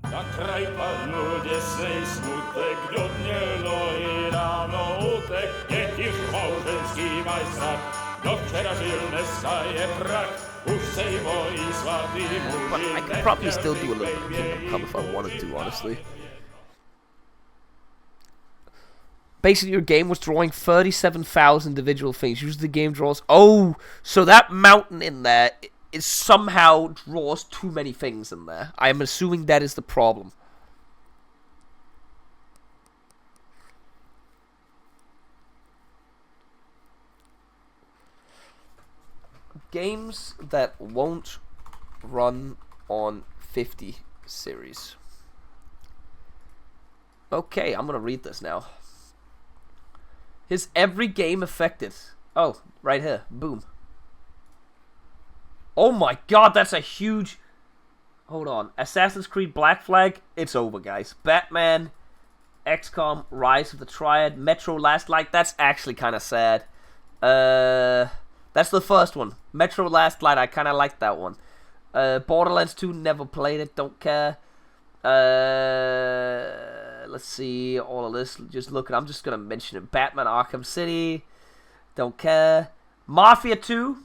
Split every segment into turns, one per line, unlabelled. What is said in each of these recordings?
Zakraj Panu dziesięć smutek, wiodnielo i rano utek, jakiś małżeński majstrak, do wczera żylne staje prak, już sejmo i słaby
But I could probably still do a little bit of Kingdom Come if I wanted to, honestly. Basically, your game was drawing 37,000 individual things. Usually the game draws... Oh, so that mountain in there... It somehow draws too many things in there. I am assuming that is the problem. Games that won't run on 50 series. Okay, I'm gonna read this now. Is every game affected? Oh, right here. Boom. Oh my god, that's a huge... Hold on. Assassin's Creed Black Flag, it's over, guys. Batman, XCOM, Rise of the Triad, Metro Last Light, that's actually kind of sad. That's the first one. Metro Last Light, I kind of like that one. Borderlands 2, never played it, don't care. Let's see, all of this, just look at, I'm just going to mention it. Batman Arkham City, don't care. Mafia 2,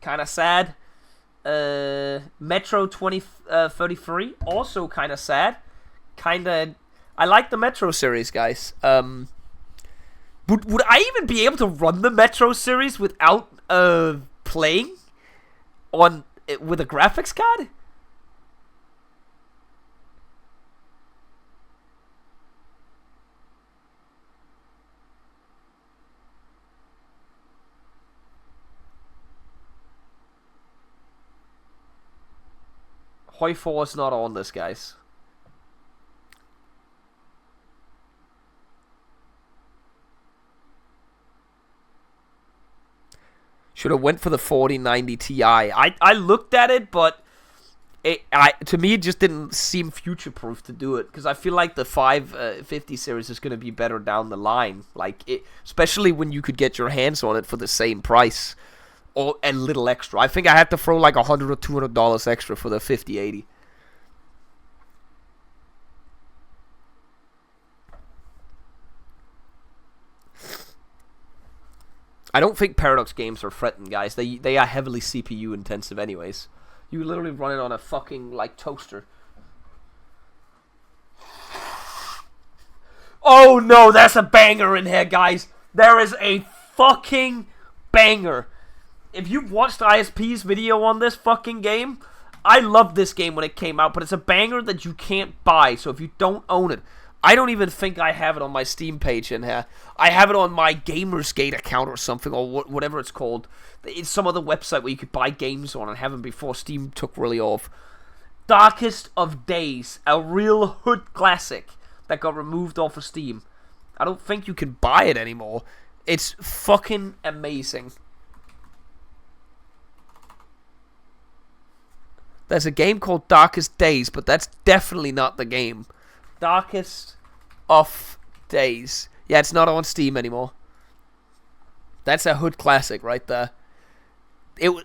kind of sad. Metro 2033, also kind of sad. I like the Metro series, guys. Would I even be able to run the Metro series without playing on with a graphics card? Hoi 4 is not on this, guys. Should have went for the 4090 Ti. I looked at it, but to me it just didn't seem future-proof to do it, because I feel like the 550 series is going to be better down the line. Especially when you could get your hands on it for the same price. Or a little extra. I think I had to throw like $100 or $200 extra for the 5080. I don't think Paradox games are threatened, guys. They are heavily CPU intensive anyways. You literally run it on a fucking like toaster. Oh no, that's a banger in here, guys. There is a fucking banger. If you've watched ISP's video on this fucking game, I loved this game when it came out, but it's a banger that you can't buy, so if you don't own it, I don't even think I have it on my Steam page in here. I have it on my Gamersgate account or something, or whatever it's called. It's some other website where you could buy games on and have them before Steam took really off. Darkest of Days, a real hood classic that got removed off of Steam. I don't think you can buy it anymore. It's fucking amazing. There's a game called Darkest Days, but that's definitely not the game. Darkest of Days. Yeah, it's not on Steam anymore. That's a hood classic right there.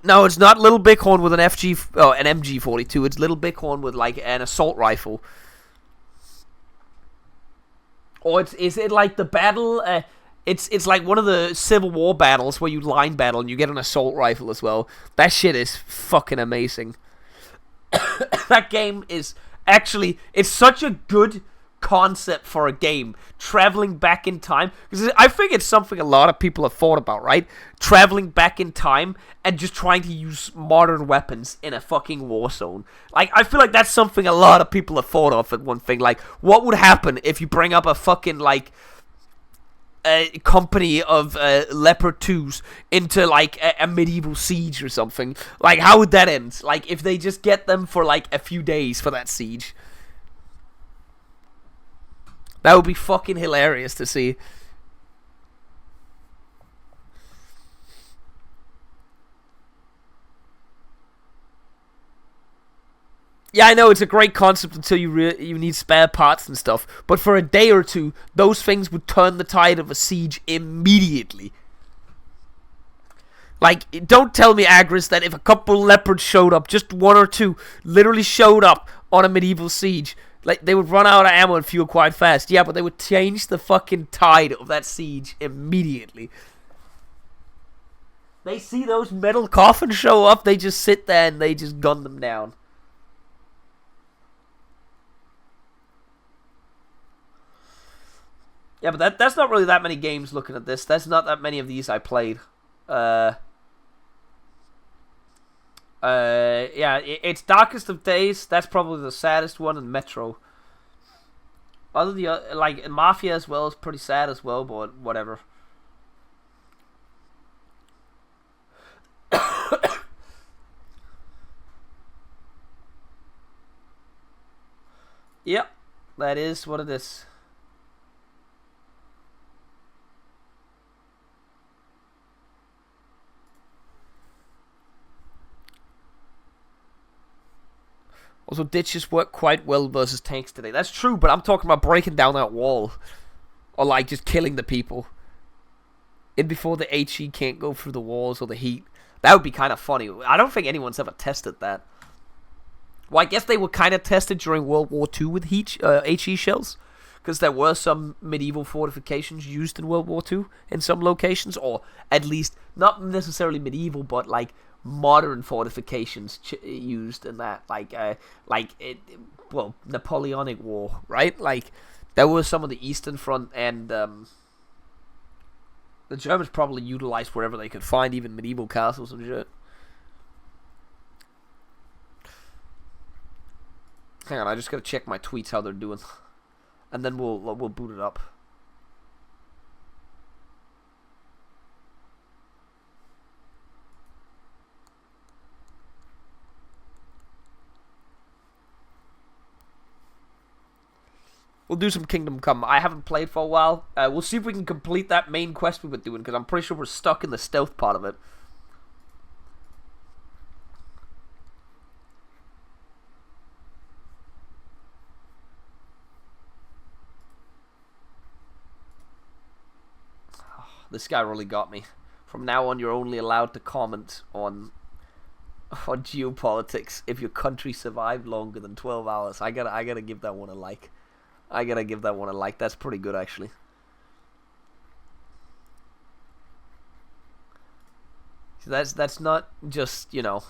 No, it's not Little Bighorn with an an MG42. It's Little Bighorn with like an assault rifle. Or is it like the battle? It's like one of the Civil War battles where you line battle and you get an assault rifle as well. That shit is fucking amazing. That game is actually, it's such a good concept for a game, traveling back in time, because I think it's something a lot of people have thought about, right? Traveling back in time and just trying to use modern weapons in a fucking war zone. Like, I feel like that's something a lot of people have thought of at one thing. Like, what would happen if you bring up a fucking, like, a company of Leopard 2s into like a medieval siege or something? Like, how would that end? Like, if they just get them for like a few days for that siege, that would be fucking hilarious to see. Yeah, I know it's a great concept until you need spare parts and stuff. But for a day or two, those things would turn the tide of a siege immediately. Like, don't tell me, Agris, that if a couple leopards showed up, just one or two, literally showed up on a medieval siege. Like, they would run out of ammo and fuel quite fast. Yeah, but they would change the fucking tide of that siege immediately. They see those metal coffins show up, they just sit there and they just gun them down. Yeah, but that's not really that many games looking at this. That's not that many of these I played. Yeah, it's Darkest of Days. That's probably the saddest one, and Metro. Like Mafia as well is pretty sad as well, but whatever. Yep, that is what it is. Also, ditches work quite well versus tanks today. That's true, but I'm talking about breaking down that wall. Or, like, just killing the people. And before the HE can't go through the walls or the heat. That would be kind of funny. I don't think anyone's ever tested that. Well, I guess they were kind of tested during World War II with HE shells. Because there were some medieval fortifications used in World War II in some locations. Or at least, not necessarily medieval, but, like, modern fortifications used in that, Napoleonic War, right? Like, there was some of the Eastern Front, and the Germans probably utilized wherever they could find, even medieval castles and shit. Hang on, I just gotta check my tweets how they're doing, and then we'll boot it up. We'll do some Kingdom Come. I haven't played for a while. We'll see if we can complete that main quest we were doing, because I'm pretty sure we're stuck in the stealth part of it. Oh, this guy really got me. From now on, you're only allowed to comment on geopolitics if your country survived longer than 12 hours. I gotta give that one a like. That's pretty good, actually. So that's not just, you know,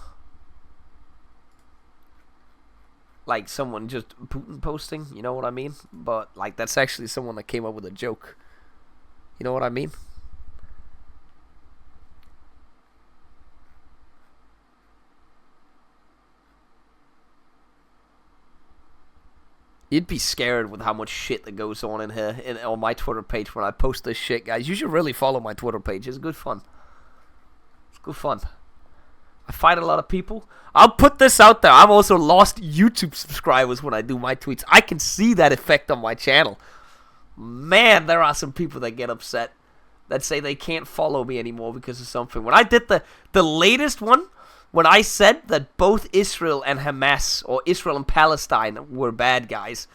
like someone just Putin posting, you know what I mean? But, like, that's actually someone that came up with a joke. You know what I mean? You'd be scared with how much shit that goes on in here on my Twitter page when I post this shit, guys. You should really follow my Twitter page. It's good fun. It's good fun. I fight a lot of people. I'll put this out there. I've also lost YouTube subscribers when I do my tweets. I can see that effect on my channel. Man, there are some people that get upset. That say they can't follow me anymore because of something. When I did the latest one, when I said that both Israel and Hamas, or Israel and Palestine, were bad guys,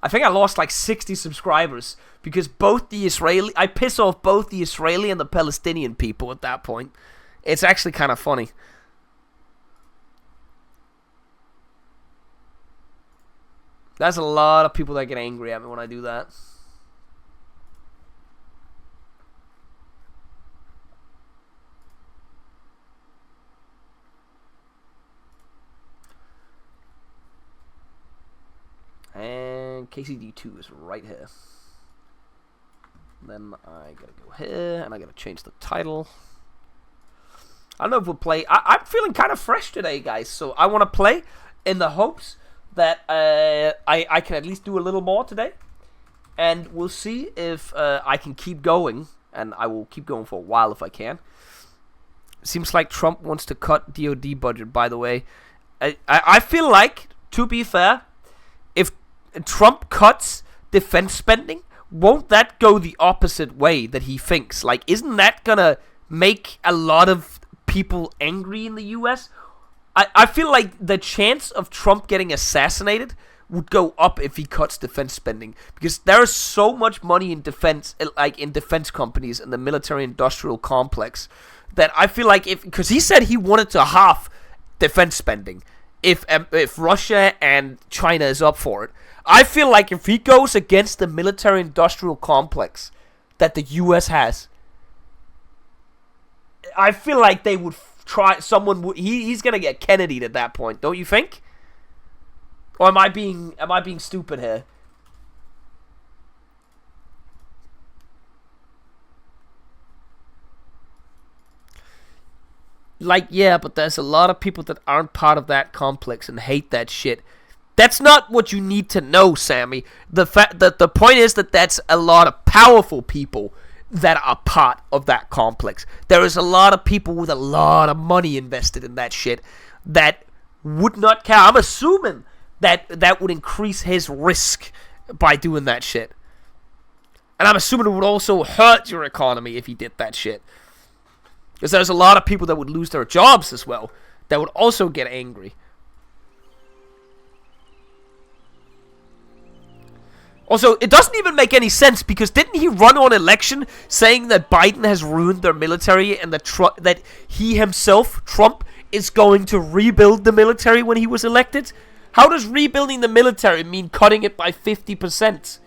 I think I lost like 60 subscribers because I piss off both the Israeli and the Palestinian people at that point. It's actually kind of funny. There's a lot of people that get angry at me when I do that. And KCD 2 is right here. Then I gotta go here, and I gotta change the title. I don't know if we'll play. I'm feeling kind of fresh today, guys, so I want to play in the hopes that I can at least do a little more today. And we'll see if I can keep going, and I will keep going for a while if I can. Seems like Trump wants to cut DoD budget, by the way. I feel like, to be fair, if Trump cuts defense spending, won't that go the opposite way that he thinks? Like, isn't that gonna make a lot of people angry in the US? I feel like the chance of Trump getting assassinated would go up if he cuts defense spending, because there is so much money in defense, like in defense companies and the military-industrial complex, that I feel like because he said he wanted to halve defense spending if Russia and China is up for it. I feel like if he goes against the military-industrial complex that the U.S. has, I feel like they would try. He's gonna get Kennedy'd at that point, don't you think? Or am I being stupid here? Like, yeah, but there's a lot of people that aren't part of that complex and hate that shit. That's not what you need to know, Sammy. The point is that that's a lot of powerful people that are part of that complex. There is a lot of people with a lot of money invested in that shit that would not care. I'm assuming that would increase his risk by doing that shit. And I'm assuming it would also hurt your economy if he did that shit. Because there's a lot of people that would lose their jobs as well, that would also get angry. Also, it doesn't even make any sense, because didn't he run on election saying that Biden has ruined their military and that he himself, Trump, is going to rebuild the military when he was elected? How does rebuilding the military mean cutting it by 50%?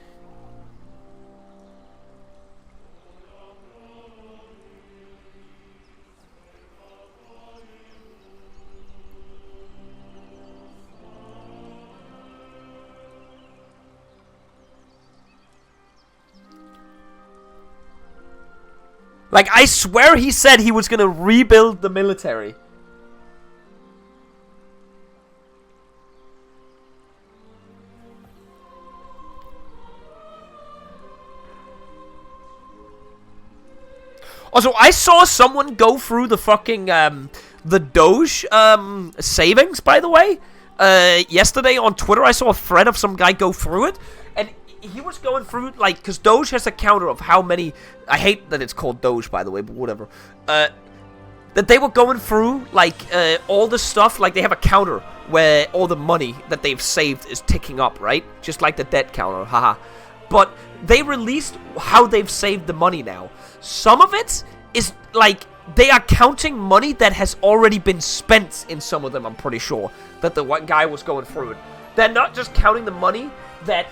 Like, I swear he said he was going to rebuild the military. Also, I saw someone go through the fucking, the Doge, savings, by the way. Yesterday on Twitter, I saw a thread of some guy go through it. And he was going through, like, because Doge has a counter of how many... I hate that it's called Doge, by the way, but whatever. That they were going through, like, all the stuff, like, they have a counter where all the money that they've saved is ticking up, right? Just like the debt counter, haha. But they released how they've saved the money now. Some of it is, like, they are counting money that has already been spent in some of them, I'm pretty sure, that the one guy was going through it. They're not just counting the money that...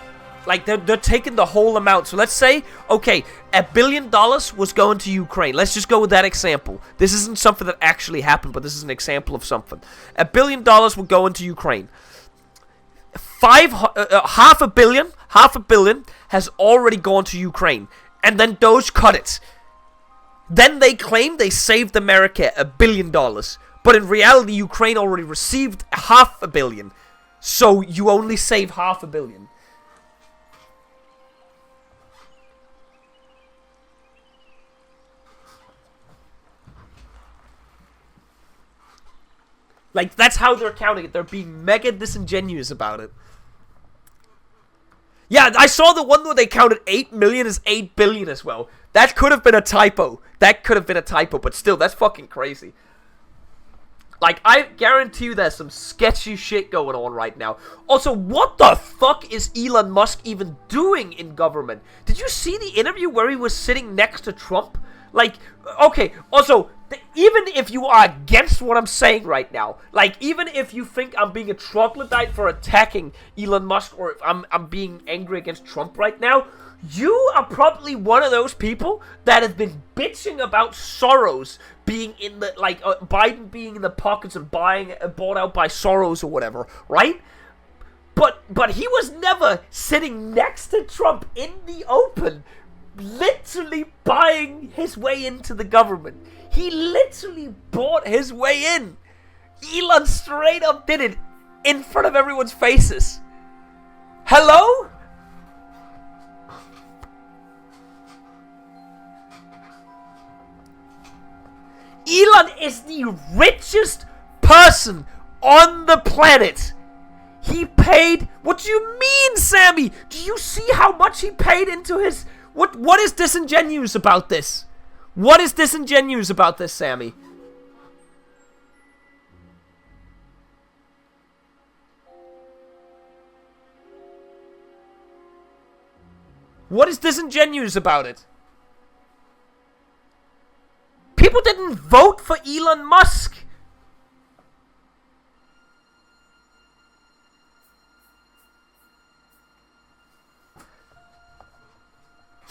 Like, they're taking the whole amount. So let's say, okay, $1 billion was going to Ukraine. Let's just go with that example. This isn't something that actually happened, but this is an example of something. $1 billion would go into Ukraine. Half a billion has already gone to Ukraine. And then Doge cut it. Then they claim they saved America $1 billion. But in reality, Ukraine already received $500 million. So you only save $500 million. Like, that's how they're counting it. They're being mega disingenuous about it. Yeah, I saw the one where they counted 8 million as 8 billion as well. That could have been a typo. But still, that's fucking crazy. Like, I guarantee you there's some sketchy shit going on right now. Also, what the fuck is Elon Musk even doing in government? Did you see the interview where he was sitting next to Trump? Like, okay, also... Even if you are against what I'm saying right now, like, even if you think I'm being a troglodyte for attacking Elon Musk, or if I'm being angry against Trump right now, you are probably one of those people that have been bitching about Soros being in the, like, Biden being in the pockets and bought out by Soros or whatever, right? But he was never sitting next to Trump in the open, literally buying his way into the government. He literally bought his way in. Elon straight up did it in front of everyone's faces. Hello? Elon is the richest person on the planet. He paid... What do you mean, Sammy? Do you see how much he paid into his... What is disingenuous about this? What is disingenuous about this, Sammy? What is disingenuous about it? People didn't vote for Elon Musk.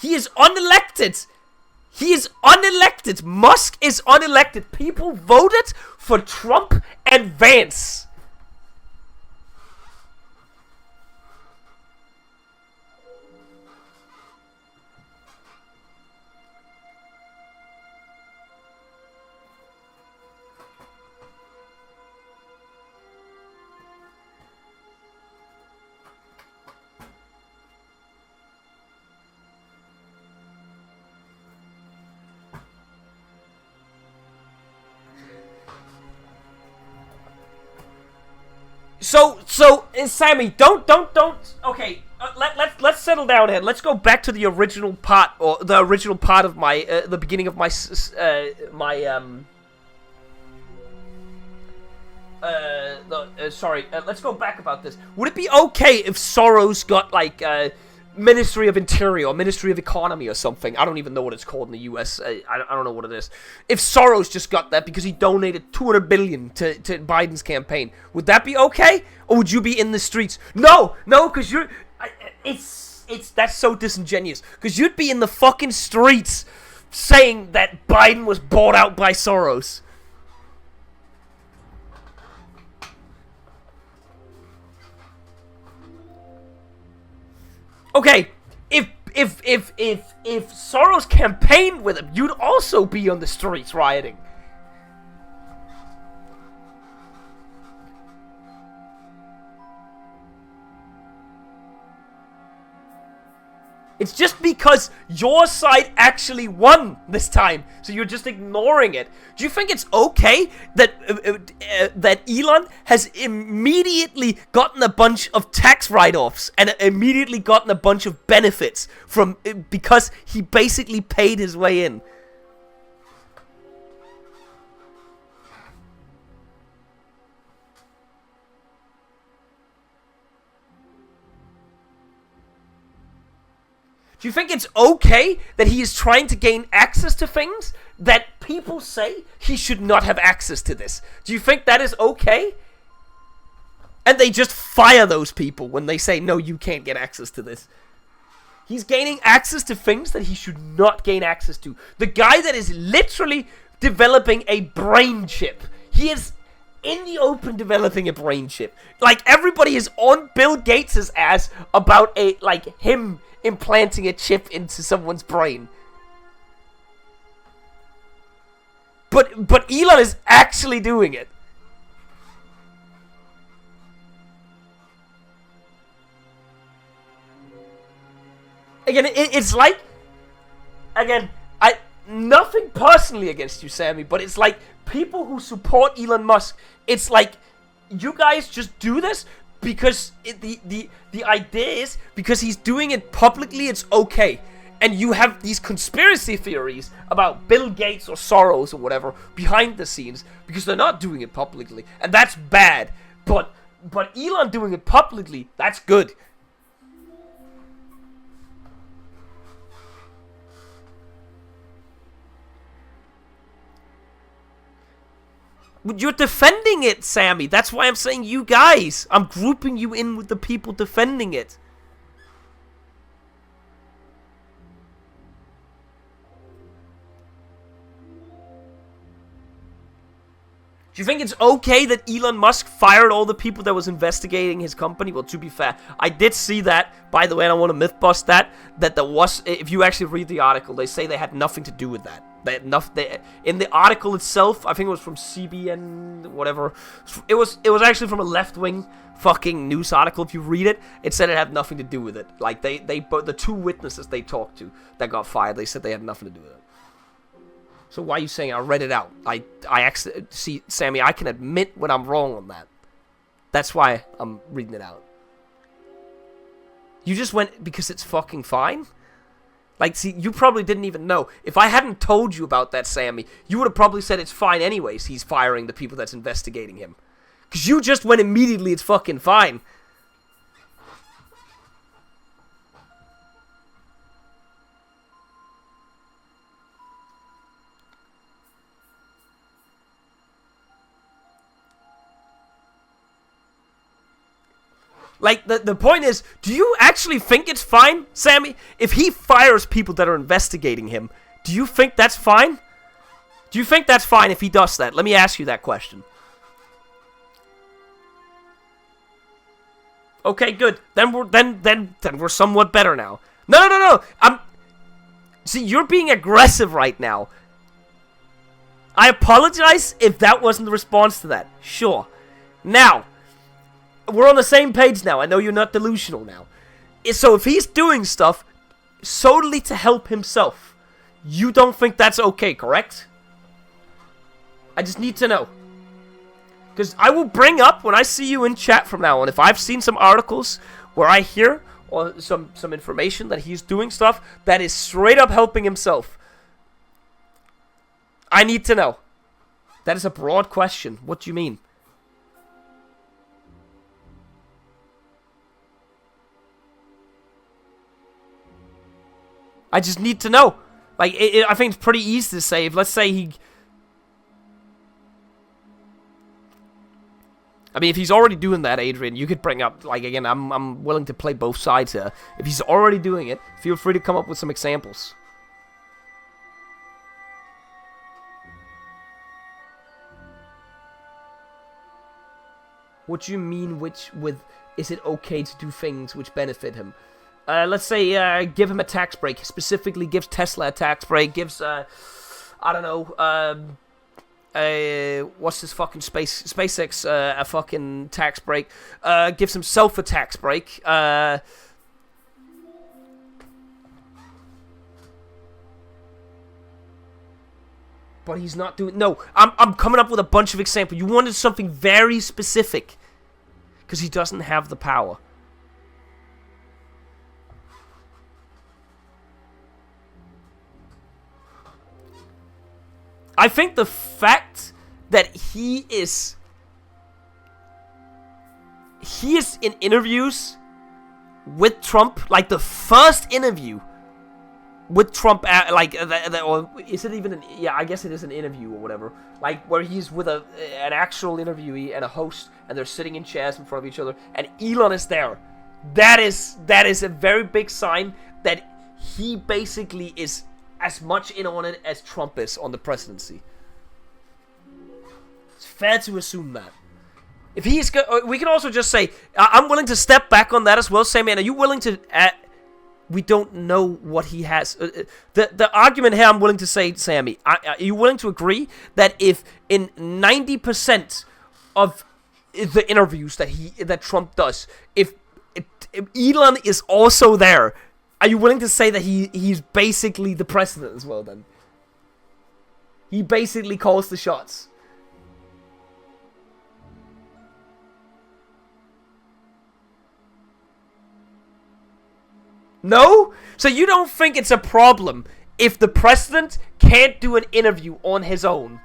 He is unelected. He is unelected. Musk is unelected. People voted for Trump and Vance. So, Sammy, don't. Okay, let's settle down here. Let's go back to the original part, or the original part of my, the beginning of my, sorry. Let's go back about this. Would it be okay if Soros got like Ministry of Interior or Ministry of Economy or something? I don't even know what it's called in the US. I don't know what it is. If Soros just got that because he donated $200 billion to Biden's campaign, would that be okay? Or would you be in the streets? No, because you're... that's so disingenuous. Because you'd be in the fucking streets saying that Biden was bought out by Soros. Okay, if Soros campaigned with him, you'd also be on the streets rioting. It's just because your side actually won this time, so you're just ignoring it. Do you think it's okay that that Elon has immediately gotten a bunch of tax write-offs and immediately gotten a bunch of benefits from because he basically paid his way in? Do you think it's okay that he is trying to gain access to things that people say he should not have access to this? Do you think that is okay? And they just fire those people when they say, no, you can't get access to this. He's gaining access to things that he should not gain access to. The guy that is literally developing a brain chip. He is in the open developing a brain chip. Like, everybody is on Bill Gates' ass about him implanting a chip into someone's brain. But Elon is actually doing it. Again, it's like... Again, nothing personally against you, Sammy, but it's like people who support Elon Musk, it's like, you guys just do this because the idea is because he's doing it publicly, it's okay. And you have these conspiracy theories about Bill Gates or Soros or whatever behind the scenes because they're not doing it publicly, and that's bad. But Elon doing it publicly, that's good. You're defending it, Sammy. That's why I'm saying you guys. I'm grouping you in with the people defending it. Do you think it's okay that Elon Musk fired all the people that was investigating his company? Well, to be fair, I did see that. By the way, and I want to myth bust that there was, if you actually read the article, they say they had nothing to do with that. In the article itself, I think it was from CBN, whatever. It was actually from a left-wing fucking news article. If you read it, it said it had nothing to do with it. Like, the two witnesses they talked to that got fired, they said they had nothing to do with it. So why are you saying I read it out? I actually, see, Sammy, I can admit when I'm wrong on that. That's why I'm reading it out. You just went because it's fucking fine? Like, see, you probably didn't even know. If I hadn't told you about that, Sammy, you would have probably said it's fine anyways. He's firing the people that's investigating him. Because you just went immediately, it's fucking fine. Like, the point is, do you actually think it's fine, Sammy? If he fires people that are investigating him, do you think that's fine? Do you think that's fine if he does that? Let me ask you that question. Okay, good. Then we're somewhat better now. No. See, you're being aggressive right now. I apologize if that wasn't the response to that. Sure. Now, we're on the same page now. I know you're not delusional now. So if he's doing stuff solely to help himself, you don't think that's okay, correct? I just need to know. Because I will bring up, when I see you in chat from now on, if I've seen some articles where I hear or some information that he's doing stuff that is straight up helping himself, I need to know. That is a broad question. What do you mean? I just need to know. Like, I think it's pretty easy to say. If, let's say, he... I mean, if he's already doing that, Adrian, you could bring up, like, again, I'm willing to play both sides here. If he's already doing it, feel free to come up with some examples. What do you mean, with, is it okay to do things which benefit him? Let's say, give him a tax break. Specifically, gives Tesla a tax break. Gives, I don't know, what's this fucking SpaceX, a fucking tax break. Gives himself a tax break. But he's not doing... No, I'm coming up with a bunch of examples. You wanted something very specific. Because he doesn't have the power. I think the fact that he is in interviews with Trump, like the first interview with Trump, or is it even I guess it is an interview or whatever, like where he's with an actual interviewee and a host, and they're sitting in chairs in front of each other, and Elon is there. That is a very big sign that he basically is as much in on it as Trump is on the presidency. It's fair to assume that. If he's we can also just say, I'm willing to step back on that as well. Say, man, are you willing to... we don't know what he has. The argument here, I'm willing to say, Sammy, are you willing to agree that if in 90% of the interviews that Trump does, if Elon is also there, are you willing to say that he's basically the president as well, then? He basically calls the shots. No? So you don't think it's a problem if the president can't do an interview on his own?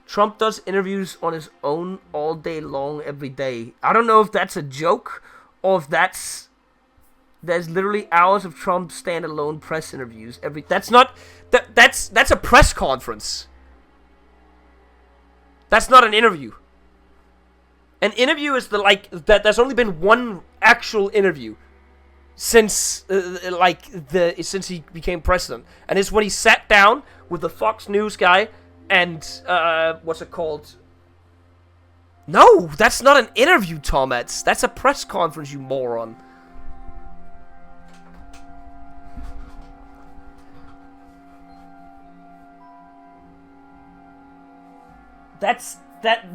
Trump does interviews on his own all day long, every day. I don't know if that's a joke or if there's literally hours of Trump standalone press interviews that's a press conference. That's not an interview. An interview is there's only been one actual interview since since he became president, and it's when he sat down with the Fox News guy. And, what's it called? No, that's not an interview, Tomats. That's a press conference, you moron.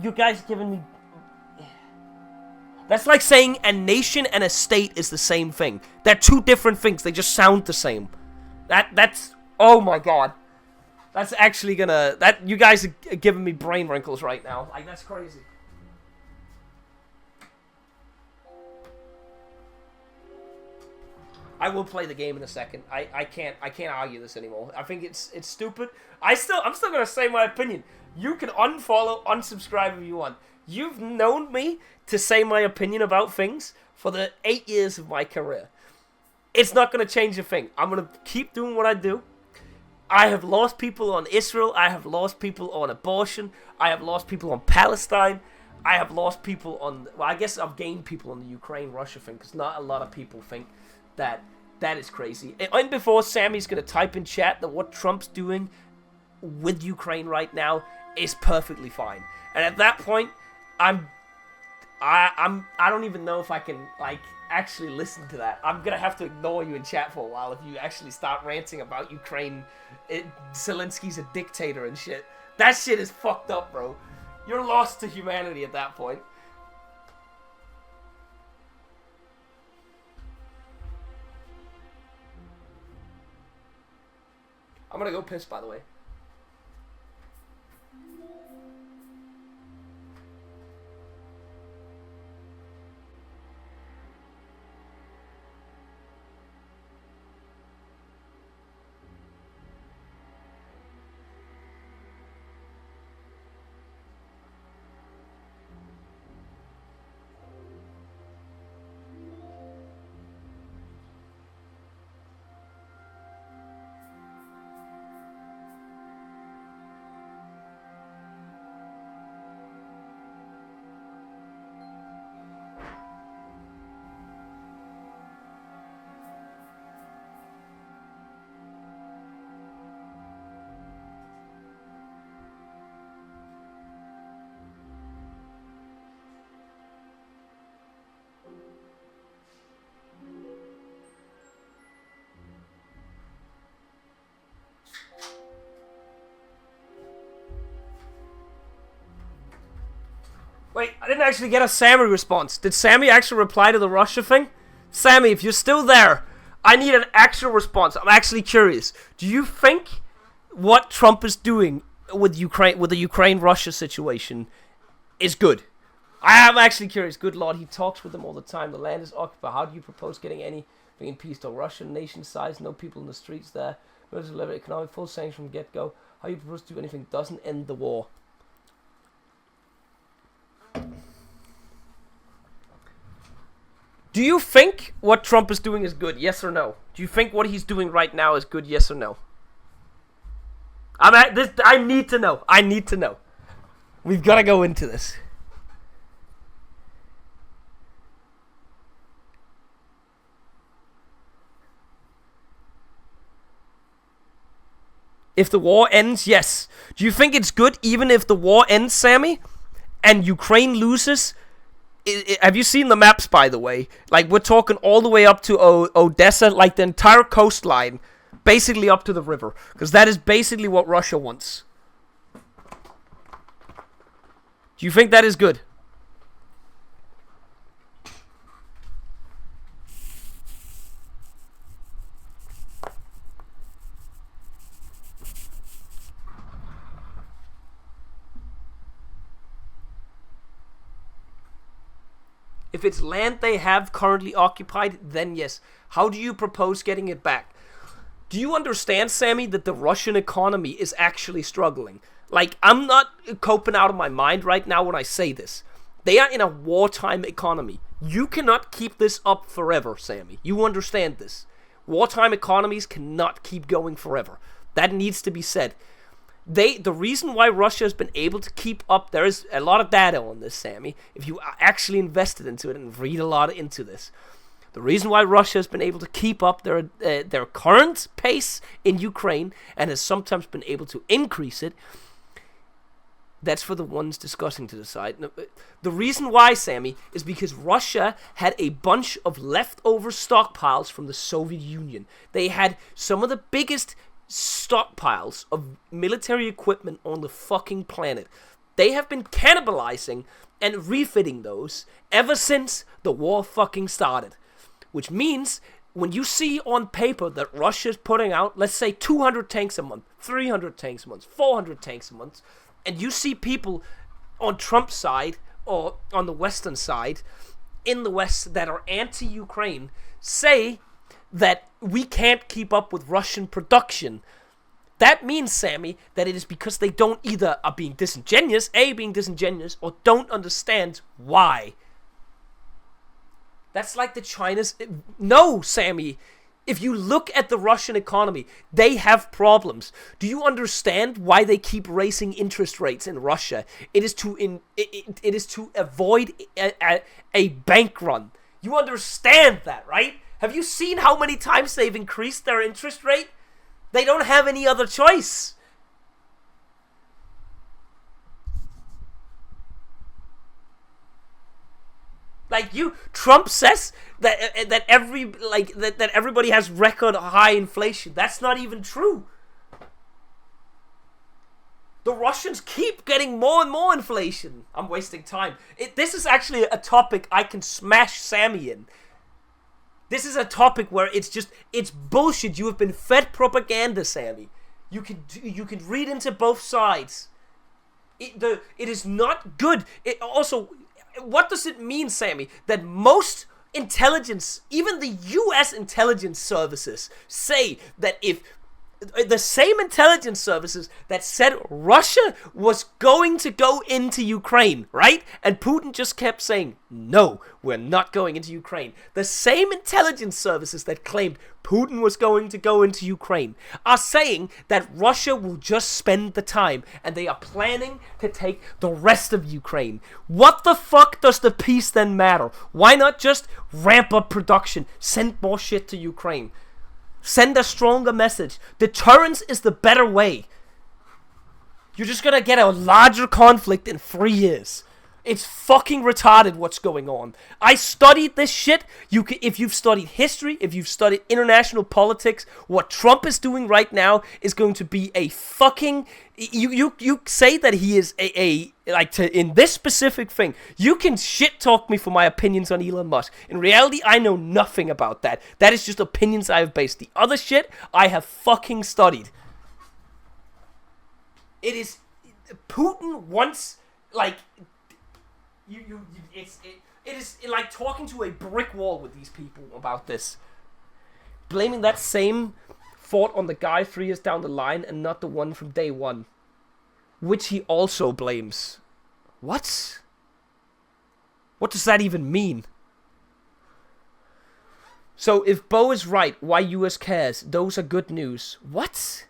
You guys giving me... That's like saying a nation and a state is the same thing. They're two different things. They just sound the same. That's... Oh my god. That's actually gonna... You guys are giving me brain wrinkles right now. Like, that's crazy. I will play the game in a second. I can't argue this anymore. I think it's stupid. I'm still gonna say my opinion. You can unfollow, unsubscribe if you want. You've known me to say my opinion about things for the 8 years of my career. It's not gonna change a thing. I'm gonna keep doing what I do. I have lost people on Israel. I have lost people on abortion. I have lost people on Palestine. I have lost people on... Well, I guess I've gained people on the Ukraine-Russia thing, because not a lot of people think that is crazy. And before Sammy's going to type in chat that what Trump's doing with Ukraine right now is perfectly fine. And at that point, I don't even know if I can, like, actually listen to that. I'm going to have to ignore you in chat for a while if you actually start ranting about Ukraine. Zelensky's a dictator and shit. That shit is fucked up, bro. You're lost to humanity at that point. I'm gonna go piss, by the way. Wait, I didn't actually get a Sammy response. Did Sammy actually reply to the Russia thing? Sammy, if you're still there, I need an actual response. I'm actually curious. Do you think what Trump is doing with Ukraine, with the Ukraine-Russia situation, is good? I am actually curious. Good Lord, he talks with them all the time. The land is occupied. How do you propose getting anything in peace? To Russian nation size, no people in the streets there. Military economic full sanction from get-go. How do you propose to do anything doesn't end the war? Do you think what Trump is doing is good? Yes or no? Do you think what he's doing right now is good? Yes or no? I need to know. I need to know. We've got to go into this. If the war ends, yes. Do you think it's good even if the war ends, Sammy? And Ukraine loses? Have you seen the maps, by the way? Like, we're talking all the way up to Odessa, like the entire coastline, basically up to the river. Because that is basically what Russia wants. Do you think that is good? If it's land they have currently occupied, then yes. How do you propose getting it back? Do you understand, Sammy, that the Russian economy is actually struggling? Like, I'm not coping out of my mind right now when I say this. They are in a wartime economy. You cannot keep this up forever, Sammy. You understand this. Wartime economies cannot keep going forever. That needs to be said. The reason why Russia has been able to keep up, there is a lot of data on this, Sammy, if you actually invested into it and read a lot into this. The reason why Russia has been able to keep up their current pace in Ukraine and has sometimes been able to increase it, that's for the ones discussing to decide. The reason why, Sammy, is because Russia had a bunch of leftover stockpiles from the Soviet Union. They had some of the biggest stockpiles of military equipment on the fucking planet. They have been cannibalizing and refitting those ever since the war fucking started. Which means when you see on paper that Russia's putting out, let's say 200 tanks a month, 300 tanks a month, 400 tanks a month, and you see people on Trump's side or on the Western side in the West that are anti-Ukraine say that we can't keep up with Russian production, that means, Sammy, that it is because they don't either are being disingenuous, or don't understand why. That's like the China's... No, Sammy. If you look at the Russian economy, they have problems. Do you understand why they keep raising interest rates in Russia? It is to avoid a bank run. You understand that, right? Have you seen how many times they've increased their interest rate? They don't have any other choice. Like Trump says that everybody has record high inflation. That's not even true. The Russians keep getting more and more inflation. I'm wasting time. This is actually a topic I can smash Sammy in. This is a topic where it's bullshit. You have been fed propaganda, Sammy. You can read into both sides. It is not good. It also, what does it mean, Sammy, that most intelligence, even the U.S. intelligence services, say that if the same intelligence services that said Russia was going to go into Ukraine, right? And Putin just kept saying, no, we're not going into Ukraine. The same intelligence services that claimed Putin was going to go into Ukraine are saying that Russia will just spend the time and they are planning to take the rest of Ukraine. What the fuck does the peace then matter? Why not just ramp up production, send more shit to Ukraine? Send a stronger message. Deterrence is the better way. You're just gonna get a larger conflict in 3 years. It's fucking retarded what's going on. I studied this shit. If you've studied history, if you've studied international politics, what Trump is doing right now is going to be a fucking... You say that he is in this specific thing, you can shit talk me for my opinions on Elon Musk. In reality, I know nothing about that. That is just opinions I have based. The other shit, I have fucking studied. It is... Putin wants, like... It is like talking to a brick wall with these people about this. Blaming that same fault on the guy 3 years down the line and not the one from day one. Which he also blames. What? What does that even mean? So if Bo is right, why US cares? Those are good news. What?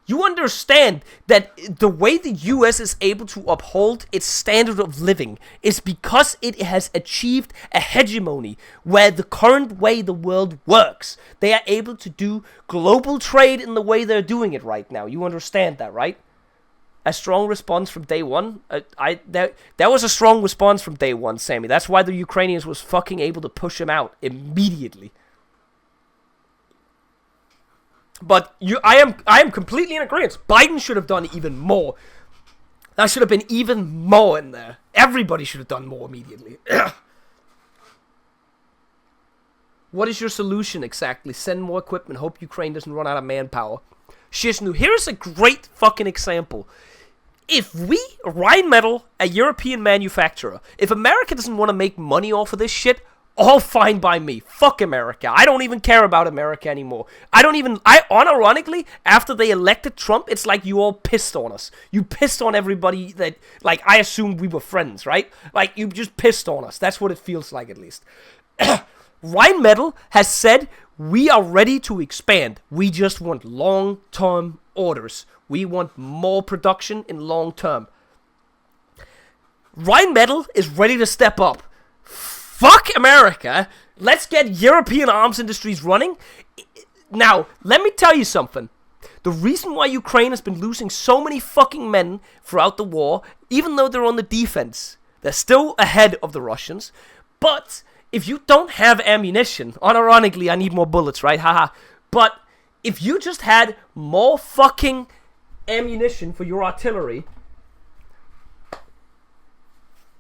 You understand that the way the US is able to uphold its standard of living is because it has achieved a hegemony where the current way the world works, they are able to do global trade in the way they're doing it right now. You understand that, right? A strong response from day one. That was a strong response from day one, Sammy. That's why the Ukrainians was fucking able to push him out immediately. But I am completely in agreement. Biden should have done even more. That should have been even more in there. Everybody should have done more immediately. What is your solution exactly? Send more equipment. Hope Ukraine doesn't run out of manpower. Shishnu, here's a great fucking example. If Rheinmetall, a European manufacturer, if America doesn't want to make money off of this shit, all fine by me. Fuck America. I don't even care about America anymore. Unironically, after they elected Trump, it's like you all pissed on us. You pissed on everybody that, like, I assumed we were friends, right? Like, you just pissed on us. That's what it feels like, at least. Rheinmetall has said, we are ready to expand. We just want long-term orders. We want more production in long-term. Rheinmetall is ready to step up. Fuck America. Let's get European arms industries running. Now, let me tell you something. The reason why Ukraine has been losing so many fucking men throughout the war, even though they're on the defense, they're still ahead of the Russians. But if you don't have ammunition, unironically, I need more bullets, right? Haha. But if you just had more fucking ammunition for your artillery,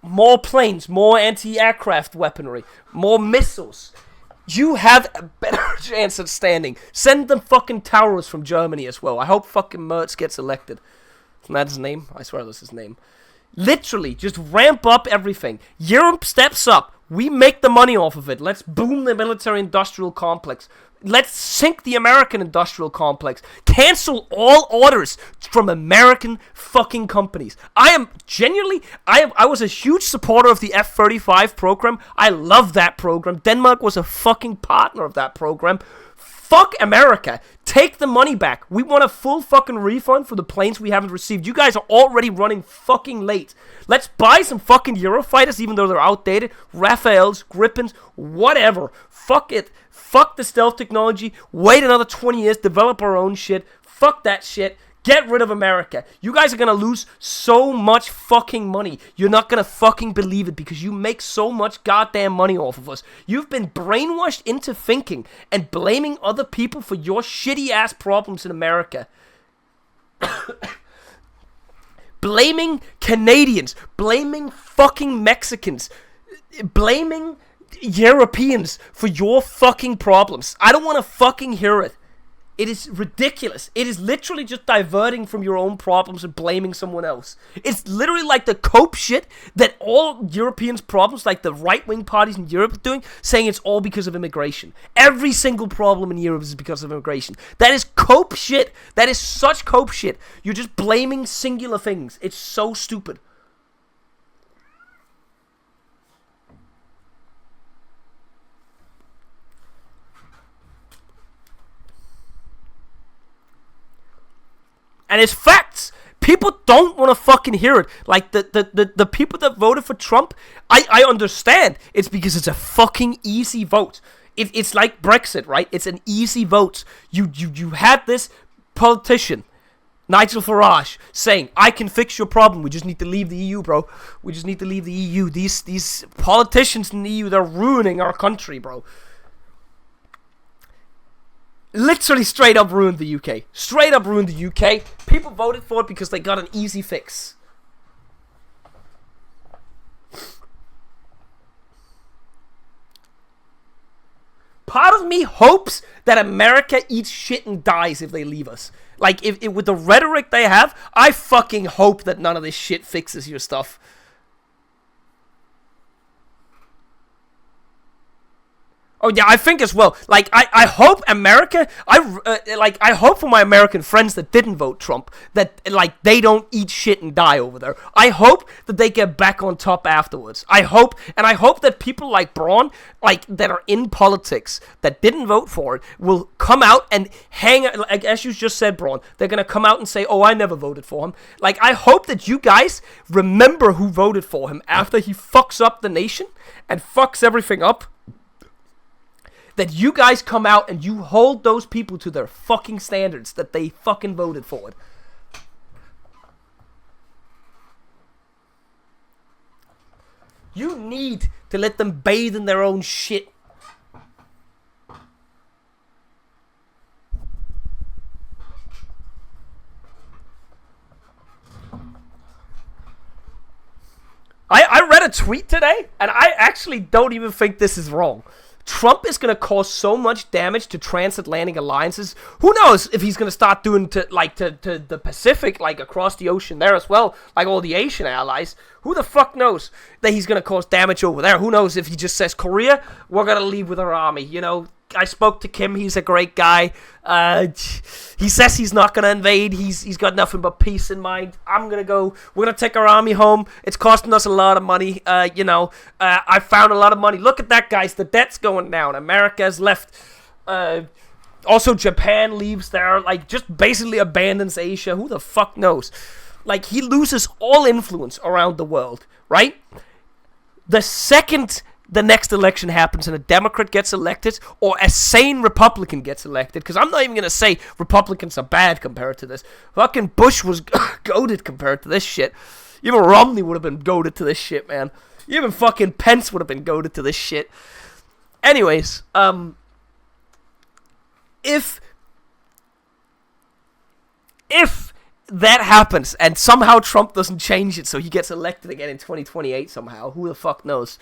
more planes, more anti-aircraft weaponry, more missiles, you have a better chance at standing. Send them fucking towers from Germany as well. I hope fucking Merz gets elected. Isn't that his name? I swear that's his name. Literally, just ramp up everything. Europe steps up. We make the money off of it. Let's boom the military-industrial complex. Let's sink the American industrial complex. Cancel all orders from American fucking companies. I was a huge supporter of the F-35 program. I love that program. Denmark was a fucking partner of that program. Fuck America. Take the money back. We want a full fucking refund for the planes we haven't received. You guys are already running fucking late. Let's buy some fucking Eurofighters, even though they're outdated. Rafales, Gripens, whatever. Fuck it. Fuck the stealth technology. Wait another 20 years. Develop our own shit. Fuck that shit. Get rid of America. You guys are gonna lose so much fucking money. You're not gonna fucking believe it because you make so much goddamn money off of us. You've been brainwashed into thinking and blaming other people for your shitty ass problems in America. Blaming Canadians. Blaming fucking Mexicans. Blaming Europeans for your fucking problems. I don't want to fucking hear it. It is ridiculous. It is literally just diverting from your own problems and blaming someone else. It's literally like the cope shit that all Europeans' problems, like the right-wing parties in Europe are doing, saying it's all because of immigration. Every single problem in Europe is because of immigration. That is cope shit. That is such cope shit. You're just blaming singular things. It's so stupid. And it's facts. People don't want to fucking hear it. Like, the people that voted for Trump, I understand. It's because it's a fucking easy vote. It's like Brexit, right? It's an easy vote. You had this politician, Nigel Farage, saying, I can fix your problem. We just need to leave the EU, bro. We just need to leave the EU. These politicians in the EU, they're ruining our country, bro. Literally straight up ruined the UK. Straight up ruined the UK. People voted for it because they got an easy fix. Part of me hopes that America eats shit and dies if they leave us. Like, if with the rhetoric they have, I fucking hope that none of this shit fixes your stuff. Oh yeah, I think as well. Like, I hope America. I hope for my American friends that didn't vote Trump that like they don't eat shit and die over there. I hope that they get back on top afterwards. I hope that people like Braun, like that are in politics that didn't vote for it, will come out and hang. Like as you just said, Braun, they're gonna come out and say, "Oh, I never voted for him." Like I hope that you guys remember who voted for him after he fucks up the nation and fucks everything up. That you guys come out and you hold those people to their fucking standards that they fucking voted for it. You need to let them bathe in their own shit. I read a tweet today, and I actually don't even think this is wrong. Trump is going to cause so much damage to transatlantic alliances. Who knows if he's going to start doing to the Pacific, like across the ocean there as well, like all the Asian allies. Who the fuck knows that he's going to cause damage over there? Who knows if he just says, Korea, we're going to leave with our army. You know, I spoke to Kim. He's a great guy. He says he's not going to invade. He's got nothing but peace in mind. I'm going to go. We're going to take our army home. It's costing us a lot of money. I found a lot of money. Look at that, guys. The debt's going down. America's left. Also, Japan leaves there. Like, just basically abandons Asia. Who the fuck knows? Like, he loses all influence around the world, right? The second the next election happens and a Democrat gets elected or a sane Republican gets elected, because I'm not even going to say Republicans are bad compared to this. Fucking Bush was goated compared to this shit. Even Romney would have been goated to this shit, man. Even fucking Pence would have been goated to this shit. Anyways, if that happens and somehow Trump doesn't change it so he gets elected again in 2028 somehow, who the fuck knows?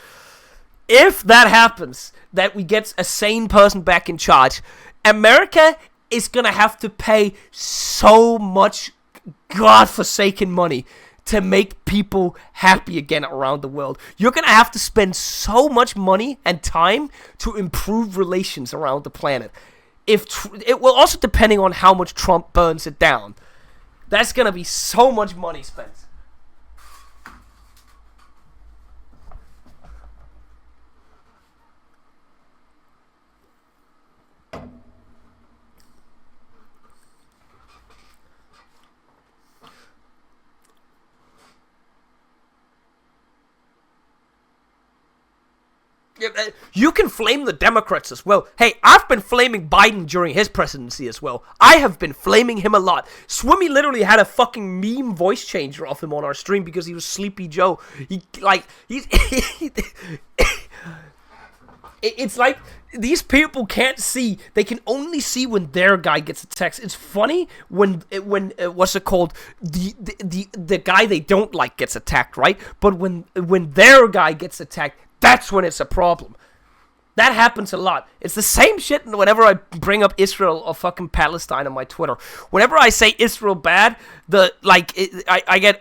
If that happens, that we get a sane person back in charge, America is going to have to pay so much godforsaken money to make people happy again around the world. You're going to have to spend so much money and time to improve relations around the planet. it will also depending on how much Trump burns it down. That's gonna be so much money spent. You can flame the Democrats as well. Hey, I've been flaming Biden during his presidency as well. I have been flaming him a lot. Swimmy literally had a fucking meme voice changer of him on our stream because he was Sleepy Joe. It's like these people can't see. They can only see when their guy gets attacked. It's funny when what's it called? The guy they don't like gets attacked, right? But when their guy gets attacked, that's when it's a problem. That happens a lot. It's the same shit whenever I bring up Israel or fucking Palestine on my Twitter. Whenever I say Israel bad, I get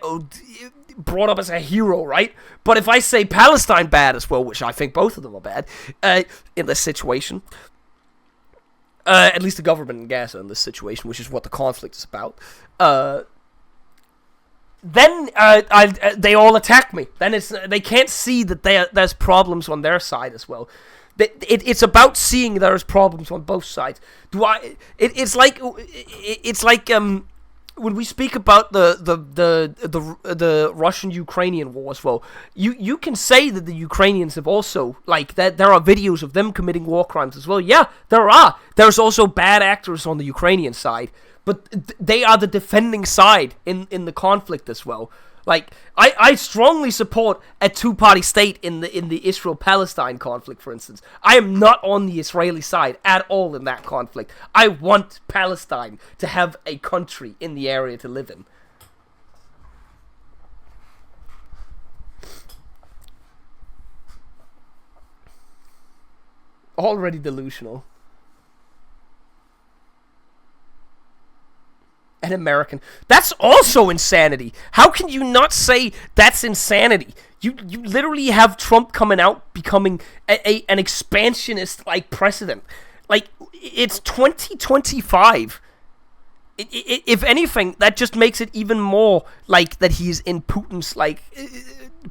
brought up as a hero, right? But if I say Palestine bad as well, which I think both of them are bad, in this situation, at least the government in Gaza in this situation, which is what the conflict is about, then they all attack me. Then they can't see that there's problems on their side as well. It's about seeing there's problems on both sides. It's like when we speak about the Russian-Ukrainian war as well. You can say that the Ukrainians have also that there are videos of them committing war crimes as well. Yeah, there are. There's also bad actors on the Ukrainian side. But they are the defending side in the conflict as well. I strongly support a two-party state in the Israel-Palestine conflict, for instance. I am not on the Israeli side at all in that conflict. I want Palestine to have a country in the area to live in. Already delusional. An American. That's also insanity. How can you not say that's insanity? You literally have Trump coming out becoming an expansionist president. It's 2025. If anything, that just makes it even more that he's in Putin's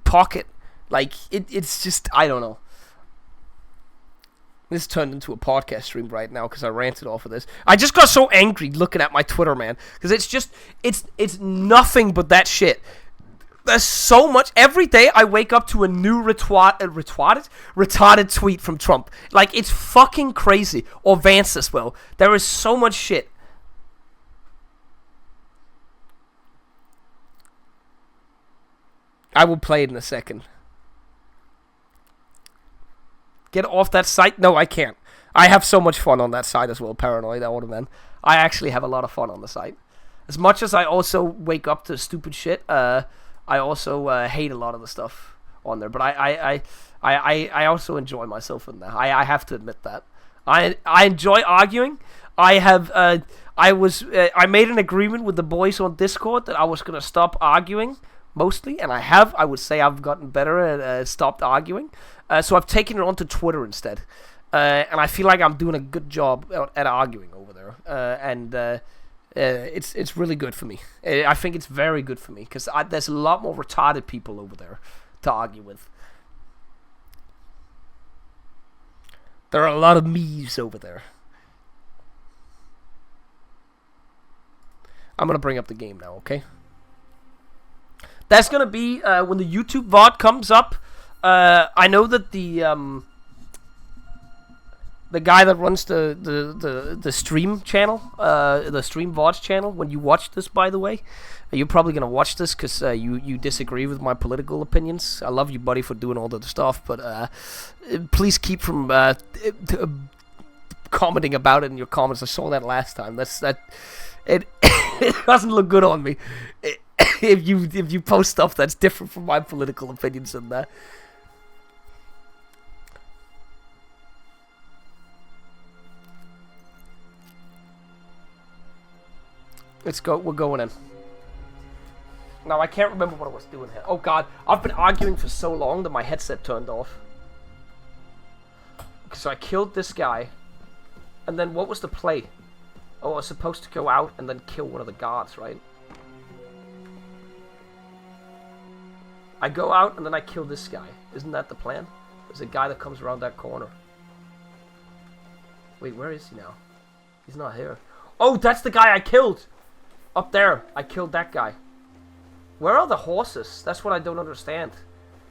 pocket. It's just, I don't know. This turned into a podcast stream right now because I ranted off of this. I just got so angry looking at my Twitter, man. Because it's nothing but that shit. There's so much. Every day I wake up to a new retarded tweet from Trump. It's fucking crazy. Or Vance as well. There is so much shit. I will play it in a second. Get off that site? No, I can't. I have so much fun on that site as well, Paranoid Automan. I actually have a lot of fun on the site. As much as I also wake up to stupid shit, I also hate a lot of the stuff on there. But I also enjoy myself in there. I have to admit that. I enjoy arguing. I made an agreement with the boys on Discord that I was gonna stop arguing mostly, and I have. I would say I've gotten better at stopped arguing. So I've taken it onto Twitter instead, and I feel like I'm doing a good job at arguing over there, and it's really good for me. I think it's very good for me because there's a lot more retarded people over there to argue with. There are a lot of me's over there. I'm gonna bring up the game now, okay? That's gonna be when the YouTube VOD comes up. I know that the guy that runs the stream channel, the stream VODs channel, when you watch this, by the way, you're probably gonna watch this because you disagree with my political opinions. I love you, buddy, for doing all the stuff, but please keep from commenting about it in your comments. I saw that last time. It doesn't look good on me if you post stuff that's different from my political opinions in there. Let's go. We're going in. Now, I can't remember what I was doing here. Oh, God. I've been arguing for so long that my headset turned off. So I killed this guy. And then what was the play? Oh, I was supposed to go out and then kill one of the guards, right? I go out and then I kill this guy. Isn't that the plan? There's a guy that comes around that corner. Wait, where is he now? He's not here. Oh, that's the guy I killed! Up there. I killed that guy. Where are the horses? That's what I don't understand.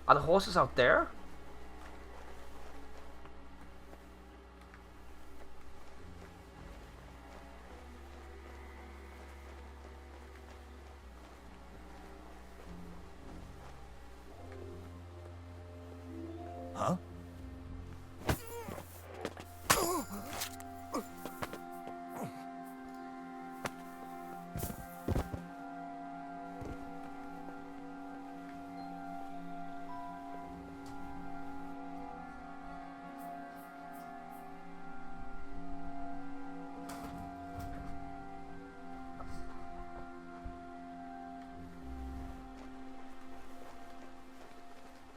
Are the horses out there?
Huh?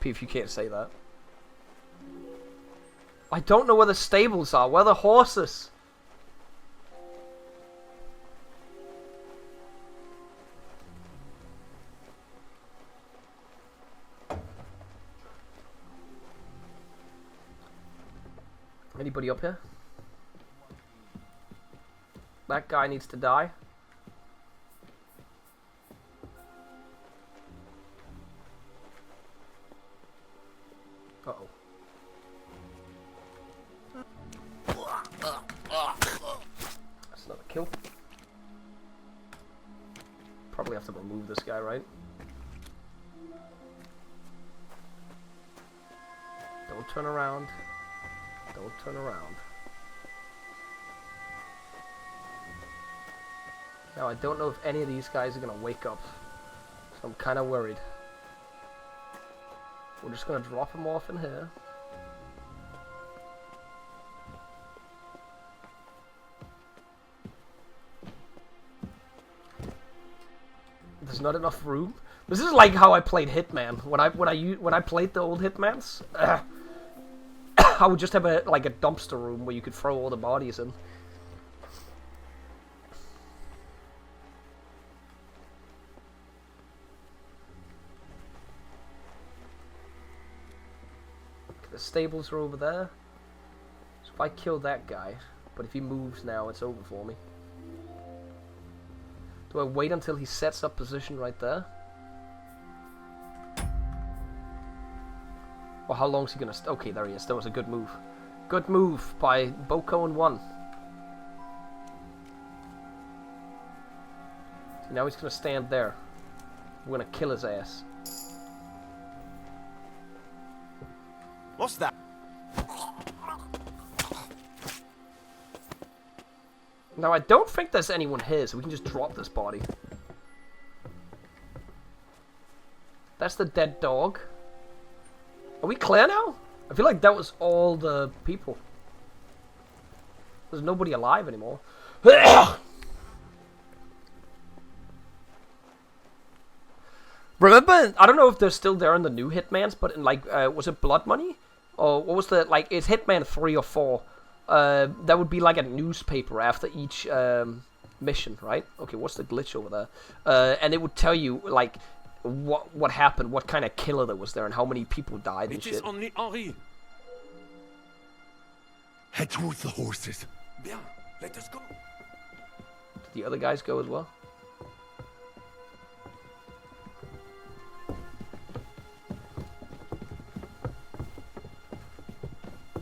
If you can't say that. I don't know where the stables are. Where are the horses? Anybody up here? That guy needs to die. Uh-oh. That's not a kill. Probably have to remove this guy, right? Don't turn around. Don't turn around. Now, I don't know if any of these guys are gonna wake up. So I'm kinda worried. We're just gonna drop him off in here. There's not enough room. This is like how I played Hitman. When I played the old Hitmans, I would just have a dumpster room where you could throw all the bodies in. The stables are over there. So if I kill that guy, but if he moves now, it's over for me. Do I wait until he sets up position right there? Or how long is he gonna okay, there he is. That was a good move. Good move by Bokoen1. So now he's gonna stand there. We're gonna kill his ass.
What's that?
Now I don't think there's anyone here, so we can just drop this body. That's the dead dog. Are we clear now? I feel like that was all the people. There's nobody alive anymore. Remember, I don't know if they're still there in the new Hitmans, but in was it Blood Money? Or what was the, it's Hitman 3 or 4. That would be like a newspaper after each mission, right? Okay, what's the glitch over there? And it would tell you, what happened, what kind of killer there was there, and how many people died and shit.
It is only Henri.
Head towards the horses.
Bien, let us go.
Did the other guys go as well?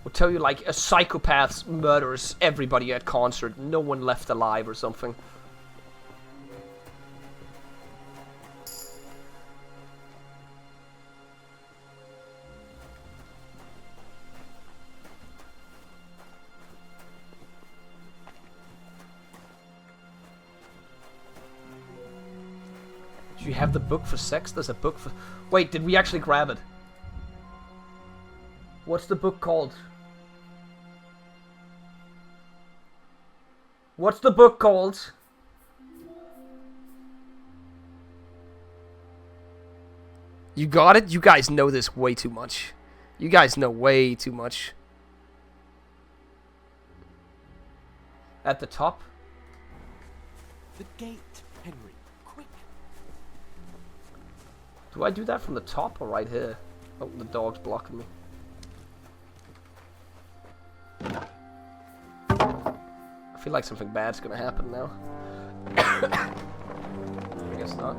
Will tell you a psychopath murders everybody at concert, no one left alive or something. Do you have the book for sex? There's a book for... Wait, did we actually grab it? What's the book called? What's the book called? You got it? You guys know this way too much. You guys know way too much. At the top?
The gate, Henry. Quick.
Do I do that from the top or right here? Oh, the dog's blocking me. I feel like something bad's gonna happen now. I guess not.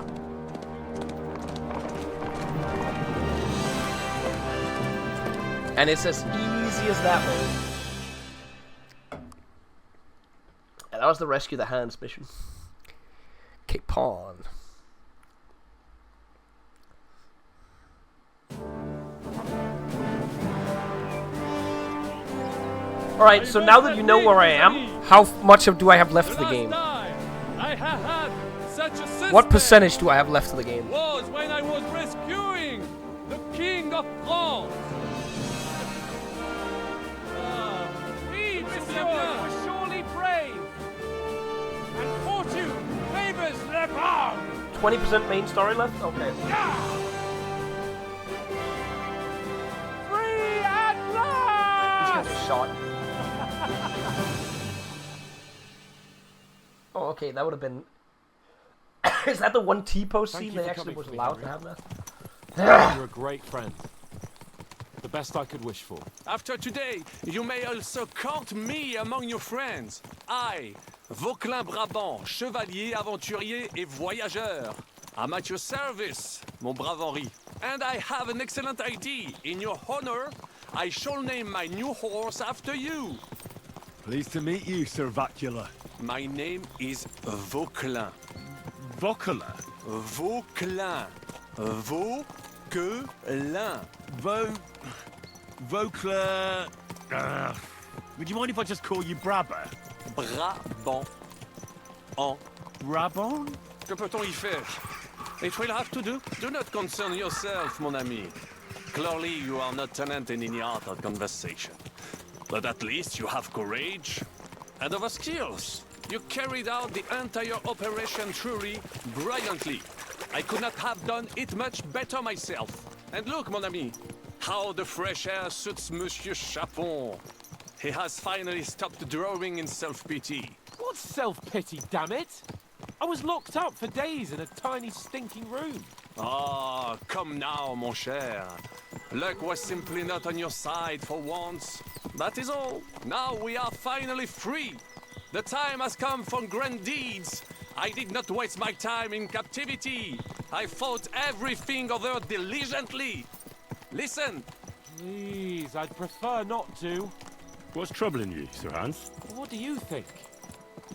And it's as easy as that one. And that was the Rescue the Hands mission. Cape Pawn. Alright, so now that you know where I am, how much do I have left of the game? What percentage do I have left of the game?
Was when I was rescuing the King of France.
We, monsieur, were surely brave, and fortune favors the brave.
20% main story left? Okay.
Free at
These
last!
guys are shot. Oh, okay, that would have been... Is that the one T-post scene they actually was allowed to have that?
You're a great friend. The best I could wish for.
After today, you may also count me among your friends. I, Bokoen Brabant, chevalier, aventurier et voyageur. I'm at your service, mon brave Henri. And I have an excellent idea. In your honor, I shall name my new horse after you.
Pleased to meet you, Sir Vacula.
My name is Bokoen.
Bokoen.
Bokoen. Bokoen.
Vocla... would you mind if I just call you Brabber?
Brabant. En.
Brabant?
Que peut-on y faire? It will have to do. Do not concern yourself, mon ami. Clearly, you are not tenant in any art of conversation. But at least you have courage and other skills. You carried out the entire operation truly brilliantly. I could not have done it much better myself. And look, mon ami, how the fresh air suits Monsieur Chapon. He has finally stopped drawing in self-pity.
What self-pity, damn it? I was locked up for days in a tiny stinking room.
Ah, come now, mon cher. Luck was simply not on your side for once. That is all. Now we are finally free. The time has come for grand deeds. I did not waste my time in captivity. I fought everything over diligently. Listen.
Please, I'd prefer not to.
What's troubling you, Sir Hans?
What do you think?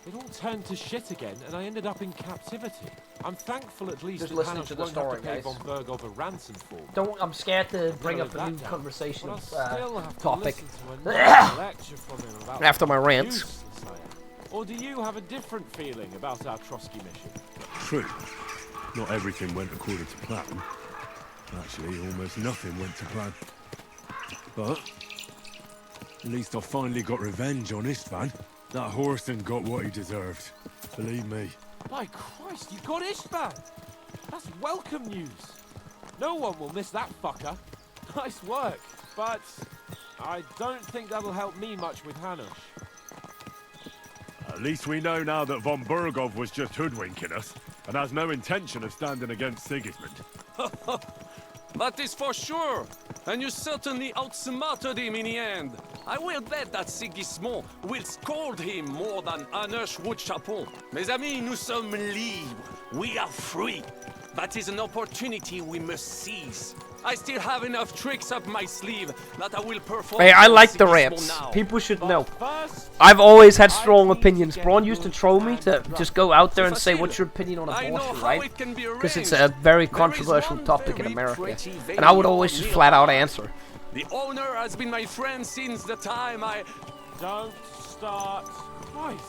It all turned to shit again, and I ended up in captivity. I'm thankful at least
Just
that
listening
Hanush
to the
won't
story,
have to pay
guys.
von Bergov a ransom for me.
Don't. I'm scared to bring
Narrow
up a
that
new
down,
conversation
but I'll
of,
still have to
topic.
listen to another lecture from him about
After my
how
rants.
useless I am. Or do you have a different feeling about our Trotsky mission?
True. Not everything went according to plan. Actually, almost nothing went to plan. But at least I finally got revenge on Istvan. That Horson got what he deserved. Believe me.
By Christ, you got Istvan! That's welcome news. No one will miss that fucker. Nice work, but I don't think that'll help me much with Hanush.
At least we know now that von Bergov was just hoodwinking us and has no intention of standing against Sigismund.
That is for sure. And you certainly outsmarted him in the end. I will bet that Sigismund will scold him more than Hanush would Chapon. Mes amis, nous sommes libres. We are free. That is an opportunity we must seize. I still have enough tricks up my sleeve that I will perform.
Hey, I
on
like the
Sigismund
rants.
now.
People should know.
First,
I've always had strong opinions. Braun used to troll me to just go out there and say, what's your opinion on
I know
abortion,
how
right?
it can be
Because it's
arranged.
a very
There is
controversial
one
topic in
very
America.
pretty
And I would
venue
always just
near
flat out
us.
answer.
The owner has been my friend since the time I...
don't start. Christ,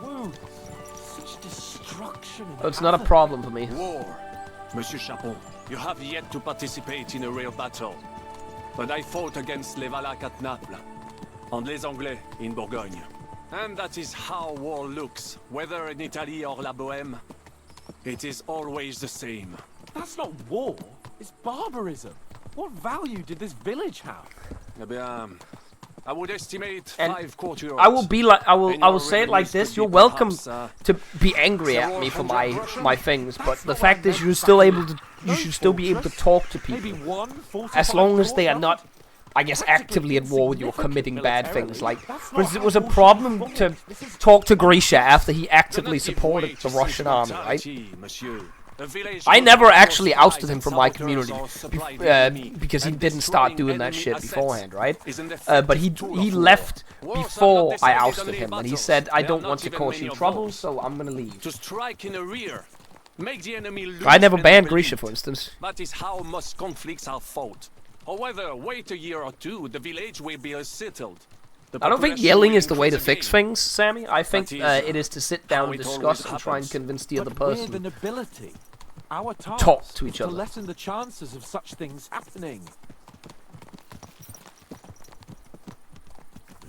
wounds. Such destruction.
So it's not a problem for me.
War. Monsieur Chapon, you have yet to participate in a real battle. But I fought against les Valaques at Naples, and les Anglais in Bourgogne. And that is how war looks, whether in Italy or La Bohème. It is always the same.
That's not war. It's barbarism. What value did this village have?
Eh bien, I would estimate
And
5 courtiers.
I will be like, I will
And your
say it like
revenues
this.
could
You're
be
welcome
perhaps,
to be angry at me for my things, but the fact is, you're still able to. You should still be able to talk to
Maybe
people,
one fortified
as long as they are
fort,
not, I guess, actively at war with you or
insignificant
committing bad
militarily.
things. Like,
That's
for
not
instance, it
how
was a
forces
problem
are
to
fought. This is
talk to Grisha after he
Do
actively
not give
supported
way
the
to
Russian army, right?
sentimentality, monsieur. The village
I
goes
never
on
actually
supplies
ousted him
and
from my
soldiers
community
are supplied the enemy,
because he
and
didn't start
destroying
doing that
enemy
shit
assets
beforehand, right?
is an
But he
effective tool of war.
left
Wars are
before
not
I
decided
ousted
only in
him, and he
battles.
said, "I
They are
don't
not
want to
even
cause
many
you
of
trouble,
those.
so I'm gonna leave."
To strike in the rear, make the enemy lose.
I never banned
credibility.
Grisha, for instance.
That is how most conflicts are fought. However, wait a year or two, the village will be settled. The
I don't think
population
yelling
will
is the way to
increase
fix
again.
things, Sammy. I think
is,
it is to sit down
how
and
it always
discuss and try and
happens.
convince the other
But with
person.
an ability, our task
Talk to
is
each other.
to lessen the chances of such things happening.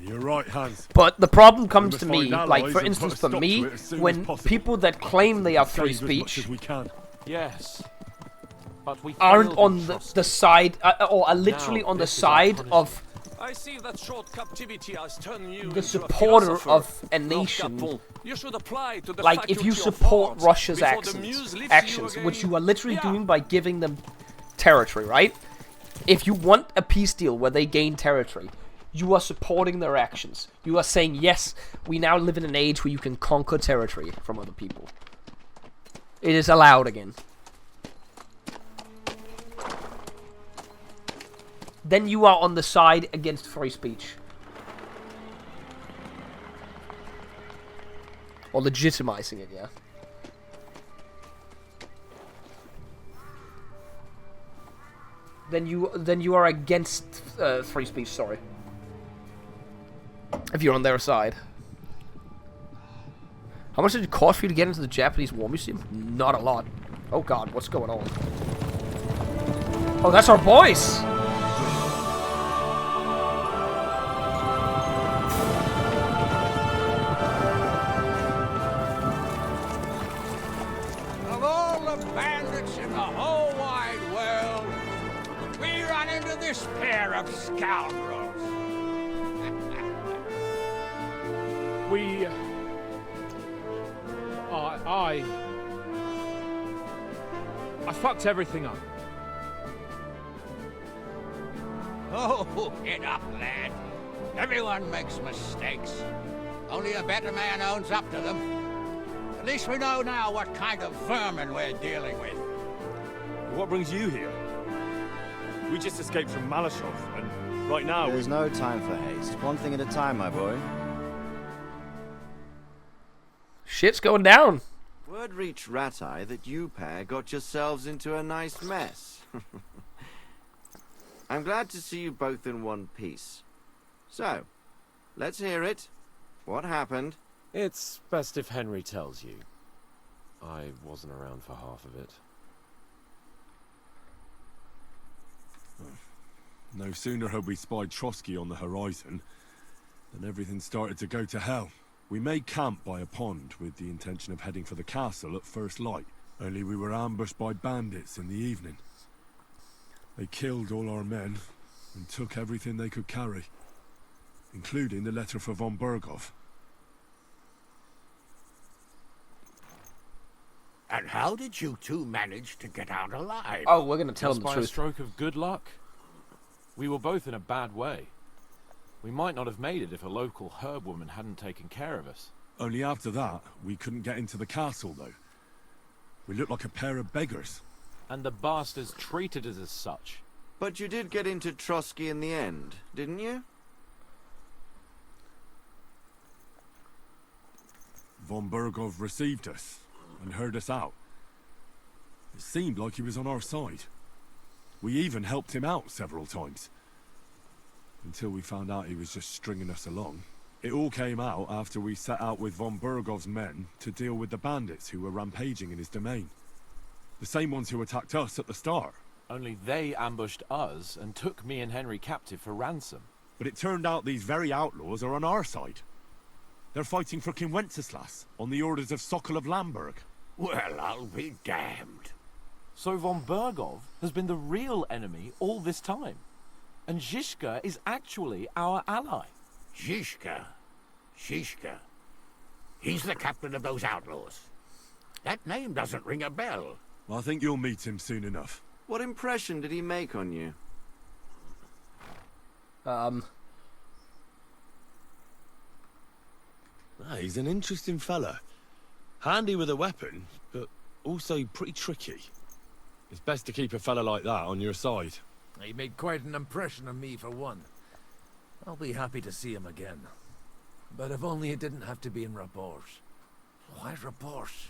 You're right, Hans.
But the problem comes
must
to me,
find
like
allies
for
and put
instance
a
for
stop
me,
to it as soon as
when
possible.
people that claim they are free
Save as much
speech
as we can.
Yes. But we
aren't
failed
on
in
the
trusting.
side, or are literally
Now
on the
this is our
side
punishment.
of
I see that short captivity has turned you
the
into a
supporter
philosopher.
of a
Lord
nation.
Capon, you should apply to the
Like, if you
faculty of
support
arts
Russia's
before the muse lifts
actions,
you
which
again.
you are literally
Yeah.
doing by giving them territory, right? If you want a peace deal where they gain territory, you are supporting their actions. You are saying, yes, we now live in an age where you can conquer territory from other people. It is allowed again. Then you are on the side against free speech. Or legitimizing it, yeah. Then you are against free speech, sorry. If you're on their side. How much did it cost for you to get into the Japanese War Museum? Not a lot. Oh god, what's going on? Oh, that's our boys!
Of all the bandits in the whole wide world, we run into this pair of scoundrels.
We... I fucked everything up.
Oh, get up, lad. Everyone makes mistakes. Only a better man owns up to them. At least we know now what kind of vermin we're dealing with.
What brings you here? We just escaped from Malashov, and right now
There's no time for haste. One thing at a time, my boy.
Shit's going down.
Word reached Ratai that you pair got yourselves into a nice mess. I'm glad to see you both in one piece. So, let's hear it. What happened?
It's best if Henry tells you. I wasn't around for half of it.
No sooner had we spied Trotsky on the horizon than everything started to go to hell. We made camp by a pond with the intention of heading for the castle at first light, only we were ambushed by bandits in the evening. They killed all our men and took everything they could carry, including the letter for von Berghoff.
And how did you two manage to get out alive?
Oh, we're gonna tell
Just
them the
by a
truth.
stroke of good luck. We were both in a bad way. We might not have made it if a local herb woman hadn't taken care of us.
Only after that, we couldn't get into the castle, though. We looked like a pair of beggars.
And the bastards treated us as such.
But you did get into Trotsky in the end, didn't you?
Von Berghoff received us and heard us out. It seemed like he was on our side. We even helped him out several times. Until we found out he was just stringing us along. It all came out after we set out with von Berghoff's men to deal with the bandits who were rampaging in his domain. The same ones who attacked us at the start.
Only they ambushed us and took me and Henry captive for ransom.
But it turned out these very outlaws are on our side. They're fighting for King Wenceslas on the orders of Sokol of Lamberg.
Well, I'll be damned.
So von Berghoff has been the real enemy all this time. And Zizka is actually our ally.
Zizka. Zizka. He's the captain of those outlaws. That name doesn't ring a bell.
I think you'll meet him soon enough.
What impression did he make on you?
He's an interesting fella. Handy with a weapon, but also pretty tricky. It's best to keep a fella like that on your side.
He made quite an impression on me, for one. I'll be happy to see him again. But if only it didn't have to be in Rabosh. Why Rabosh?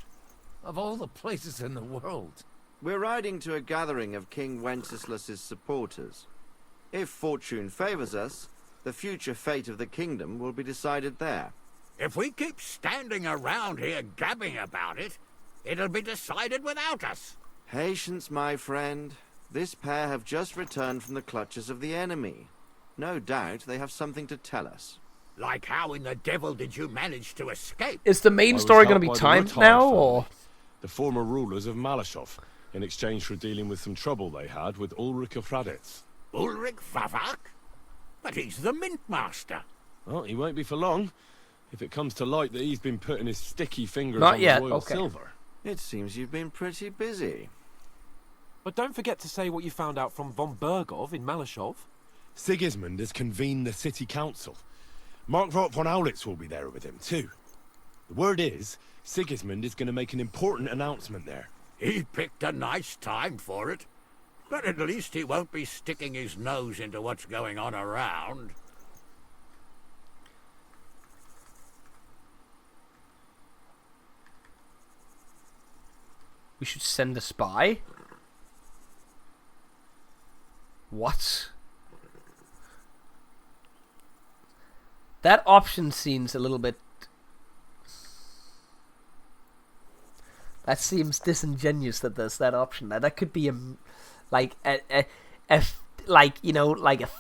Of all the places in the world.
We're riding to a gathering of King Wenceslas's supporters. If fortune favors us, the future fate of the kingdom will be decided there.
If we keep standing around here gabbing about it, it'll be decided without us.
Patience, my friend. This pair have just returned from the clutches of the enemy. No doubt they have something to tell us.
Like how in the devil did you manage to escape?
Is the main
I was
story going to
helped
be
by the
timed
Ruttard
now,
family,
or?
the former rulers of Malashov, in exchange for dealing with some trouble they had with Ulrich of Raditz.
Ulrich Vavak? But he's the mint master.
Well, he won't be for long, if it comes to light that he's been putting his sticky fingers
Not
on
yet,
the royal
okay.
silver.
It seems you've been pretty busy.
But don't forget to say what you found out from von Bergov in Malashov.
Sigismund has convened the city council. Markvart von Aulitz will be there with him, too. The word is, Sigismund is going to make an important announcement there.
He picked a nice time for it. But at least he won't be sticking his nose into what's going on around.
We should send a spy? What? That option seems a little bit... That seems disingenuous that there's that option. Now, that could be like a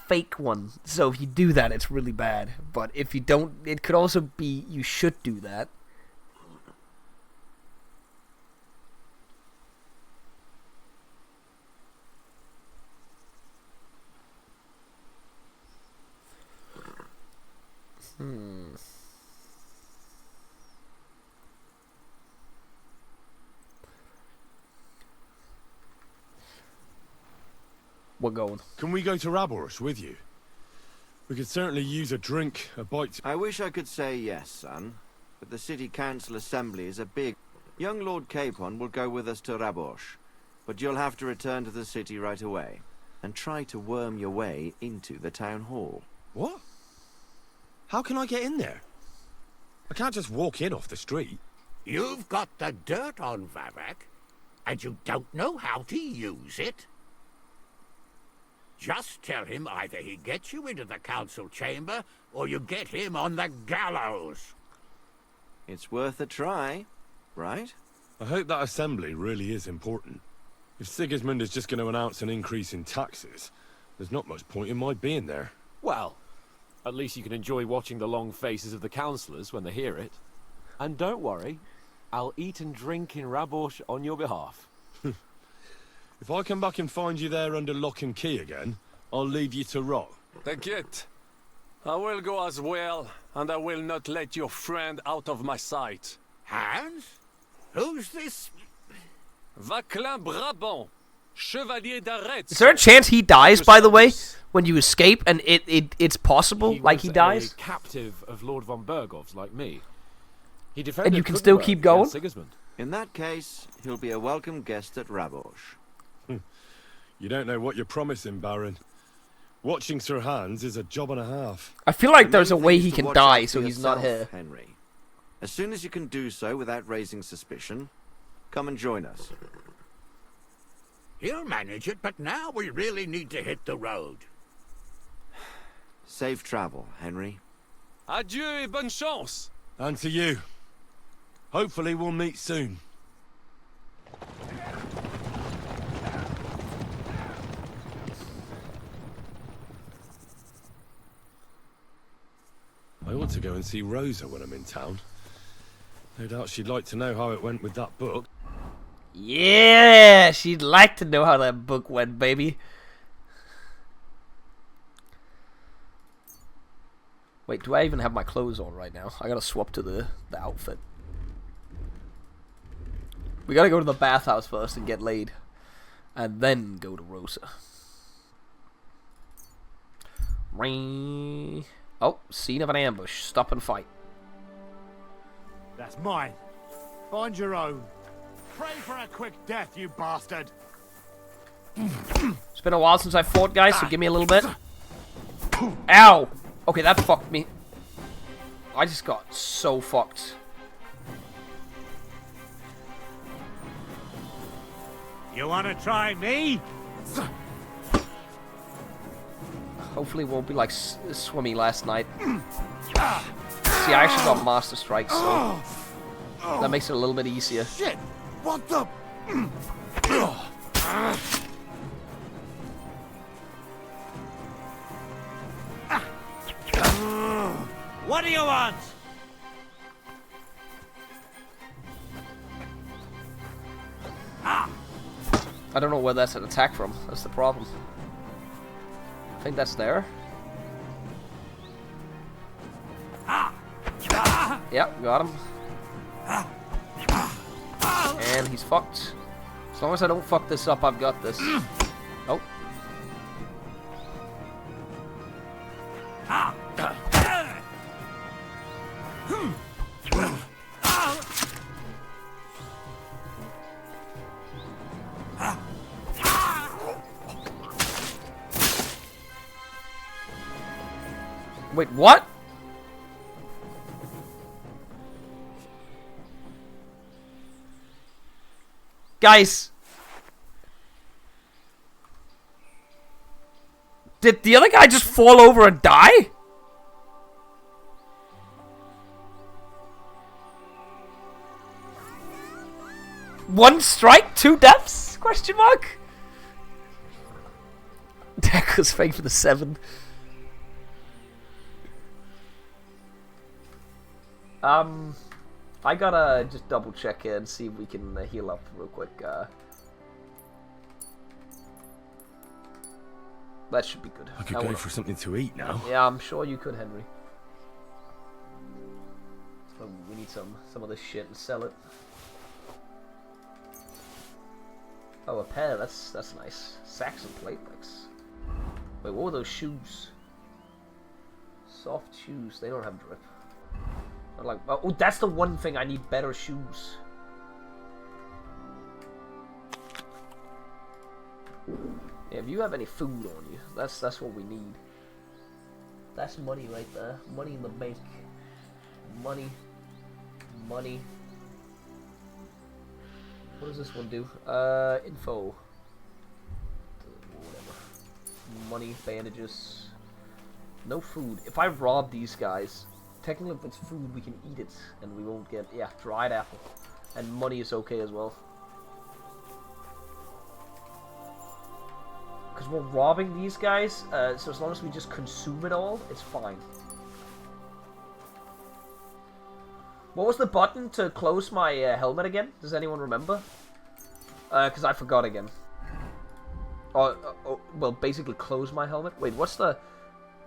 fake one. So if you do that, it's really bad. But if you don't, it could also be you should do that. We're going.
Can we go to Raborsh with you? We could certainly use a drink, a bite.
I wish I could say yes, son, but the city council assembly is a big... Young Lord Capon will go with us to Rabosh, but you'll have to return to the city right away and try to worm your way into the town hall.
What? How can I get in there? I can't just walk in off the street.
You've got the dirt on Vavak, and you don't know how to use it? Just tell him either he gets you into the council chamber, or you get him on the gallows.
It's worth a try, right?
I hope that assembly really is important. If Sigismund is just going to announce an increase in taxes, there's not much point in my being there.
Well, at least you can enjoy watching the long faces of the councillors when they hear it. And don't worry, I'll eat and drink in Rabosh on your behalf.
If I come back and find you there under lock and key again, I'll leave you to rot.
T'inquiète. I will go as well, and I will not let your friend out of my sight.
Hans? Who's this?
Vaclin Brabant, Chevalier d'Arretz.
Is there a chance he dies, by the way, when you escape, and it's possible, he dies?
A captive of Lord von Bergov's, like me. He defended
And you can still
Kuddenberg
keep going?
against Sigismund.
In that case, he'll be a welcome guest at Rabosh.
You don't know what you're promising, Baron. Watching Sir Hans is a job and a half.
I feel like
The
there's a
main
way
thing is
he
to
can
watch
die,
out
so
for
he's not
yourself,
here.
Henry. As soon as you can do so without raising suspicion, come and join us.
He'll manage it, but now we really need to hit the road.
Safe travel, Henry.
Adieu et bonne chance.
And to you. Hopefully we'll meet soon. I ought to go and see Rosa when I'm in town. No doubt she'd like to know how it went with that book.
Yeah, she'd like to know how that book went, baby. Wait, do I even have my clothes on right now? I gotta swap to the outfit. We gotta go to the bathhouse first and get laid. And then go to Rosa. Ring. Oh, scene of an ambush. Stop and fight.
That's mine. Find your own. Pray for a quick death, you bastard.
It's been a while since I fought, guys, so give me a little bit. Ow! Okay, that fucked me. I just got so fucked.
You wanna try me?
Hopefully it won't be like Swimmy last night. See, I actually got Master Strike, so that makes it a little bit easier.
Shit! What the? What do you want?
I don't know where that's an attack from. That's the problem. I think that's there. Yep, got him. And he's fucked. As long as I don't fuck this up, I've got this. Oh. Wait, what? Guys. Did the other guy just fall over and die? One strike, 2 deaths? Question mark? Deck was fake for the 7. I gotta just double check here and see if we can heal up real quick. That should be good.
I could go for something to eat now.
Yeah, I'm sure you could, Henry. So we need some of this shit and sell it. Oh, a pair. That's nice. Saxon platelets. Wait, what were those shoes? Soft shoes. They don't have drip. Like, oh, that's the one thing I need better shoes. Yeah, if you have any food on you, that's what we need. That's money right there. Money in the bank. Money. Money. What does this one do? Info. Whatever. Money, bandages. No food. If I rob these guys, technically if it's food we can eat it and we won't get, yeah, dried apple. And money is okay as well. Because we're robbing these guys, so as long as we just consume it all, it's fine. What was the button to close my helmet again? Does anyone remember? Because I forgot again. Well, basically close my helmet. Wait, what's the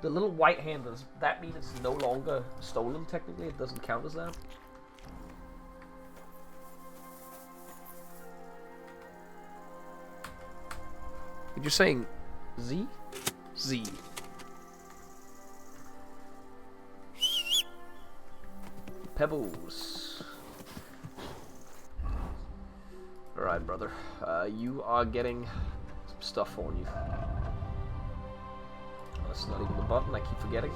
little white hand? Does that mean it's no longer stolen, technically? It doesn't count as that? You're saying Z? Z. Pebbles. Alright, brother. You are getting some stuff on you. That's not even the button, I keep forgetting.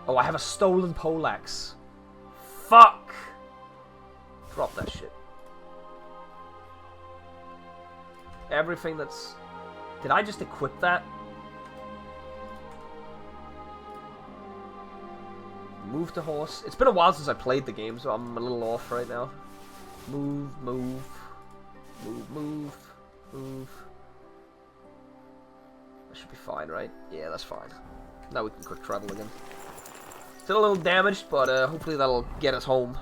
Oh, I have a stolen poleaxe. Fuck! Drop that shit. Everything that's... Did I just equip that? Move to horse. It's been a while since I played the game, so I'm a little off right now. Move, move. Move, move. Move. That should be fine, right? Yeah, that's fine. Now we can quick travel again. Still a little damaged, but hopefully that'll get us home.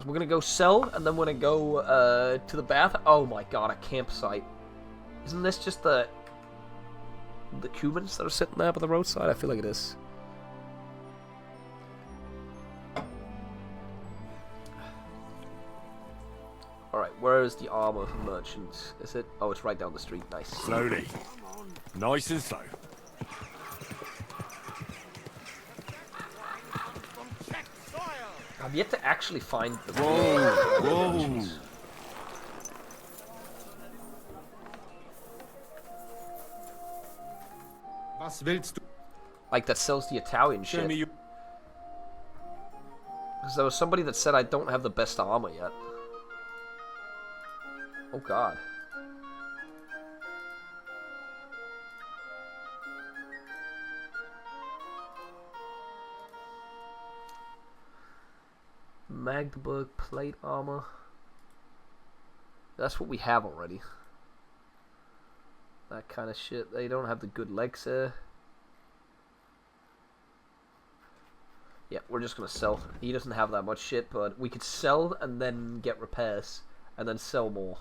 We're gonna go sell, and then we're gonna go to the bath. Oh my god, a campsite. Isn't this just the Cubans that are sitting there by the roadside? I feel like it is. Alright, where is the armor merchant? Is it? Oh, it's right down the street. Nice.
Slowly. Nice and slow.
I've yet to actually find the
Whoa!
Was willst du?
like that sells the Italian
Show
shit.
me you.
Because there was somebody that said I don't have the best armor yet. Oh god. Magdeburg plate armor. That's what we have already. That kind of shit. They don't have the good legs there. Yeah, we're just gonna sell. He doesn't have that much shit, but we could sell and then get repairs and then sell more.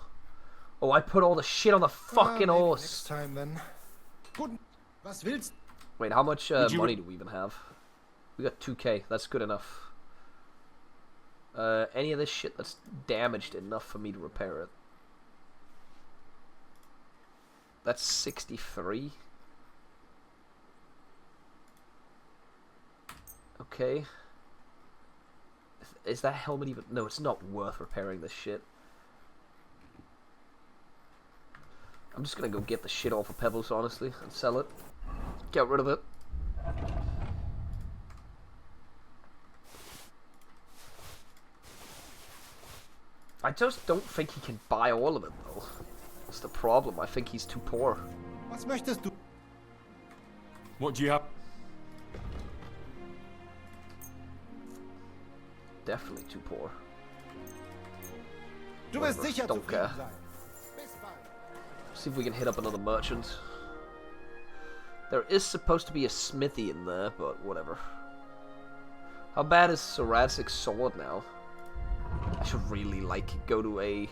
Oh, I put all the shit on the fucking horse.
Next time then. Good. Was willst?
Wait, how much money do we even have? We got 2k. That's good enough. Any of this shit that's damaged enough for me to repair it. That's 63. Okay. Is that helmet even... No, it's not worth repairing this shit. I'm just gonna go get the shit off of Pebbles, honestly, and sell it. Get rid of it. I just don't think he can buy all of it, though. That's the problem. I think he's too poor.
Was möchtest du?
What do you have?
Definitely too poor.
Du wirst
Whatever.
sicher
Don't
zufrieden
care.
sein. Bis bald.
See if we can hit up another merchant. There is supposed to be a smithy in there, but whatever. How bad is Saracic's sword now? I should really, like, go to a...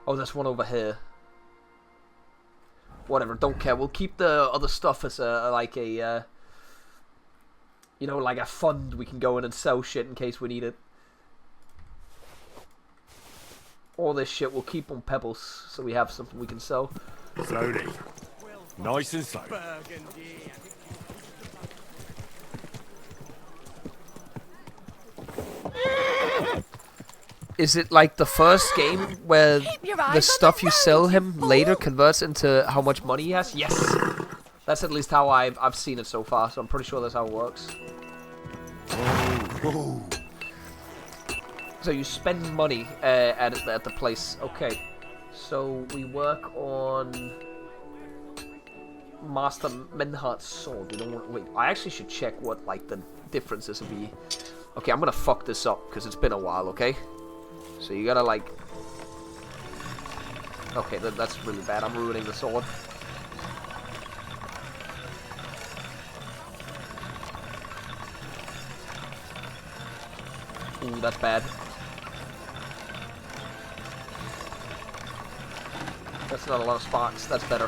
Oh, there's one over here. Whatever, don't care. We'll keep the other stuff as a, like a, you know, like a fund we can go in and sell shit in case we need it. All this shit we'll keep on Pebbles, so we have something we can sell.
Slowly. Nice and slow.
Is it like the first game where the stuff you sell him later converts into how much money he has? Yes! That's at least how I've seen it so far, so I'm pretty sure that's how it works.
Whoa.
So you spend money at the place. Okay. So we work on Master Menhardt's sword. We don't want... Wait, I actually should check what, like, the differences would be. Okay, I'm gonna fuck this up, because it's been a while, okay? So you gotta, like... Okay, that's really bad. I'm ruining the sword. Ooh, that's bad. That's not a lot of sparks. That's better.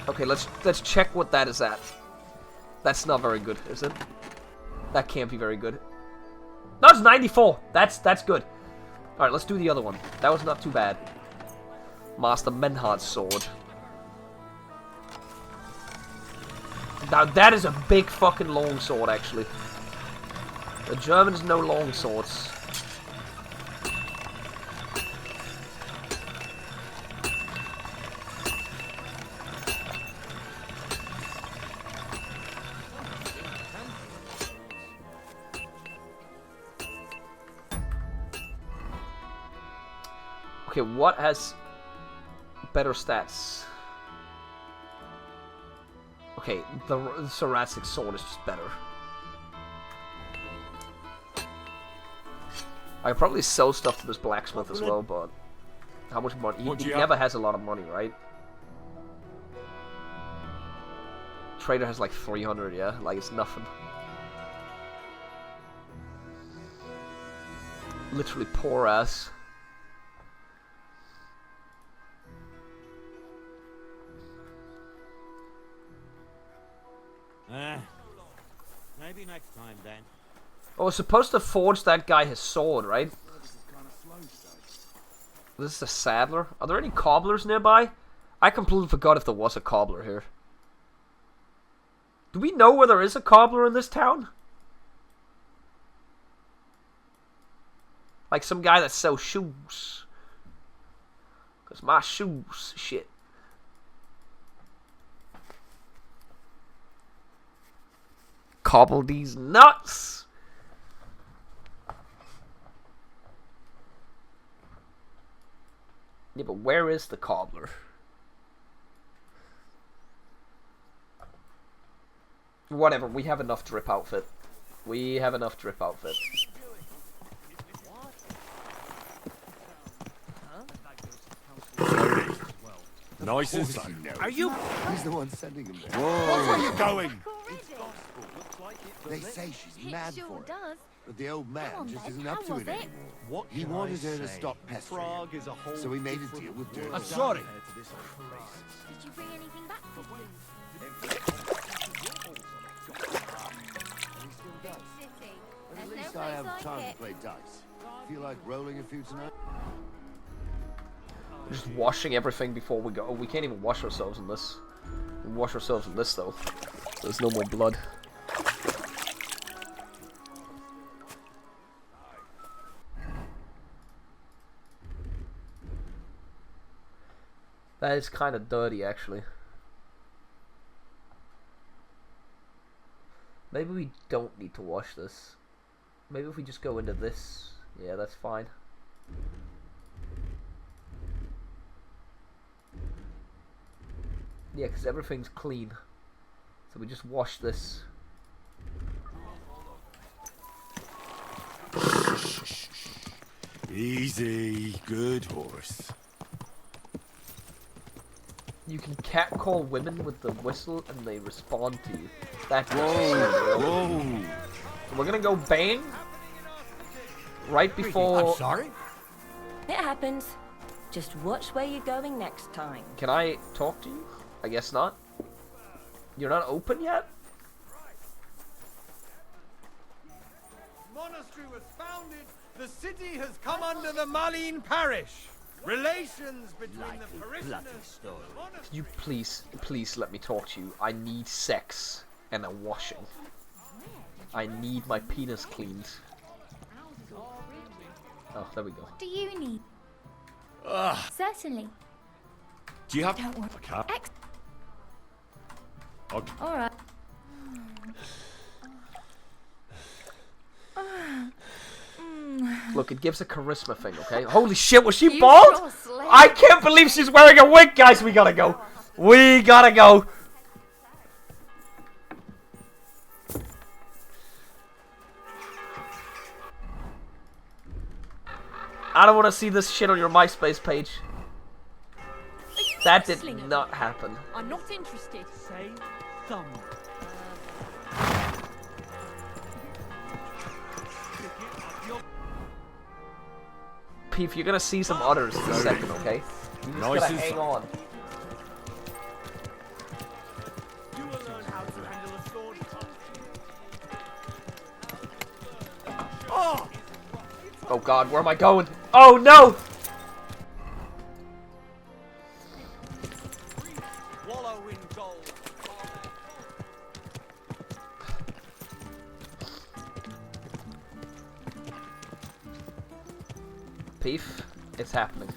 Okay, let's check what that is at. That's not very good, is it? That can't be very good. No, it's 94. That's good. All right, let's do the other one. That was not too bad. Master Menhardt's sword. Now that is a big fucking long sword, actually. The Germans know long swords. Okay, what has better stats? Okay, the Saracic's sword is just better. I could probably sell stuff to this blacksmith as well, but how much money? He never has a lot of money, right? Trader has like 300, yeah? Like, it's nothing. Literally poor ass.
Maybe next time then.
I was supposed to forge that guy his sword, right? This is a saddler. Are there any cobblers nearby? I completely forgot if there was a cobbler here. Do we know where there is a cobbler in this town? Like some guy that sells shoes. Because my shoes, shit. Cobble these nuts! Yeah, but where is the cobbler? Whatever, we have enough drip outfit. We have enough drip outfit.
Nice and slow.
Are you?
He's the one sending him there.
Where are you going?
They say she's mad
sure
for it.
does.
But the old man
Come on,
just
then,
isn't
how
up to
was
it
it?
anymore. What he wanted her to stop pestering him. So he made a deal with Dirk.
I'm sorry.
Did you bring anything back for food? City.
But
There's
at least
no
I
place
have
like
time
it.
to play dice. Feel like rolling a few tonight?
Just washing everything before we go. Oh, we can't even wash ourselves in this. We wash ourselves in this though. There's no more blood. That is kind of dirty, actually. Maybe we don't need to wash this. Maybe if we just go into this. Yeah, that's fine. Yeah, because everything's clean. So we just wash this.
Easy, good horse.
You can catcall women with the whistle and they respond to you. That's
Whoa!
So we're gonna go bang right before.
I'm sorry.
It happens. Just watch where you're going next time.
Can I talk to you? I guess not. You're not open yet?
Monastery was founded. The city has come under the Malin parish. Relations between the parishioners.
Can you please let me talk to you? I need sex and a washing. I need my penis cleaned. Oh, there we go.
What do you need? Certainly.
Do you have
Don't worry.
a cat? Okay.
All right.
Look, it gives a charisma thing, okay? Holy shit, was she
You
bald?
sure slay.
I can't believe she's wearing a wig, guys. We gotta go. We gotta go. I don't want to see this shit on your MySpace page. That did not happen.
I'm not interested.
Say thumb.
Peef, you're gonna see some others in a second, okay? You just
Nice
gotta
and
hang on.
You will learn how to handle a sword. Oh!
Oh god, where am I going? Oh no!
Wallow in gold.
Peef, it's happening.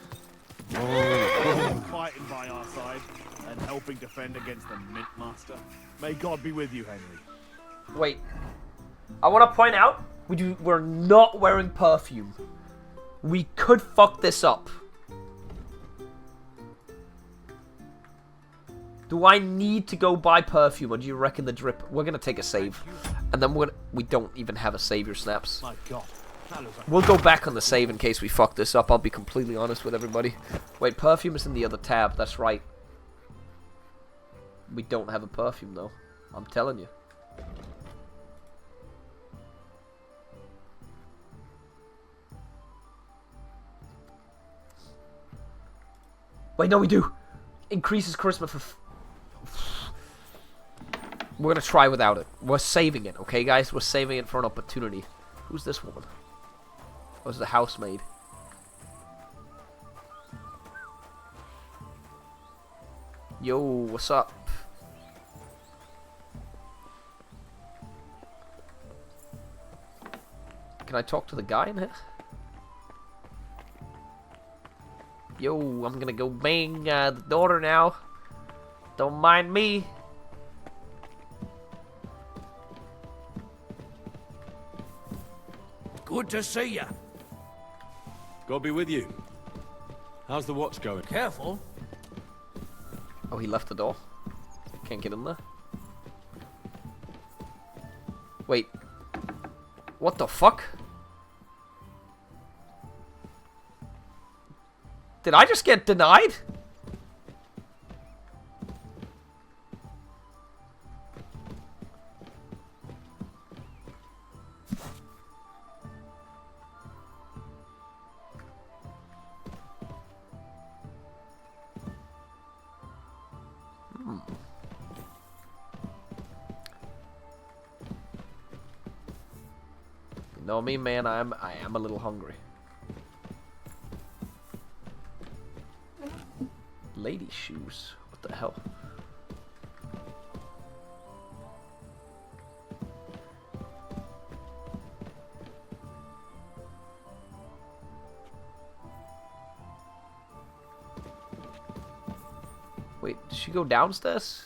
Fighting by our side and helping defend against the Mint Master. May God be with you, Henry.
Wait. I want to point out, we're not wearing perfume. We could fuck this up. Do I need to go buy perfume, or do you reckon the drip? We're gonna take a save, and then we don't even have a savior snaps.
My God.
We'll go back on the save in case we fuck this up. I'll be completely honest with everybody. Wait, perfume is in the other tab. That's right. We don't have a perfume though. I'm telling you. Wait, no, we do. Increases charisma for... We're gonna try without it. We're saving it, okay, guys? We're saving it for an opportunity. Who's this woman? Oh, it's the housemaid. Yo, what's up? Can I talk to the guy in here? Yo, I'm gonna go bang the daughter now. Don't mind me.
Good to see ya.
God be with you. How's the watch going?
Careful.
Oh, he left the door. Can't get in there. Wait. What the fuck? Did I just get denied? You know me, man, I am a little hungry. Lady shoes. What the hell? Wait, did she go downstairs?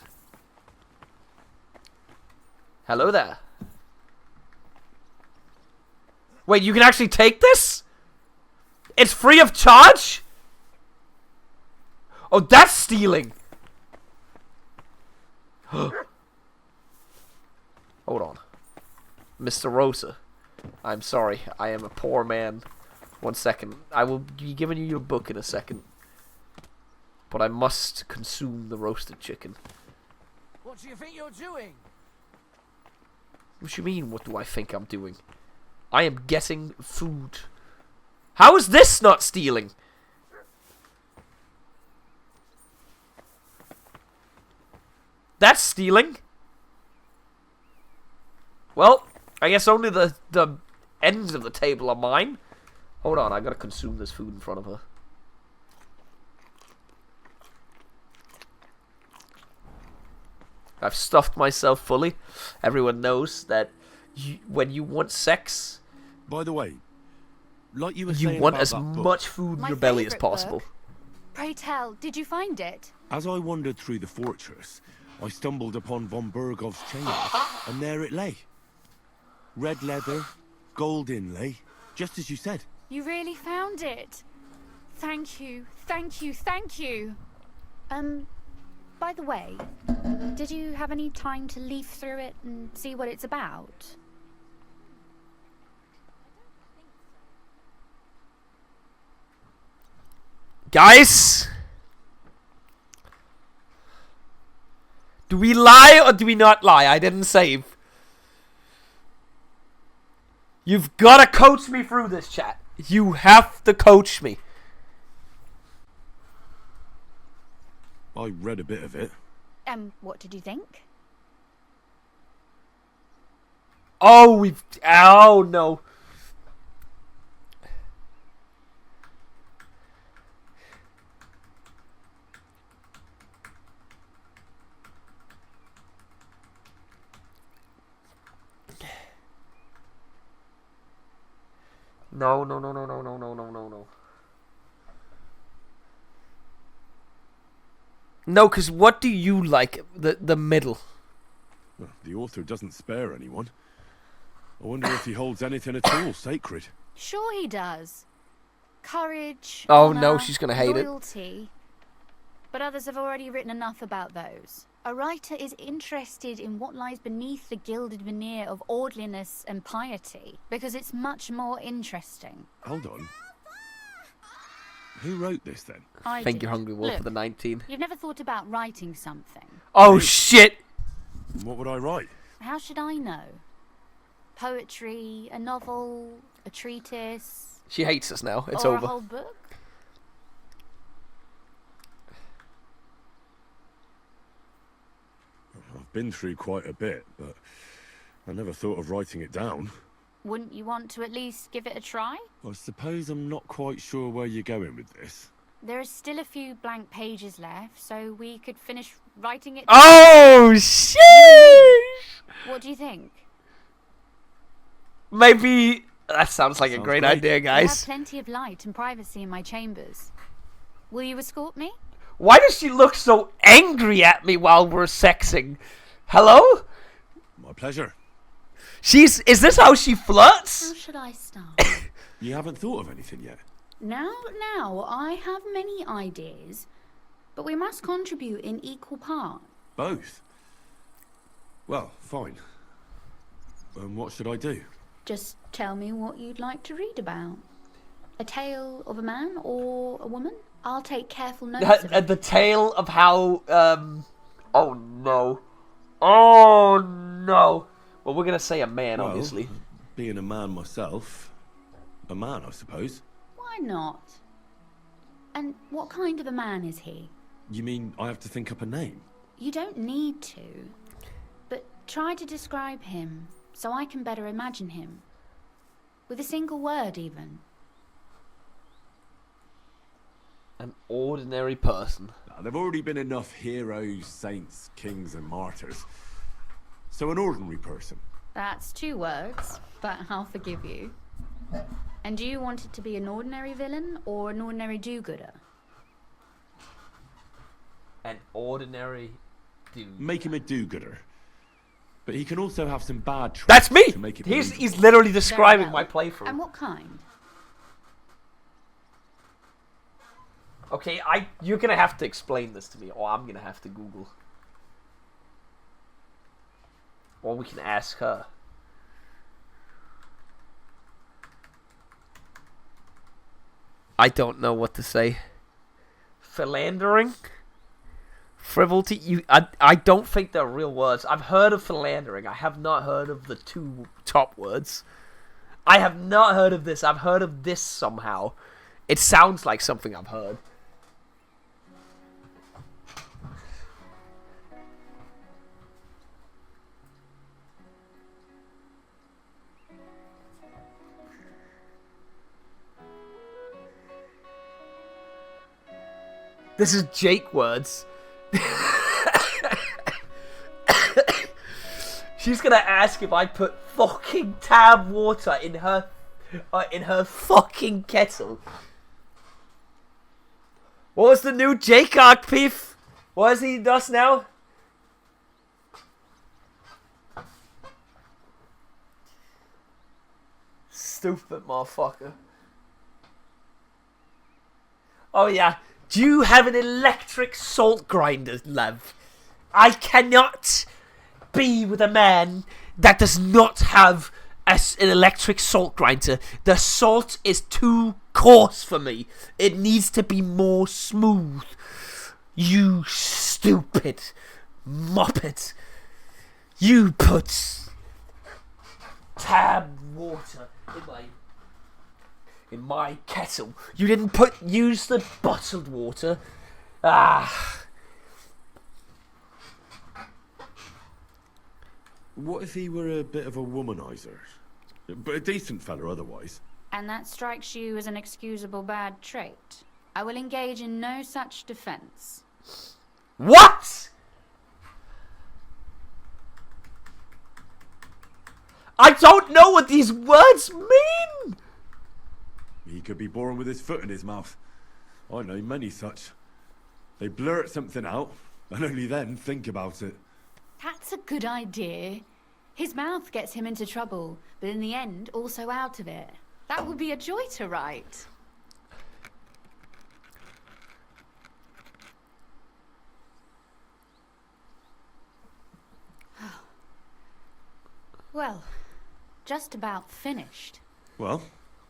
Hello there. Wait, you can actually take this? It's free of charge? Oh, that's stealing. Hold on. Mr. Rosa. I'm sorry. I am a poor man. 1 second. I will be giving you your book in a second. But I must consume the roasted chicken.
What do you think you're doing?
What do you mean, what do I think I'm doing? I am getting food. How is this not stealing? That's stealing. Well, I guess only the ends of the table are mine. Hold on, I gotta consume this food in front of her. I've stuffed myself fully. Everyone knows that when you want sex...
By the way, like you were
you
saying
want
about
as
that book,
much food in your belly as possible.
Pray tell, did you find it?
As I wandered through the fortress, I stumbled upon von Bergov's chain, and there it lay. Red leather, gold inlay, just as you said.
You really found it? Thank you, thank you, thank you. By the way, did you have any time to leaf through it and see what it's about?
Guys! Do we lie or do we not lie? I didn't save. You've got to coach me through this, chat. You have to coach me.
I read a bit of it.
What did you think?
Oh, oh, no. No, no, no, no, no, no, no, no, no, no. No, because what do you like? The middle.
Well, the author doesn't spare anyone. I wonder if he holds anything at all sacred.
Sure he does. Courage,
Oh,
honor,
no, she's gonna hate it.
loyalty. But others have already written enough about those. A writer is interested in what lies beneath the gilded veneer of orderliness and piety, because it's much more interesting.
Hold on. Who wrote this then?
I think you're hungry, Wolf,
Look,
for the 19.
You've never thought about writing something.
Oh, shit!
What would I write?
How should I know? Poetry, a novel, a treatise,
She hates us now. It's
or
over.
a whole book?
been through quite a bit, but I never thought of writing it down.
Wouldn't you want to at least give it a try?
I suppose I'm not quite sure where you're going with this.
There are still a few blank pages left, so we could finish writing it.
Oh, shit!
What do you think?
Maybe... That sounds like a great idea,
I have
guys.
plenty of light and privacy in my chambers. Will you escort me?
Why does she look so angry at me while we're sexing? Hello?
My pleasure.
Is this how she flirts?
How should I start?
You haven't thought of anything yet?
Now, I have many ideas, but we must contribute in equal part.
Both? Well, fine. What should I do?
Just tell me what you'd like to read about. A tale of a man or a woman? I'll take careful notes of it.
The tale of how, oh no. Oh no. Well, we're gonna say a man,
Well,
obviously.
Being a man myself, a man, I suppose.
Why not? And what kind of a man is he?
You mean I have to think up a name?
You don't need to, but try to describe him so I can better imagine him. With a single word, even.
An ordinary person.
There've already been enough heroes, saints, kings, and martyrs. So an ordinary person.
That's 2 words, but I'll forgive you. And do you want it to be an ordinary villain or an ordinary do-gooder?
An ordinary dude.
Make him a do-gooder. But he can also have some bad traits.
That's me!
To make it
He's literally describing
Very
my
well.
playthrough.
And what kind?
Okay, you're gonna have to explain this to me, or I'm gonna have to Google. Or we can ask her. I don't know what to say. Philandering? Frivolity? I don't think they're real words. I've heard of philandering. I have not heard of the 2 top words. I have not heard of this. I've heard of this somehow. It sounds like something I've heard. This is Jake words. She's gonna ask if I put fucking tab water in her fucking kettle. What was the new Jake arc, Peef? What is he does now? Stupid motherfucker. Oh yeah. Do you have an electric salt grinder, love? I cannot be with a man that does not have an electric salt grinder. The salt is too coarse for me. It needs to be more smooth. You stupid muppet. You put tab water in my kettle. You didn't use the bottled water. Ah.
What if he were a bit of a womanizer? But a decent fella otherwise.
And that strikes you as an excusable bad trait? I will engage in no such defense.
What? I don't know what these words mean!
He could be born with his foot in his mouth. I know many such. They blurt something out, and only then think about it.
That's a good idea. His mouth gets him into trouble, but in the end, also out of it. That would be a joy to write. Well, just about finished.
Well,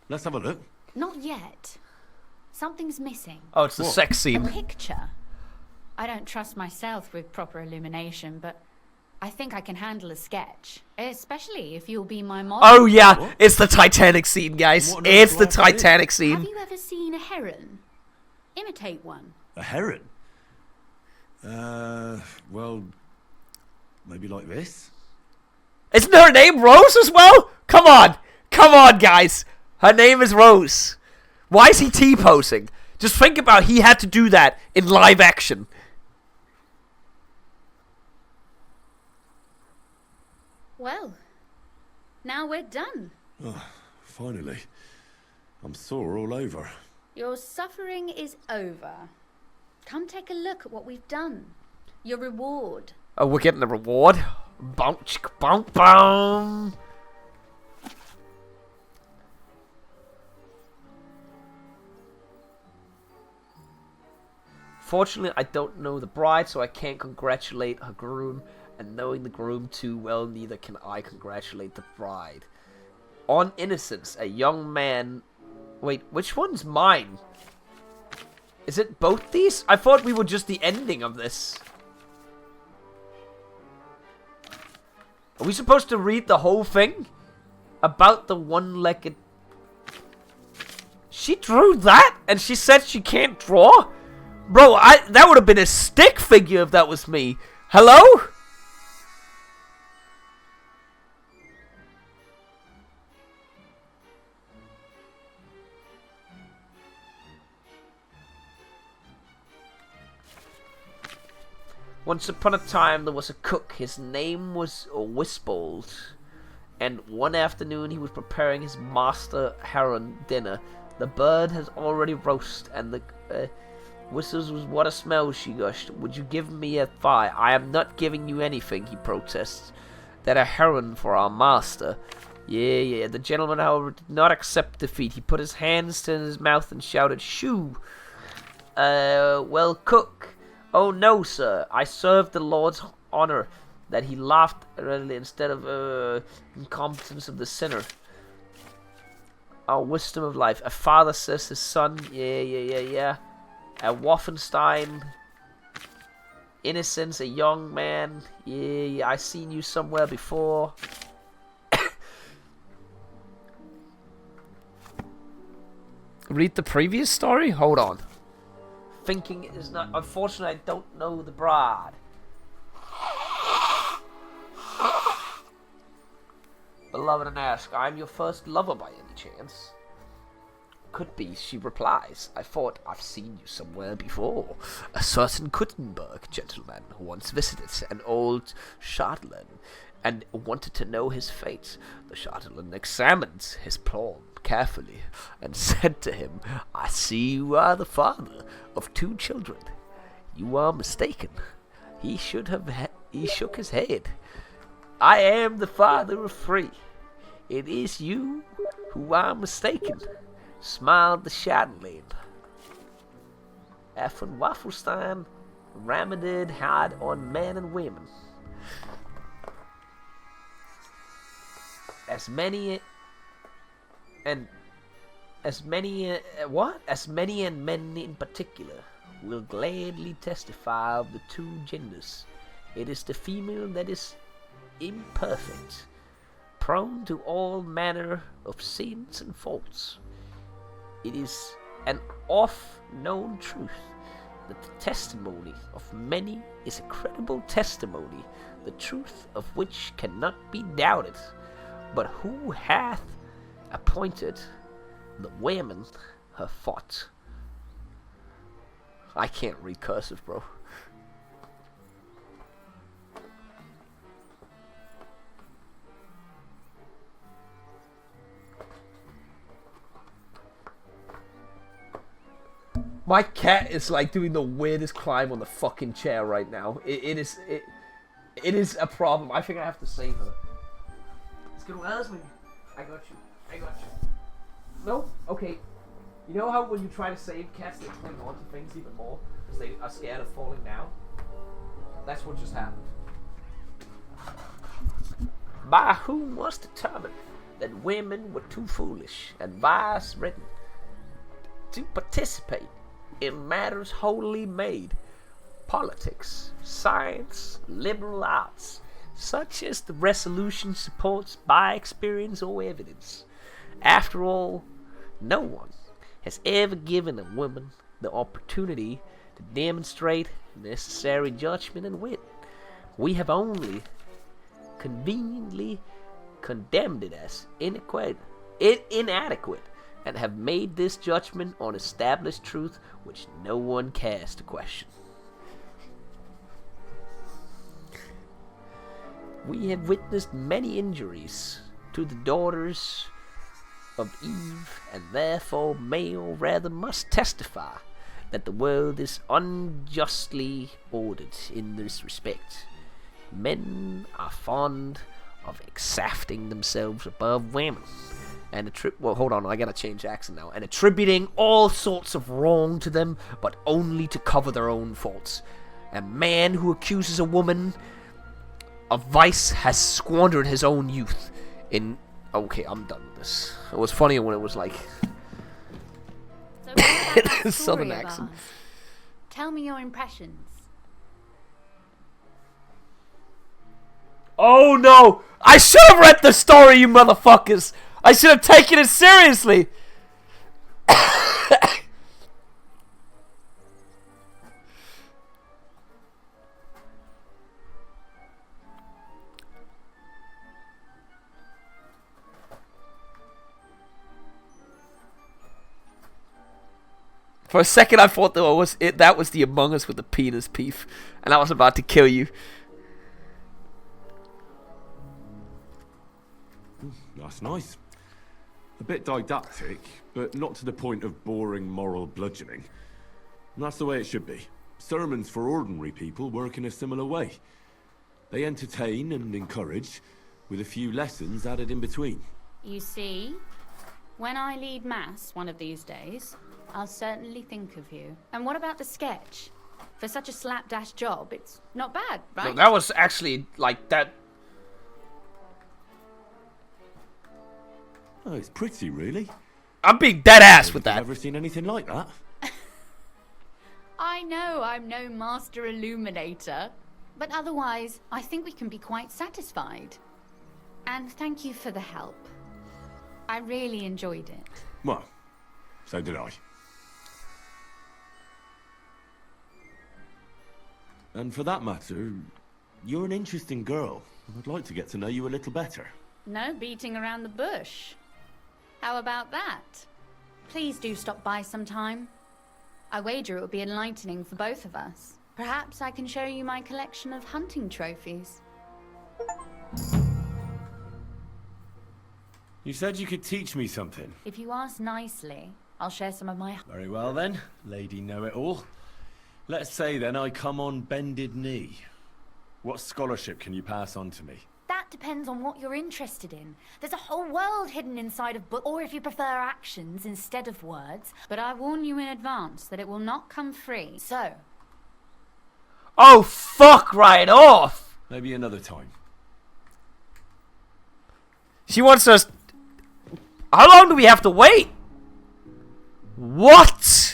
let's have a look.
Not yet. Something's missing.
Oh, it's the sex scene.
A picture. I don't trust myself with proper illumination, but I think I can handle a sketch. Especially if you'll be my model.
Oh yeah, it's the Titanic scene, guys. It's the Titanic scene.
Have you ever seen a heron? Imitate one.
A heron? Well, Maybe like this?
Isn't her name Rose as well? Come on. Come on, guys. Her name is Rose. Why is he T-posing? Just think about he had to do that in live action.
Well, now we're done.
Oh, finally. I'm sore all over.
Your suffering is over. Come take a look at what we've done. Your reward.
Oh, we're getting a reward? Boom, chicka, boom, boom. Fortunately, I don't know the bride, so I can't congratulate her groom. And knowing the groom too well, neither can I congratulate the bride. On innocence, a young man... Wait, which one's mine? Is it both these? I thought we were just the ending of this. Are we supposed to read the whole thing? About the one-legged... She drew that? And she said she can't draw? Bro, that would have been a stick figure if that was me. Hello? Once upon a time, there was a cook. His name was Wisbold. And one afternoon, he was preparing his master heron dinner. The bird has already roasted, and the whistles was what a smell, she gushed. Would you give me a thigh? I am not giving you anything, he protests. That a heron for our master. Yeah. The gentleman, however, did not accept defeat. He put his hands to his mouth and shouted, shoo. Well, cook. Oh no, sir. I serve the Lord's honor. That he laughed readily instead of incompetence of the sinner. Our wisdom of life. A father says his son. Yeah. A Waffenstein. Innocence, a young man. Yeah. I seen you somewhere before. Read the previous story? Hold on. Thinking is not... Unfortunately, I don't know the bride. Beloved and ask, I am your first lover by any chance? Could be, she replies. I thought I've seen you somewhere before. A certain Kuttenberg gentleman who once visited an old Chatelain and wanted to know his fate. The Chatelain examined his palm carefully and said to him, I see you are the father of 2 children. You are mistaken. He shook his head. I am the father of 3. It is you who are mistaken, smiled the Chatelain. Von Waffelstein rammed hard on men and women. As many and men in particular will gladly testify of the 2 genders. It is the female that is imperfect, prone to all manner of sins and faults. It is an oft-known truth that the testimony of many is a credible testimony, the truth of which cannot be doubted. But who hath appointed the women her thought? I can't read cursive, bro. My cat is like doing the weirdest climb on the fucking chair right now. It is a problem. I think I have to save her. It's gonna ask me. I got you. No? Okay. You know how when you try to save cats, they cling on to things even more because they are scared of falling down? That's what just happened. By whom was determined that women were too foolish and vice-ridden to participate in matters wholly made, politics, science, liberal arts, such as the resolution supports by experience or evidence. After all, no one has ever given a woman the opportunity to demonstrate necessary judgment and wit. We have only conveniently condemned it as inadequate, and have made this judgment on established truth which no one cares to question. We have witnessed many injuries to the daughters of Eve, and therefore may or rather must testify that the world is unjustly ordered in this respect. Men are fond of exafting themselves above women, and hold on, I gotta change accent now. And attributing all sorts of wrong to them, but only to cover their own faults. A man who accuses a woman of vice has squandered his own youth in... Okay, I'm done with this. It was funnier when it was like...
So what about that
Southern
story of
accent.
ours? Tell me your impressions.
Oh no! I should have read the story, you motherfuckers! I should have taken it seriously! For a second I thought that was the Among Us with the penis peef, and I was about to kill you.
That's nice. A bit didactic, but not to the point of boring moral bludgeoning. And that's the way it should be. Sermons for ordinary people work in a similar way. They entertain and encourage, with a few lessons added in between.
You see, when I lead mass one of these days, I'll certainly think of you. And what about the sketch? For such a slapdash job, it's not bad, right?
No, that was actually like that.
Oh, it's pretty, really.
I'm being dead ass with that.
Never seen anything like that.
I know I'm no master illuminator, but otherwise, I think we can be quite satisfied. And thank you for the help. I really enjoyed it.
Well, so did I. And for that matter, you're an interesting girl. I'd like to get to know you a little better.
No beating around the bush. How about that? Please do stop by sometime. I wager it will be enlightening for both of us. Perhaps I can show you my collection of hunting trophies.
You said you could teach me something.
If you ask nicely, I'll share some of my...
Very well then, Lady Know-It-All. Let's say then I come on bended knee. What scholarship can you pass on to me?
That depends on what you're interested in. There's a whole world hidden inside of books, or if you prefer actions instead of words. But I warn you in advance that it will not come free, so...
Oh, fuck right off!
Maybe another time.
She wants us... How long do we have to wait? What?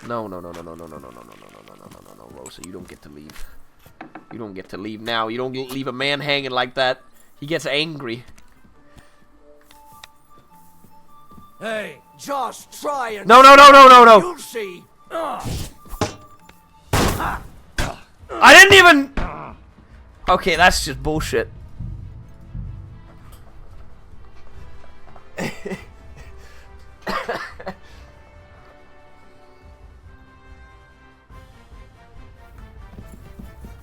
No, Rosa, you don't get to leave. You don't get to leave now. You don't leave a man hanging like that. He gets angry.
Hey, just try and...
No.
You'll see.
I didn't even... Okay, that's just bullshit.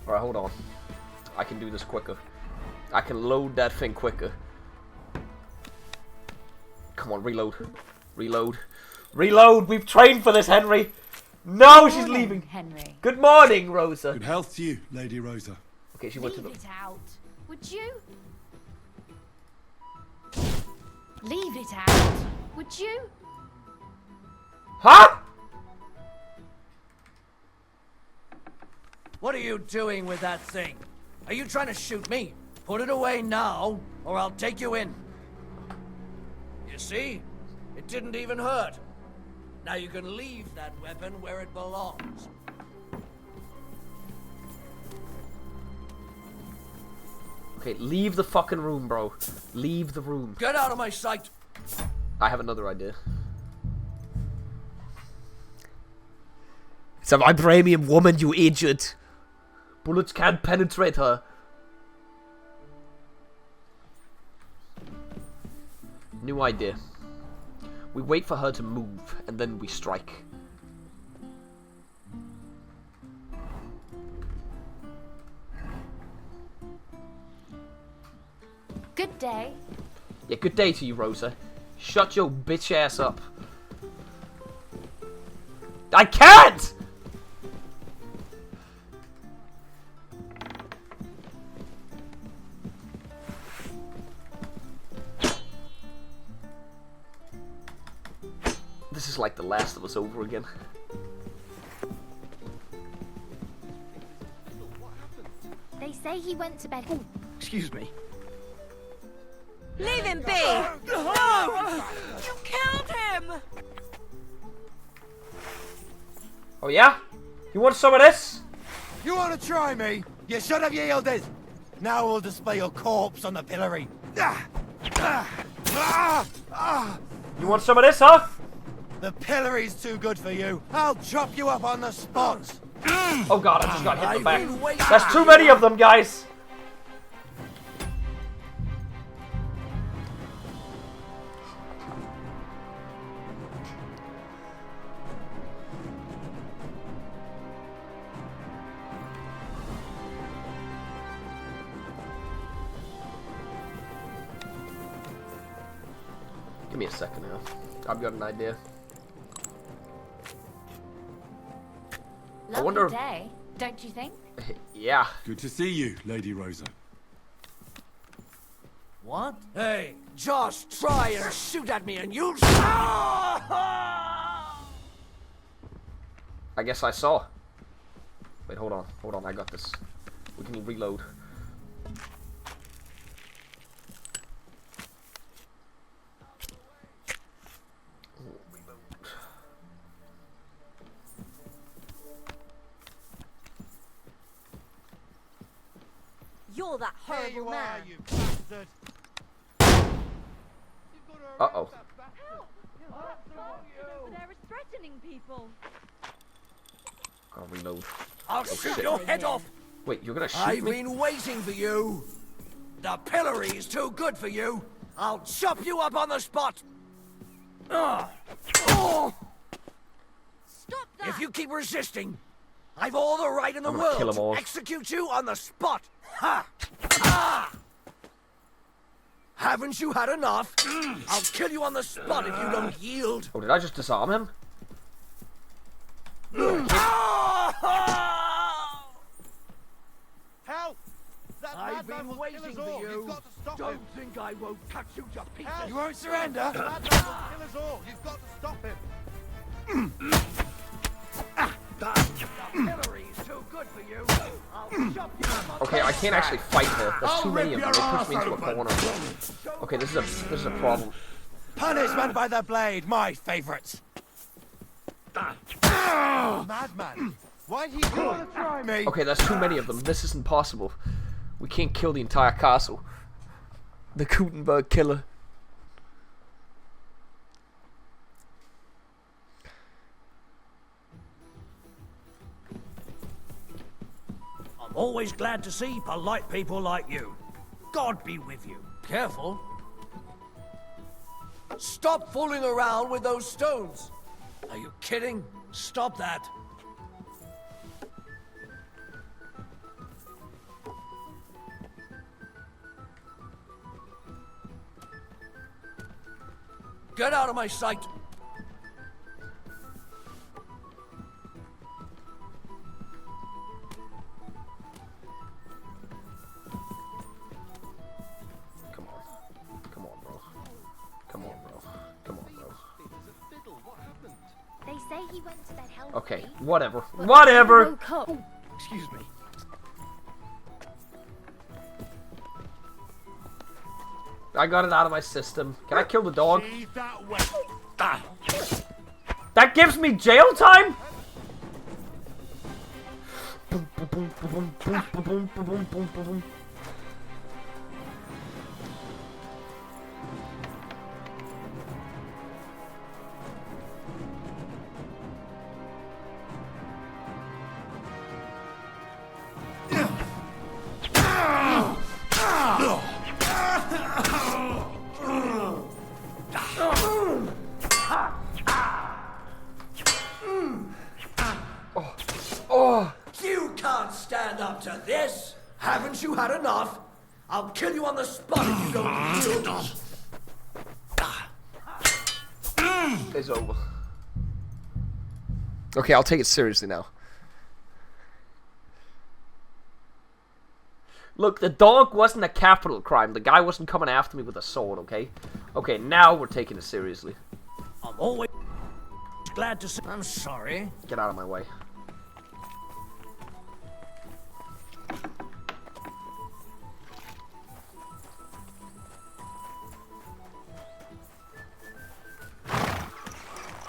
Alright, hold on. I can do this quicker. I can load that thing quicker. Come on, reload. Reload. Reload! We've trained for this, Henry! No, she's leaving!
Henry.
Good morning, Rosa.
Good health to you, Lady Rosa.
Okay, she went to the...
Leave it out. Would you? Leave it out. Would you?
Huh?
What are you doing with that thing? Are you trying to shoot me? Put it away now, or I'll take you in. You see? It didn't even hurt. Now you can leave that weapon where it belongs.
Okay, leave the fucking room, bro. Leave the room.
Get out of my sight!
I have another idea. It's a vibranium woman, you idiot. Bullets can't penetrate her. New idea. We wait for her to move, and then we strike.
Good day.
Yeah, good day to you, Rosa. Shut your bitch ass up. I can't! This is like The Last of Us over again.
They say he went to bed. Ooh,
excuse me.
Leave him be! No! You killed him!
Oh yeah? You want some of this?
You want to try me? You should have yielded. Now we'll display your corpse on the pillory.
You want some of this, huh?
The pillory's too good for you. I'll chop you up on the spot.
Oh god, I just got hit in the back. There's too many of them, guys. Give me a second now. I've got an idea.
lovely
I wonder if...
day, don't you think?
Yeah.
Good to see you, Lady Rosa.
What? Hey, just try and shoot at me and you'll...
I guess I saw. Wait, hold on, I got this. We can reload.
You're that horrible man.
Uh-oh.
There is threatening people.
Gotta reload.
I'll shoot your head off.
Wait, you're gonna shoot
I've
me?
been waiting for you. The pillory's too good for you. I'll chop you up on the spot.
Stop that!
If you keep resisting, I've all the right in the
I'm gonna kill
world
'em all.
to execute you on the spot. Ha! Ah! Haven't you had enough? I'll kill you on the spot if you don't yield.
Oh, did I just disarm him?
Help! That
I've
madman
been
will
waiting
kill us
for
all.
you.
You've got to stop
Don't
him.
think I won't cut you to pieces.
You won't surrender? That madman will kill us all. You've got to stop him.
The pillory's too good for you. I'll chop you up on
Okay, I can't actually fight her. There's too many of them. They push me into a
open.
corner. Okay, this is a problem.
Punishment by the blade, my favourite. Madman, why'd he want to try me?
Okay, there's too many of them. This isn't possible. We can't kill the entire castle. The Gutenberg killer.
I'm always glad to see polite people like you. God be with you. Careful. Stop fooling around with those stones. Are you kidding? Stop that. Get out of my sight.
Come on. Come on, bro. Come on, bro. Come on, bro.
They say he went to bed healthy.
Okay, whatever. Whatever!
Woke up.
Excuse me.
I got it out of my system. Can I kill the dog? That gives me jail time?
You can't stand up to this! Haven't you had enough? I'll kill you on the spot if you don't yield.
It's over. Okay, I'll take it seriously now. Look, the dog wasn't a capital crime. The guy wasn't coming after me with a sword, okay? Okay, now we're taking it seriously.
I'm always glad to see. I'm sorry.
Get out of my way.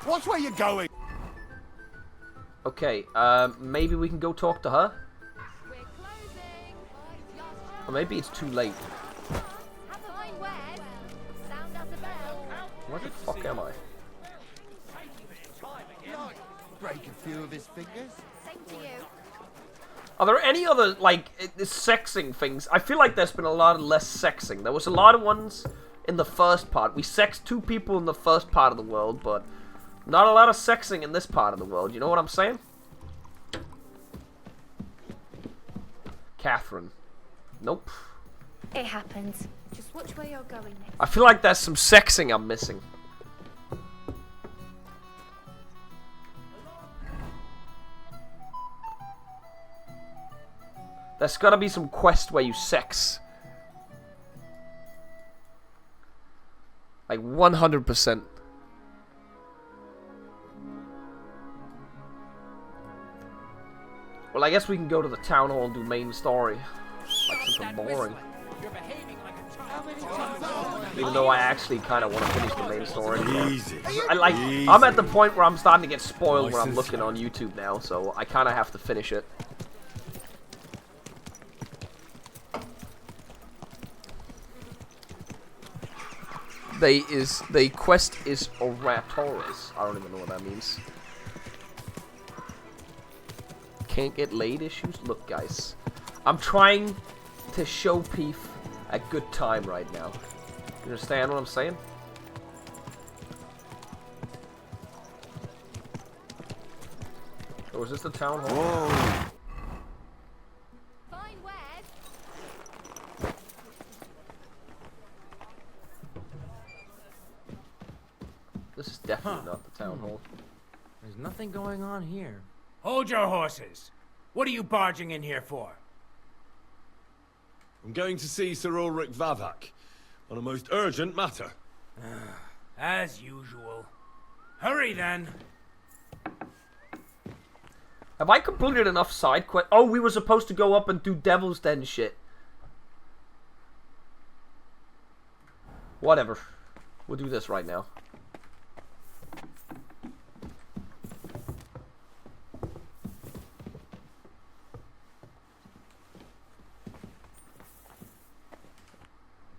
Watch where you're going.
Okay, maybe we can go talk to her? Or maybe it's too late. Where the fuck am I?
Break a few of his fingers.
Same to you.
Are there any other, like, sexing things? I feel like there's been a lot less sexing. There was a lot of ones in the first part. We sexed 2 people in the first part of the world, but not a lot of sexing in this part of the world. You know what I'm saying? Catherine. Nope.
It happens. Just watch where you're going next.
I feel like there's some sexing I'm missing. There's gotta be some quest where you sex. Like 100%. Well, I guess we can go to the town hall and do main story. Like something boring. Even though I actually kind of want to finish the main story. I'm at the point where I'm starting to get spoiled when I'm looking on YouTube now, so I kind of have to finish it. The quest is Oratores. I don't even know what that means. Can't get laid issues? Look, guys. I'm trying to show Peef a good time right now. You understand what I'm saying? Or is this the town hall?
Whoa.
This is definitely not the town hall.
There's nothing going on here.
Hold your horses. What are you barging in here for?
I'm going to see Sir Ulrich Vavak on a most urgent matter.
As usual. Hurry then.
Have I completed enough side quests? Oh, we were supposed to go up and do Devil's Den shit. Whatever. We'll do this right now.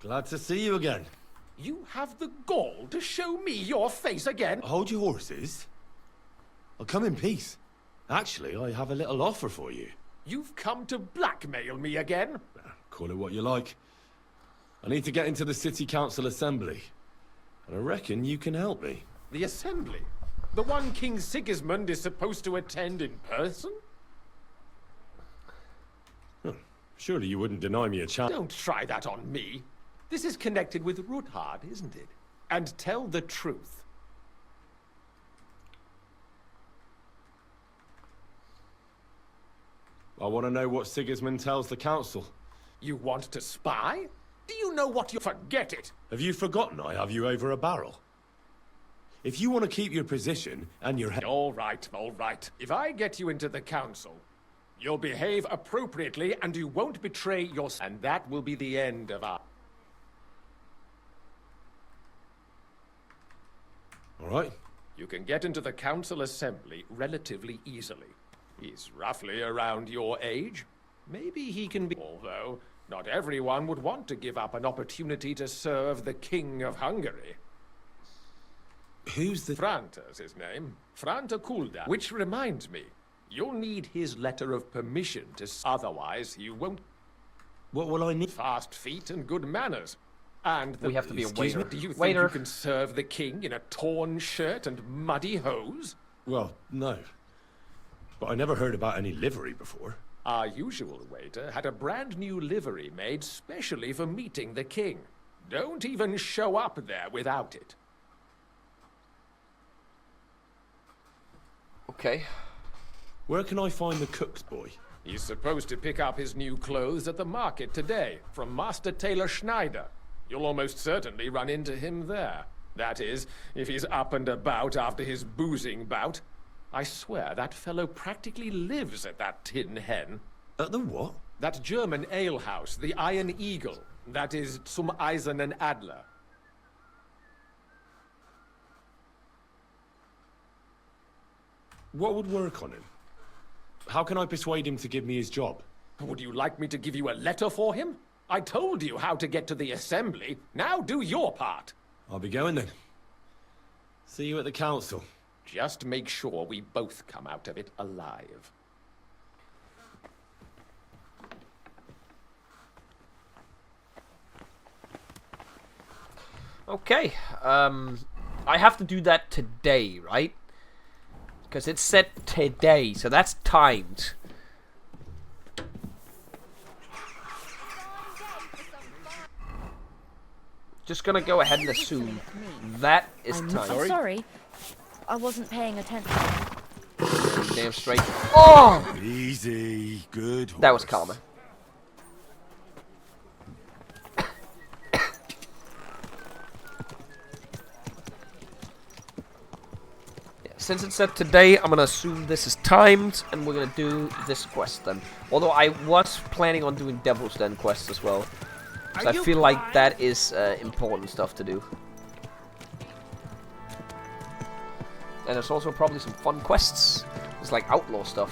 Glad to see you again.
You have the gall to show me your face again?
Hold your horses. I'll come in peace. Actually, I have a little offer for you.
You've come to blackmail me again?
Call it what you like. I need to get into the City Council Assembly. And I reckon you can help me.
The Assembly? The one King Sigismund is supposed to attend in person?
Surely you wouldn't deny me a chance.
Don't try that on me. This is connected with Ruthard, isn't it? And tell the truth.
I want to know what Sigismund tells the council.
You want to spy? Do you know what you... Forget it!
Have you forgotten I have you over a barrel? If you want to keep your position and your head...
All right, all right. If I get you into the council, You'll behave appropriately, and you won't betray your... And that will be the end of our...
All right.
You can get into the council assembly relatively easily. He's roughly around your age. Maybe he can be... Although, not everyone would want to give up an opportunity to serve the King of Hungary.
Who's the...
Franta's his name. Franta Kulda. Which reminds me, you'll need his letter of permission to... Otherwise, you won't...
What will I need?
Fast feet and good manners. And
We have to be a waiter.
Do you think
Waiter.
you can serve the king in a torn shirt and muddy hose?
Well, no. But I never heard about any livery before.
Our usual waiter had a brand new livery made specially for meeting the king. Don't even show up there without it.
Okay.
Where can I find the cook's boy?
He's supposed to pick up his new clothes at the market today from Master Tailor Schneider. You'll almost certainly run into him there. That is, if he's up and about after his boozing bout. I swear that fellow practically lives at that Tin Hen.
At the what?
That German alehouse, the Iron Eagle. That is Zum Eisernen Adler.
What would work on him? How can I persuade him to give me his job?
Would you like me to give you a letter for him? I told you how to get to the assembly. Now do your part.
I'll be going then. See you at the council.
Just make sure we both come out of it alive.
Okay. I have to do that today, right? Because it's set today, so that's timed. Just gonna go ahead and assume that is
I'm
timed.
sorry. I wasn't paying attention.
Damn straight. Oh!
Easy. Good horse.
That was karma. Since it's set today, I'm gonna assume this is timed, and we're gonna do this quest then. Although I was planning on doing Devil's Den quests as well. So I feel like that is important stuff to do. And there's also probably some fun quests. It's like outlaw stuff.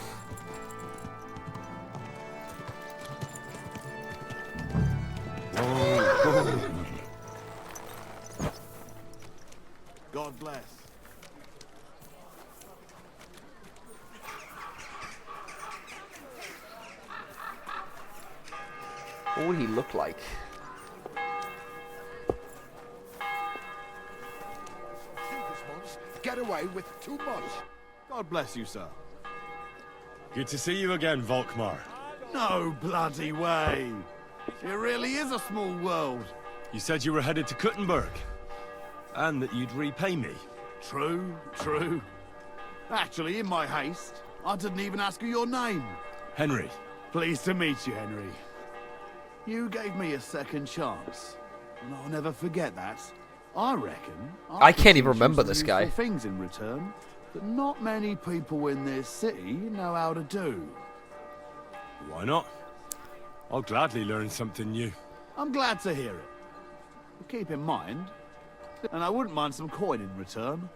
God bless.
What would he look like?
Get away with too much. God bless you, sir.
Good to see you again, Volkmar.
No bloody way. It really is a small world.
You said you were headed to Kuttenberg. And that you'd repay me.
True, true. Actually, in my haste, I didn't even ask you your name.
Henry.
Pleased to meet you, Henry. You gave me a second chance, and I'll never forget that. I reckon
I can't even remember this guy.
Things in return that not many people in this city know how to do.
Why not? I'll gladly learn something new.
I'm glad to hear it. But keep in mind, and I wouldn't mind some coin in return.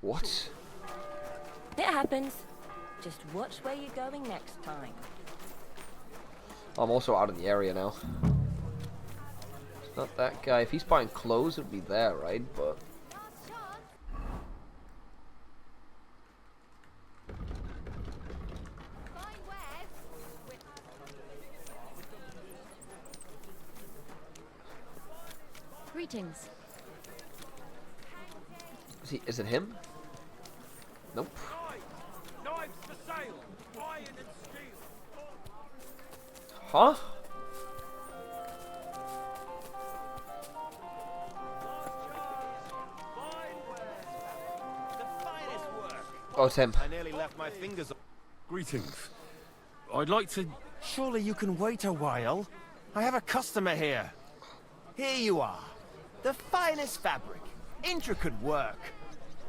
What?
It happens. Just watch where you're going next time.
I'm also out in the area now. It's not that guy. If he's buying clothes, it'd be there, right? But
Greetings.
is it him? Nope.
Knives for sale, iron and steel.
Huh? Oh, it's him.
I nearly left my fingers.
Greetings. I'd like to...
Surely you can wait a while. I have a customer here. Here you are. The finest fabric. Intricate work.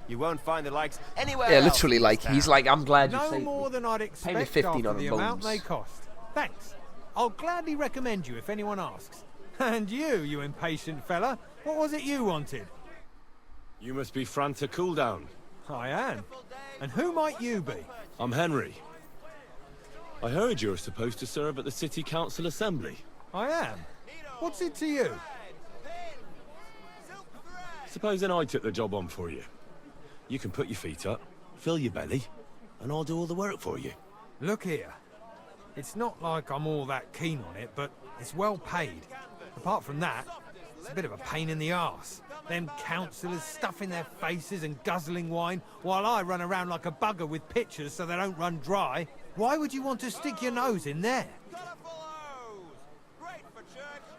You won't find the likes anywhere
Yeah,
else
literally,
in
like,
this
he's
town.
like, I'm glad you
No
saved
more
me.
than I'd
Pay me
expect
15
after
on
the
the
amount
bones.
they cost. Thanks. I'll gladly recommend you if anyone asks. And you impatient fella, what was it you wanted?
You must be Franta Cooldown.
I am. And who might you be?
I'm Henry. I heard you're supposed to serve at the City Council Assembly.
I am. What's it to you?
Supposing I took the job on for you. You can put your feet up, fill your belly, and I'll do all the work for you.
Look here. It's not like I'm all that keen on it, but it's well paid. Apart from that, it's a bit of a pain in the arse. Them councillors stuffing their faces and guzzling wine, while I run around like a bugger with pitchers so they don't run dry. Why would you want to stick your nose in there?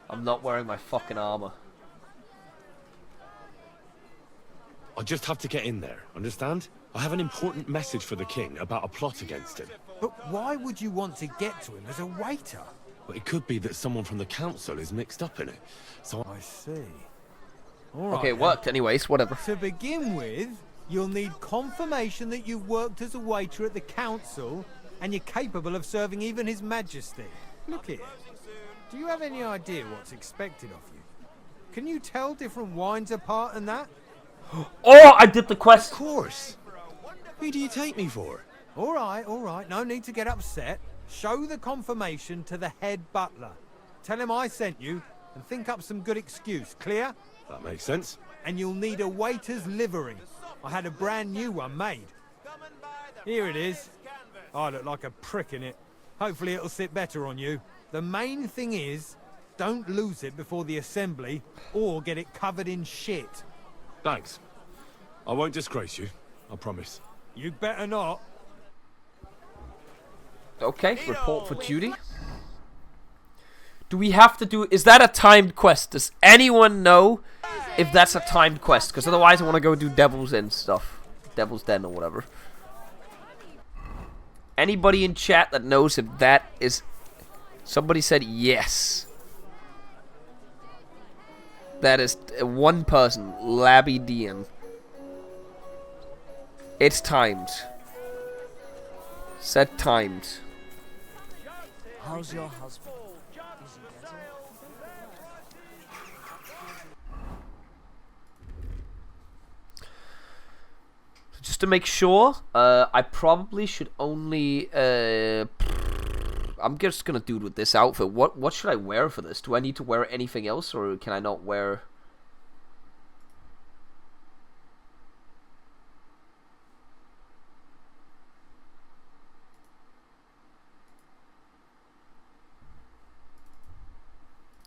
I'm not wearing my fucking armor.
I just have to get in there, understand? I have an important message for the king about a plot against him.
But why would you want to get to him as a waiter?
But it could be that someone from the council is mixed up in it. So
I see. All right,
Okay, it worked anyways, whatever.
To begin with, you'll need confirmation that you've worked as a waiter at the council and you're capable of serving even His Majesty. Look here. Do you have any idea what's expected of you? Can you tell different wines apart and that?
Oh, I did the quest.
Of course. Who do you take me for?
All right. No need to get upset. Show the confirmation to the head butler. Tell him I sent you and think up some good excuse. Clear?
That makes sense.
And you'll need a waiter's livery. I had a brand new one made. Here it is. I look like a prick in it. Hopefully it'll sit better on you. The main thing is, don't lose it before the assembly or get it covered in shit.
Thanks. I won't disgrace you, I promise.
You'd better not.
Okay, report for duty. Do we have to do... Is that a timed quest? Does anyone know if that's a timed quest? Because otherwise I want to go do Devil's Den stuff. Devil's Den or whatever. Anybody in chat that knows if that is... Somebody said yes. That is one person. Labby Dean. It's timed. Set timed.
How's your husband? Is he better?
Just to make sure, I probably should only... I'm just gonna do it with this outfit. What should I wear for this? Do I need to wear anything else, or can I not wear...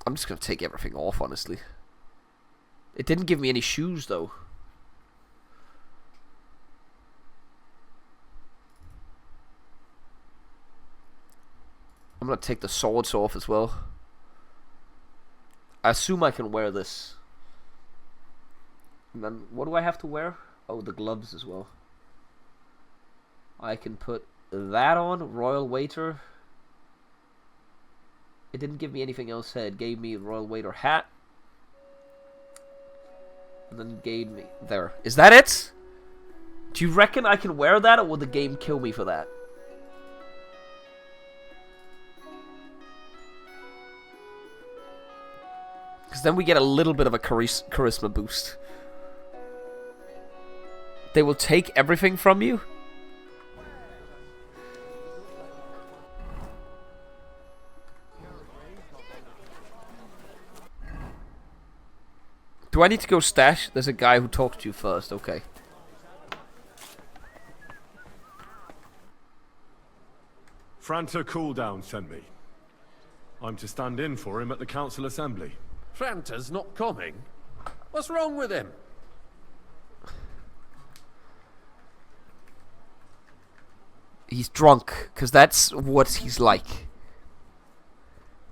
I'm just gonna take everything off, honestly. It didn't give me any shoes, though. I'm gonna take the swords off as well. I assume I can wear this. And then, what do I have to wear? Oh, the gloves as well. I can put that on, Royal Waiter. It didn't give me anything else. It gave me Royal Waiter hat. And then gave me... There. Is that it? Do you reckon I can wear that, or will the game kill me for that? Because then we get a little bit of a charisma boost. They will take everything from you? Do I need to go stash? There's a guy who talked to you first. Okay.
Franta Cooldown sent me. I'm to stand in for him at the council assembly.
Franta's not coming. What's wrong with him?
He's drunk, because that's what he's like.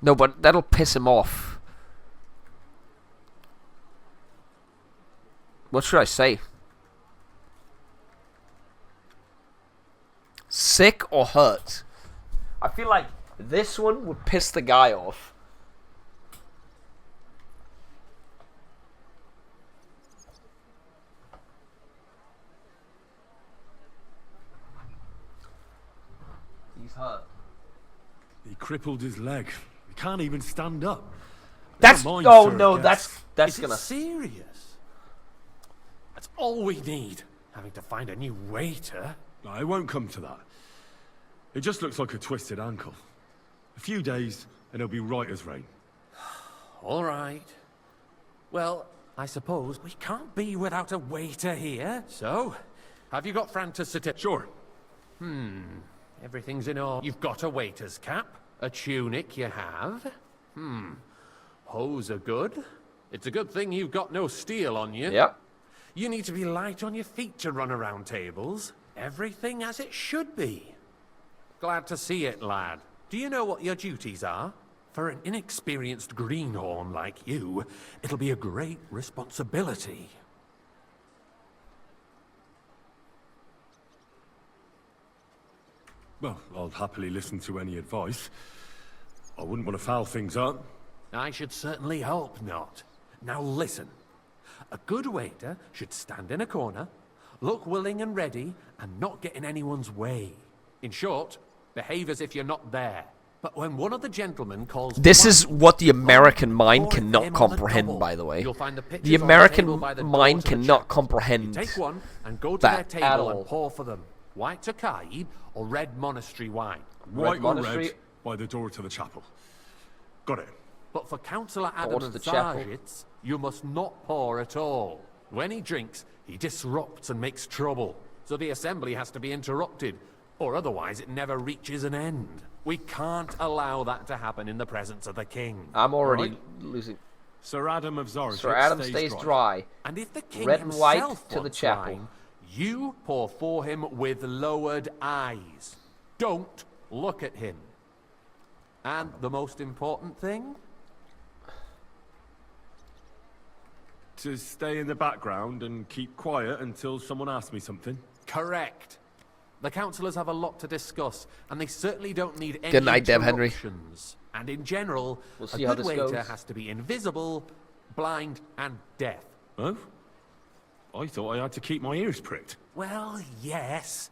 No, but that'll piss him off. What should I say? Sick or hurt? I feel like this one would piss the guy off. he's hurt.
He crippled his leg. He can't even stand up.
That's
Never mind,
oh
sir,
no,
yes.
that's
Is
gonna.
it serious? That's all we need. Having to find a new waiter.
No, it won't come to that. It just looks like a twisted ankle. A few days, and he'll be right as rain.
All right. Well, I suppose we can't be without a waiter here. So, have you got Fran to sit at?
Sure.
Everything's in order. You've got a waiter's cap. A tunic you have. Hose are good. It's a good thing you've got no steel on you.
Yep.
You need to be light on your feet to run around tables. Everything as it should be. Glad to see it, lad. Do you know what your duties are? For an inexperienced greenhorn like you, it'll be a great responsibility.
Well, I'll happily listen to any advice. I wouldn't want to foul things up.
I should certainly hope not. Now listen. A good waiter should stand in a corner, look willing and ready, and not get in anyone's way. In short, behave as if you're not there. But when one of the gentlemen calls...
This is what the American mind cannot comprehend, by the way. The American mind cannot comprehend
Take one and go to
that
their
at
table
all.
and pour for them. White Tokai or red monastery wine.
White or
monastery.
red, by the door to the chapel. Got it.
But for Councillor
Door
Adam
to
of
the chapel.
Zargitz, you must not pour at all. When he drinks, he disrupts and makes trouble. So the assembly has to be interrupted, or otherwise it never reaches an end. We can't allow that to happen in the presence of the king.
I'm already
Right.
losing.
Sir Adam of Zargitz
Sir Adam stays dry.
And if the king
Red and white
himself
to the
wants
chapel.
wine, you pour for him with lowered eyes. Don't look at him. And the most important thing?
To stay in the background and keep quiet until someone asks me something.
Correct. The councillors have a lot to discuss, and they certainly don't need any
Good night, Dev Henry.
interruptions. And in general,
We'll
a
see how
good
this
waiter
goes.
has to be invisible, blind, and deaf.
Oh? I thought I had to keep my ears pricked.
Well, yes,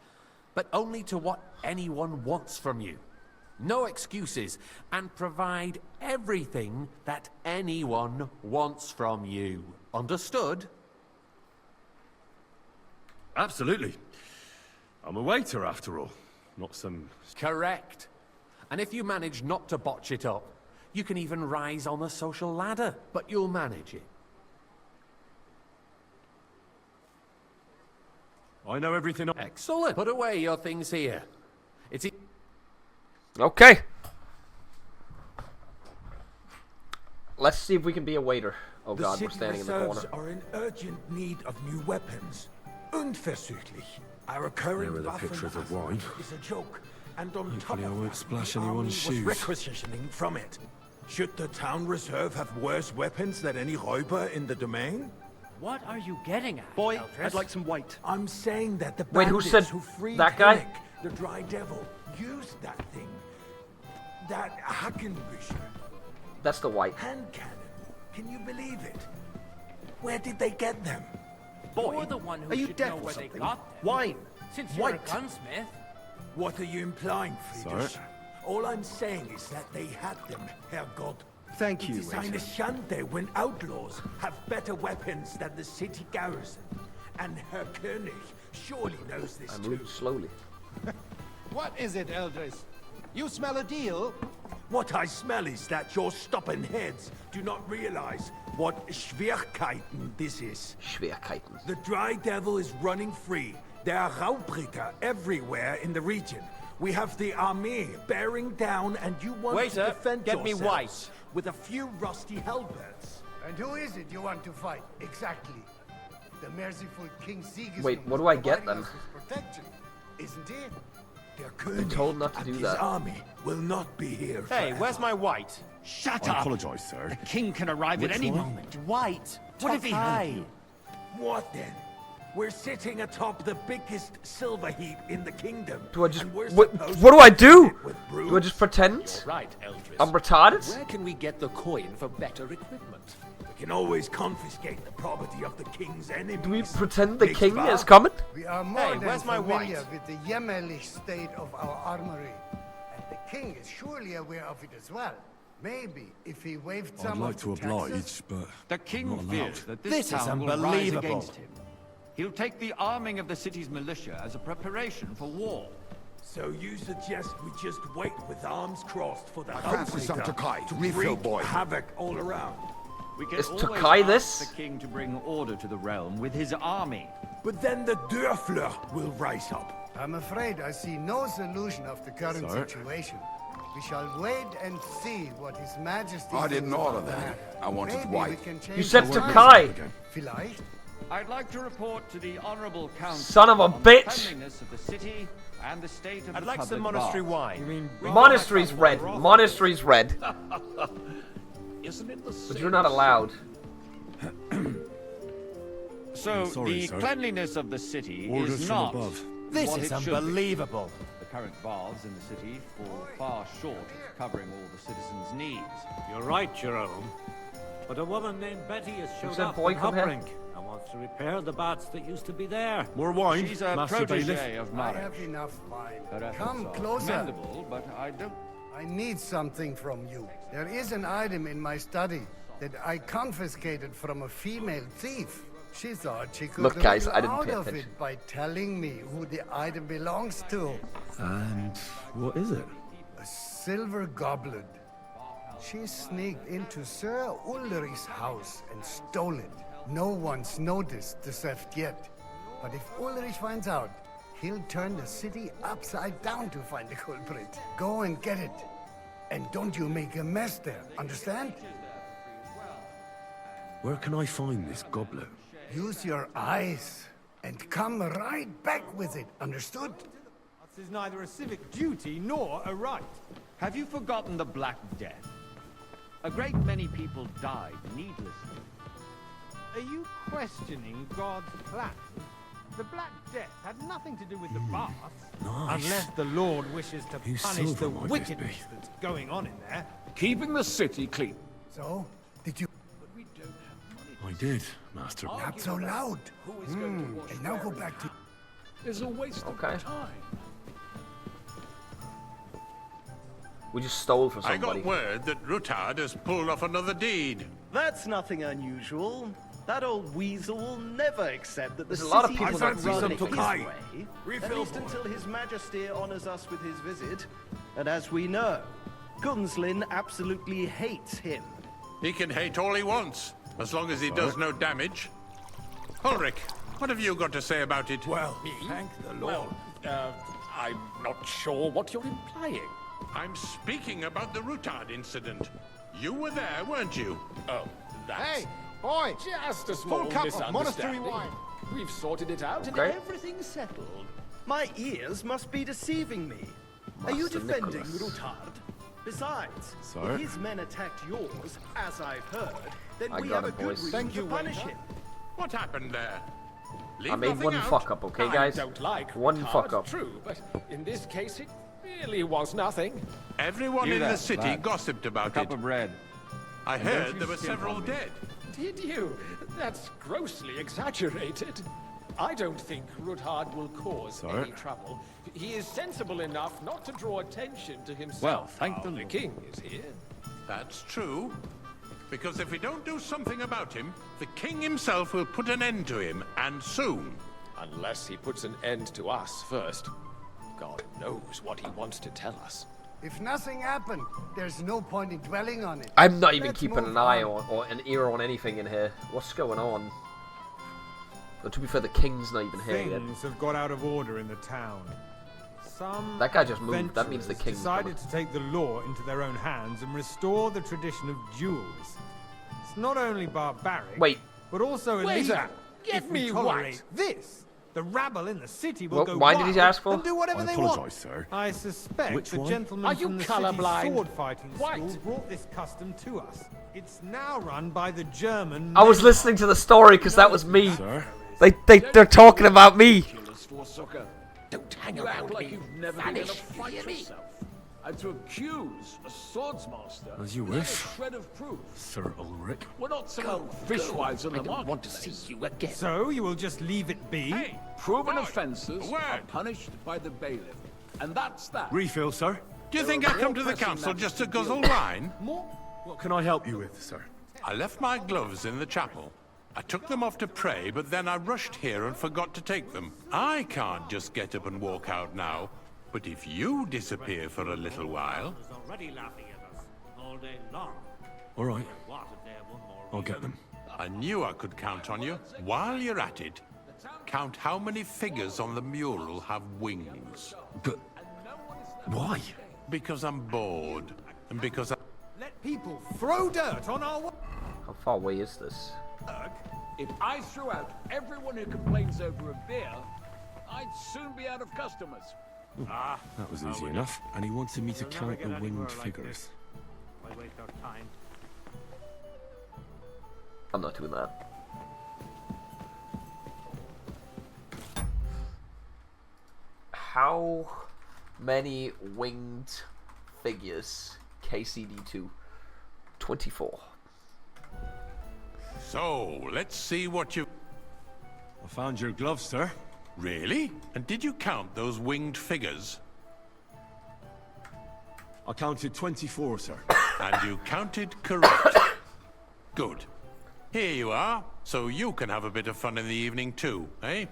but only to what anyone wants from you. No excuses, and provide everything that anyone wants from you. Understood?
Absolutely. I'm a waiter, after all. Not some...
Correct. And if you manage not to botch it up, you can even rise on the social ladder, but you'll manage it.
I know everything.
Excellent. Put away your things here. It's...
Okay. Let's see if we can be a waiter. Oh
The
god,
city
we're standing in the
reserves
corner.
are in urgent need of new weapons. Unverzüglich. Our current
There are the pictures of wine.
is a joke. And on top
Hopefully I
of
won't
that,
splash
the army
anyone's
was
shoes.
requisitioning from it. Should the town reserve have worse weapons than any Räuber in the domain?
What are you getting at,
Boy,
Eldris?
I'd like some white.
I'm saying that the
Wait, who
bandits
said
who freed
that guy?
Henrik, the Dry Devil, used that thing. That Hackenbücher.
That's the white.
Hand cannon. Can you believe it? Where did they get them?
Boy,
You're the one who
are you
should
deaf
know
or
where they
something?
got them.
Wine.
Since you're a
White.
gunsmith.
What are you implying, Friedrich?
Sir?
All I'm saying is that they had them, Herr God.
Thank you,
It is eine
waiter.
Schande when outlaws have better weapons than the city garrison. And Herr König surely knows this
I'm
too.
moving slowly.
What is it, Eldris? You smell a deal?
What I smell is that your stubborn heads do not realize what Schwierigkeiten this is.
Schwierigkeiten.
The Dry Devil is running free. There are Raubricker everywhere in the region. We have the army bearing down, and you want
Waiter,
to defend
get me
yourselves
white.
with a few rusty halberds.
And who is it you want to fight, exactly? The merciful King Sigismund.
Wait, what do I get
providing
then?
us with protection, isn't it?
Der
I'm
König
told not to
and
do
his
that.
army will not be here
Hey,
forever.
where's my white?
Shut
I
up!
apologise, sir.
The king can arrive
Which
at any
one?
moment.
White.
What if he helped
Tokai.
you?
What then? We're sitting atop the biggest silver heap in the kingdom.
Do I just...
and we're
What,
supposed
what do
to
I do?
sit with
Do I
brooms?
just pretend?
Right, Eldris.
I'm retarded?
Where can we get the coin for better equipment?
We can always confiscate the property of the king's enemies.
Do we pretend the
Nicht
king
wahr?
is coming?
We are more
Hey,
than
where's my
familiar
white?
with the jämmerlich state of our armory. The king is surely aware of it as well. Maybe if he waived
I'd
some
like
of
to
the
oblige,
taxes.
but
The king
I'm not allowed.
fears that
This
this
is
town will rise
unbelievable.
against him. He'll take the arming of the city's militia as a preparation for war.
So you suggest we just wait with arms crossed for the
fancy some Tokai.
to
Refill,
wreak
boy.
havoc all around?
We can
Is
always
Tokai
ask
this?
the king to bring order to the realm with his army.
But then the Dörfler will rise up.
I'm afraid I see no solution of the current
Sir?
situation. We shall wait and see what His Majesty
I didn't
thinks
order
about the
that.
matter.
I wanted
Maybe
white.
we can change
You said
the
Tokai.
Vielleicht?
I'd like to report to the honorable council
Son of a
on
bitch.
the cleanliness of the city and the state of
I'd
the
like some
public
monastery
baths.
wine. You mean
Monastery's red. Monastery's red.
Isn't it the same?
But you're not allowed.
So,
Sorry,
the
sir.
cleanliness of the city
Orders
is
from
not
above.
This
what
is
it should be.
unbelievable.
The current baths in the city fall far short of covering all the citizens' needs.
You're right, Jerome. But a woman named Betty has showed
said
up
boy
in
come here?
Hubbrink and wants to repair the baths that used to be there.
More wine,
She's a
Master
protege
Bailiff.
of
I
marriage.
have enough wine.
Her efforts
Come
are
closer.
commendable, but I don't.
I need something from you. There is an item in my study that I confiscated from a female thief. She thought she could
Look, guys, I
wriggle
didn't
out
pay
of
attention.
it by telling me who the item belongs to.
And what is it?
A silver goblet. She sneaked into Sir Ulrich's house and stole it. No one's noticed the theft yet. But if Ulrich finds out, he'll turn the city upside down to find the culprit. Go and get it. And don't you make a mess there, understand?
Where can I find this goblet?
Use your eyes and come right back with it, understood?
This is neither a civic duty nor a right.
Have you forgotten the Black Death? A great many people died needlessly.
Are you questioning God's plan? The Black Death had nothing to do with the baths.
Nice.
Unless the Lord wishes to
Whose
punish
silver
the
might this
wickedness
be?
that's going on in there.
Keeping the city clean.
So, did you...
I did, Master.
Not so loud. And now go back to...
There's a waste of
Okay.
time.
We just stole from
I
somebody.
got word that Rutard has pulled off another deed.
That's nothing unusual. That old weasel will never accept that the
There's a
city
lot of people
is
that
run
fancy
his
some Tokai.
way,
Refill,
at least
boy.
until His Majesty honors us with his visit. And as we know, Gunslin absolutely hates him.
He can hate all he wants, as long as he does no damage. Ulrich, what have you got to say about it?
Well, thank the Lord.
Well, I'm not sure what you're implying.
I'm speaking about the Rutard incident. You were there, weren't you?
Oh, that's...
Hey, boy!
Just a small
Full cup of monastery
misunderstanding.
wine.
We've sorted it out
Okay.
and everything's settled.
My ears must be deceiving me. Are you
Master
defending
Nicholas.
Rutard? Besides,
Sir?
if his men attacked yours, as I've heard, then
I
we
got
have a
it,
good
boys.
reason to punish him.
What happened there? Leave
I made
nothing
one
out?
fuck up, okay, guys?
I don't like
One
Rutard,
fuck up.
True, but in this case it really was nothing.
Everyone
You
in
there,
the city
lad.
gossiped
A
about
cup
it.
of bread.
I
And don't
heard
you
there were
skimp
several
on me.
dead.
Did you? That's grossly exaggerated. I don't think Rutard will cause
Sir?
any trouble. He is sensible enough not to draw attention to himself.
Well, thank the
now
Lord.
king is here.
That's true. Because if we don't do something about him, the king himself will put an end to him, and soon.
Unless he puts an end to us first. God knows what he wants to tell us.
If nothing happened, there's no point in dwelling on it.
I'm not even
Let's
keeping
move
an eye
on.
on or an ear on anything in here. What's going on? But to be fair, the king's not even here yet.
Things have got out of order in the town. Some
That guy just moved. That means the
adventurers
king's
decided
coming.
to take the law into their own hands and restore the tradition of duels. It's not only barbaric,
Wait.
but also illegal.
Waiter, get
if we
me
tolerate
what?
this, the rabble in the city will
Well,
go
why did he
wild
ask for?
and do whatever
I
they
apologise,
want.
sir.
I suspect
Which
the
one?
gentleman
Are you
from the
colourblind?
city's sword fighting
White.
school brought this custom to us. It's now run by the German.
I was
men-
listening to the story because that was me.
Sir?
They're talking about me.
Don't hang around like you've never been in a fight yourself.
And to accuse a swordsmaster
As you
without
wish.
a shred of proof.
Sir Ulrich.
We're not some fishwives in the marketplace.
you again.
So you will just leave it be?
Hey, proven offences
word.
are punished by the bailiff. And that's that.
Refill, sir.
Do you think I come to the council just to guzzle wine?
What can I help you with, sir?
I left my gloves in the chapel. I took them off to pray, but then I rushed here and forgot to take them. I can't just get up and walk out now. But if you disappear for a little while...
Already laughing at us all day long.
All right. I'll get them.
I knew I could count on you. While you're at it, count how many figures on the mural have wings.
But... why?
Because I'm bored. And because I...
Let people throw dirt on our work.
How far away is this?
If I threw out everyone who complains over a beer, I'd soon be out of customers.
That was easy enough. And he wanted me to count the winged figures.
Why waste our time?
I'm not doing that. How many winged figures? KCD2. 24.
So, let's see what you...
I found your gloves, sir.
Really? And did you count those winged figures?
I counted 24, sir.
And you counted correct. Good. Here you are, so you can have a bit of fun in the evening too, eh?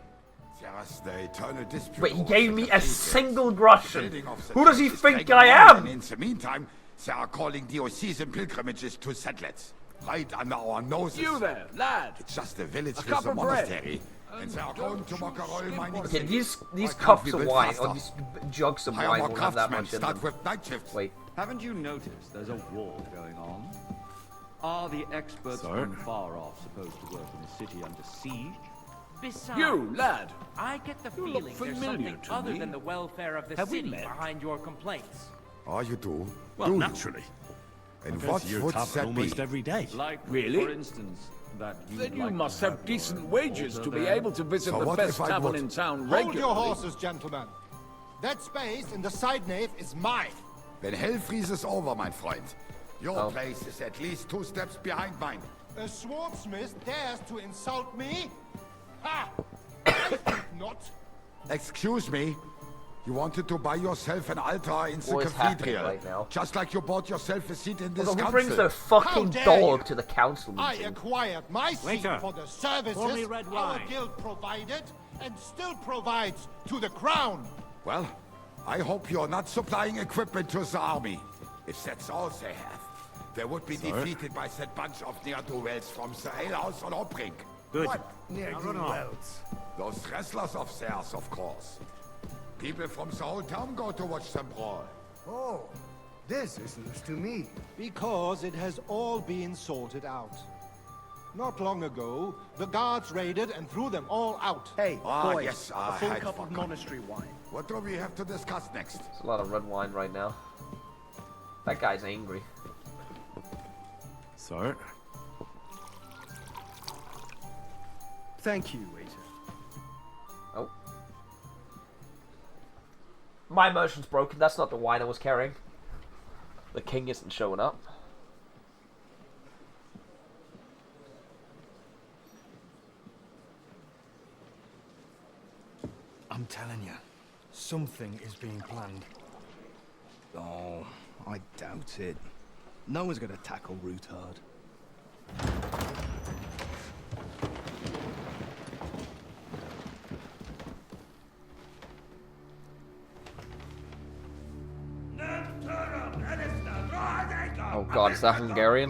Wait, he gave me a single groschen. Who does he think I am?
In the meantime, they are calling diocesan pilgrimages to settlers. Right under our noses.
You there, lad.
It's just a village with
cup
a
of bread.
monastery. And they are going to Mockerol mining.
Okay, these cups of wine, or these jugs of wine won't have that much in them. Wait.
Haven't you noticed there's a war going on? Are the experts from far off supposed to work in a city under siege?
Besides,
You, lad.
I get the
You look
feeling there's
familiar
something
to
other
me.
than the welfare of the
Have we
city
met?
behind your complaints.
Oh, you do?
Well,
Do you?
naturally.
And
I go
what
to your
would
tavern
that be?
almost every day.
Like,
Really?
for instance, that
Then you
like
must
to
have decent
your
wages to be
order
able to visit
So
the
what
best
if I
tavern
would-
in town
Hold
regularly.
your horses, gentlemen. That space in the side nave is mine.
When hell freezes over, my friend, your place is at least 2 steps behind mine.
A swordsmith dares to insult me? Ha! I think not.
Excuse me? You wanted to buy yourself an altar in the
What is happening
cathedral.
right now?
Just like you bought yourself a seat in this
Although
council.
who brings their fucking
dare
dog
you?
to the council
I
meeting?
acquired my seat
Waiter,
for the
pour me
services
red
our
wine.
guild provided and still provides to the crown.
Well, I hope you're not supplying equipment to the army. If that's all they have, they would be defeated by that bunch of ne'er-do-wells from the alehouse on Obrink.
Good.
What ne'er-do-wells?
Those wrestlers of theirs, of course. People from the whole town go to watch them brawl.
Oh, this is news to me.
Because it has all been sorted out. Not long ago, the guards raided and threw them all out.
Hey,
Ah,
boys,
yes,
a
I
full
had
cup of
forgotten.
monastery wine.
What do we have to discuss next?
There's a lot of red wine right now. That guy's angry.
Sir?
Thank you, waiter.
Oh. My emotion's broken. That's not the wine I was carrying. The king isn't showing up.
I'm telling you, something is being planned.
Oh, I doubt it. No one's gonna tackle Rootard.
Oh god, is that Hungarian?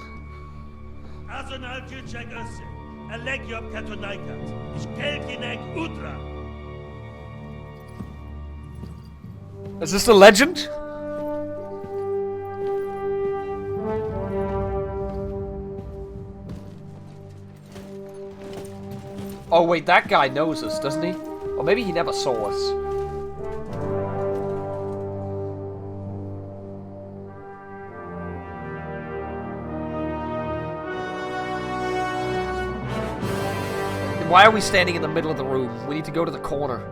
Is this a legend? Oh wait, that guy knows us, doesn't he? Or maybe he never saw us. Why are we standing in the middle of the room? We need to go to the corner.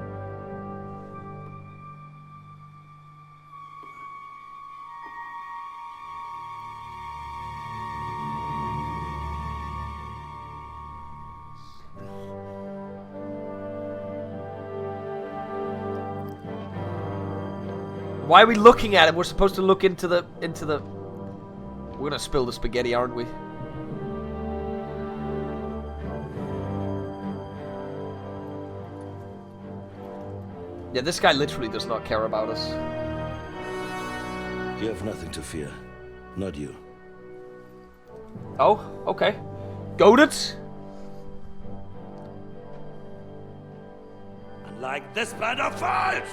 Why are we looking at it? We're supposed to look into the... We're gonna spill the spaghetti, aren't we? Yeah, this guy literally does not care about us.
You have nothing to fear. Not you.
Oh, okay. Goaded?
Like this band of fools!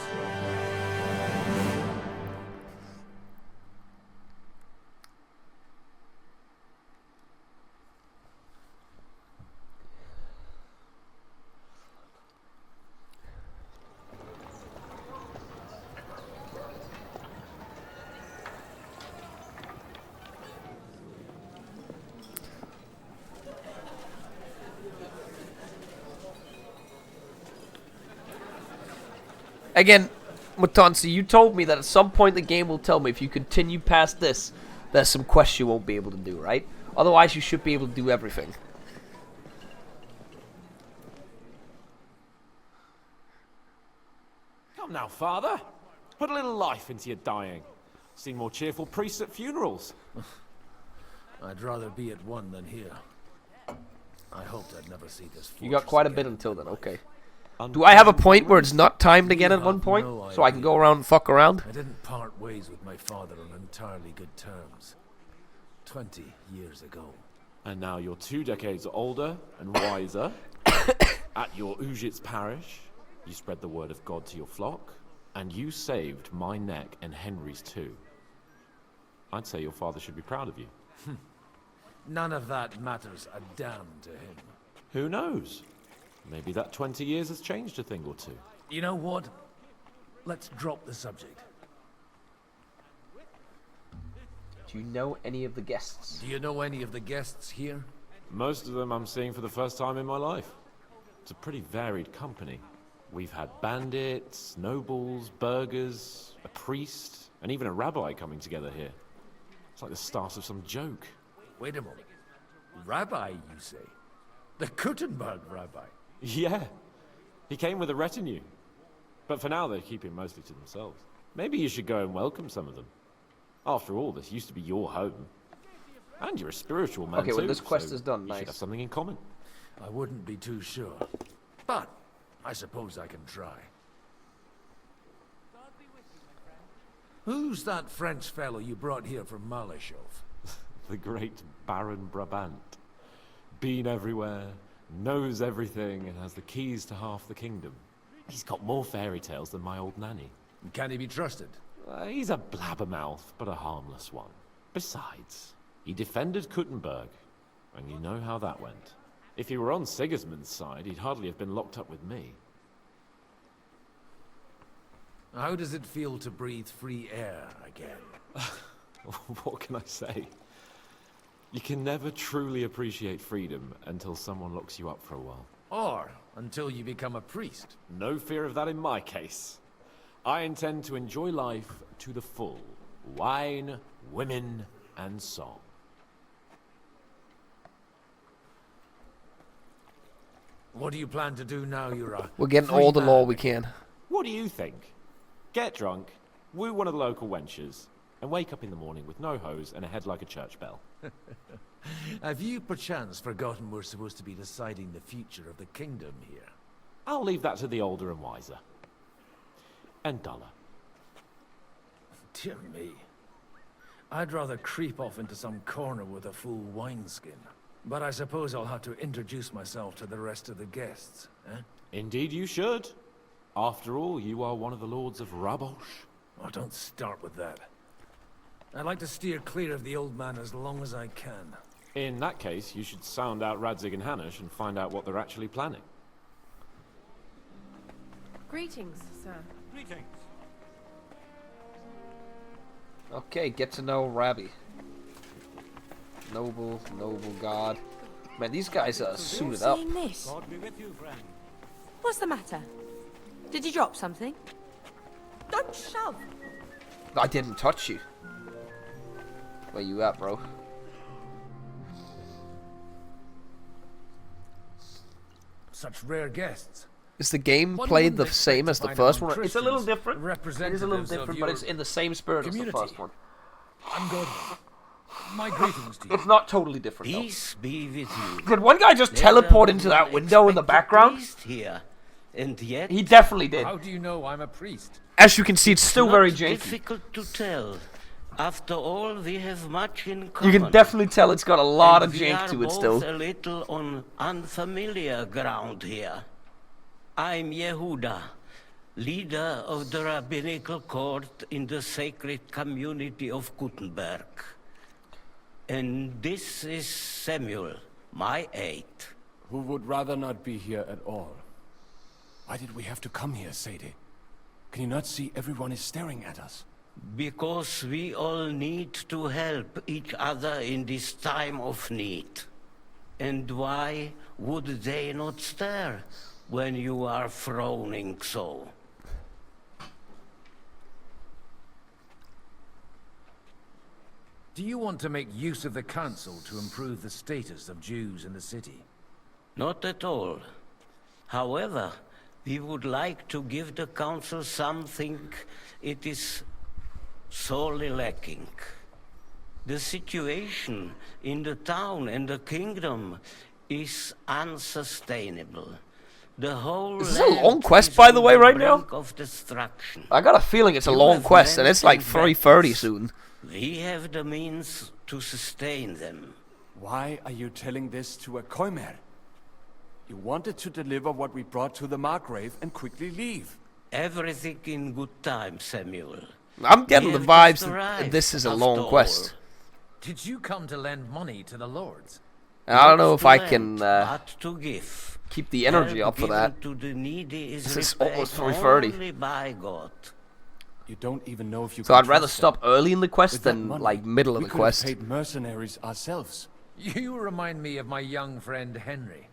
Again, Matansi, you told me that at some point the game will tell me if you continue past this, there's some quests you won't be able to do, right? Otherwise, you should be able to do everything.
Come now, father. Put a little life into your dying. Seen more cheerful priests at funerals.
I'd rather be at one than here. I hoped I'd never see this.
You got quite a bit until then, okay. Do I have a point where it's not timed again at one point? So I can go around and fuck around?
I didn't part ways with my father on entirely good terms. 20 years ago.
And now you're 2 decades older and wiser. At your Ujit's parish, you spread the word of God to your flock, and you saved my neck and Henry's too. I'd say your father should be proud of you.
None of that matters a damn to him.
Who knows? Maybe that 20 years has changed a thing or two.
You know what? Let's drop the subject.
Do you know any of the guests?
Do you know any of the guests here?
Most of them I'm seeing for the first time in my life. It's a pretty varied company. We've had bandits, nobles, burghers, a priest, and even a rabbi coming together here. It's like the start of some joke.
Wait a moment. Rabbi, you say? The Kuttenberg rabbi?
Yeah. He came with a retinue. But for now, they're keeping mostly to themselves. Maybe you should go and welcome some of them. After all, this used to be your home. And you're a spiritual man,
okay,
too,
well, this quest
so
is done.
You
nice.
should have something in common.
I wouldn't be too sure. But I suppose I can try. Who's that French fellow you brought here from Malashov?
The great Baron Brabant. Been everywhere, knows everything, and has the keys to half the kingdom. He's got more fairy tales than my old nanny.
Can he be trusted?
He's a blabbermouth, but a harmless one. Besides, he defended Kuttenberg, and you know how that went. If he were on Sigismund's side, he'd hardly have been locked up with me.
How does it feel to breathe free air again?
What can I say? You can never truly appreciate freedom until someone locks you up for a while.
Or until you become a priest.
No fear of that in my case. I intend to enjoy life to the full. Wine, women, and song.
What do you plan to do now you're a
We're getting
free
all the
man?
law we can.
What do you think? Get drunk, woo one of the local wenches, and wake up in the morning with no hose and a head like a church bell.
Have you perchance forgotten we're supposed to be deciding the future of the kingdom here?
I'll leave that to the older and wiser. And duller.
Dear me. I'd rather creep off into some corner with a full wineskin. But I suppose I'll have to introduce myself to the rest of the guests, eh?
Indeed you should. After all, you are one of the lords of Rabosh.
Oh, don't start with that. I'd like to steer clear of the old man as long as I can.
In that case, you should sound out Radzig and Hanush and find out what they're actually planning.
Greetings, sir.
Greetings.
Okay, get to know Rabbi. Noble god. Man, these guys are suited up.
Seeing this?
God be with you, friend.
What's the matter? Did you drop something? Don't shove.
I didn't touch you. Where you at, bro?
Such rare guests.
Is the game played the same as the first one? It's a little different. It is a little different, but it's in the same spirit as the first one.
I'm good. My greetings to you.
It's not totally different.
Peace be with you.
Did one guy just teleport into that window in the background?
Here, and yet
He definitely did.
How do you know I'm a priest?
As you can see, it's still very janky.
Difficult to tell. After all, we have much in common.
You can definitely tell it's got a lot of
we
jank
are
to it
both
still.
a little on unfamiliar ground here. I'm Yehuda, leader of the rabbinical court in the sacred community of Gutenberg. And this is Samuel, my aide.
Who would rather not be here at all. Why did we have to come here, Sadie? Can you not see everyone is staring at us?
Because we all need to help each other in this time of need. And why would they not stare when you are frowning so?
Do you want to make use of the council to improve the status of Jews in the city?
Not at all. However, we would like to give the council something it is sorely lacking. The situation in the town and the kingdom is unsustainable. The whole
Is this a long quest, by the way, right now?
of destruction.
I got a feeling it's a long quest, and it's like 3:30 soon.
We have the means to sustain them.
Why are you telling this to a Koimer? You wanted to deliver what we brought to the Margrave and quickly leave.
Everything in good time, Samuel.
I'm getting
We
the
have
vibes
just
that
arrived,
this is a
after
long
all.
quest.
Did you come to lend money to the lords?
I don't know if I
Not to
can
lend, but to give.
keep the energy
Help
up for
given
that.
To the needy is
This is
repaid
almost 3:30.
only by God.
You don't even know if you
So
can
I'd rather
trust
stop
them.
early in the quest
With that
than
money,
like middle of
we
the
could have
quest.
paid mercenaries ourselves.
You remind me of my young friend Henry.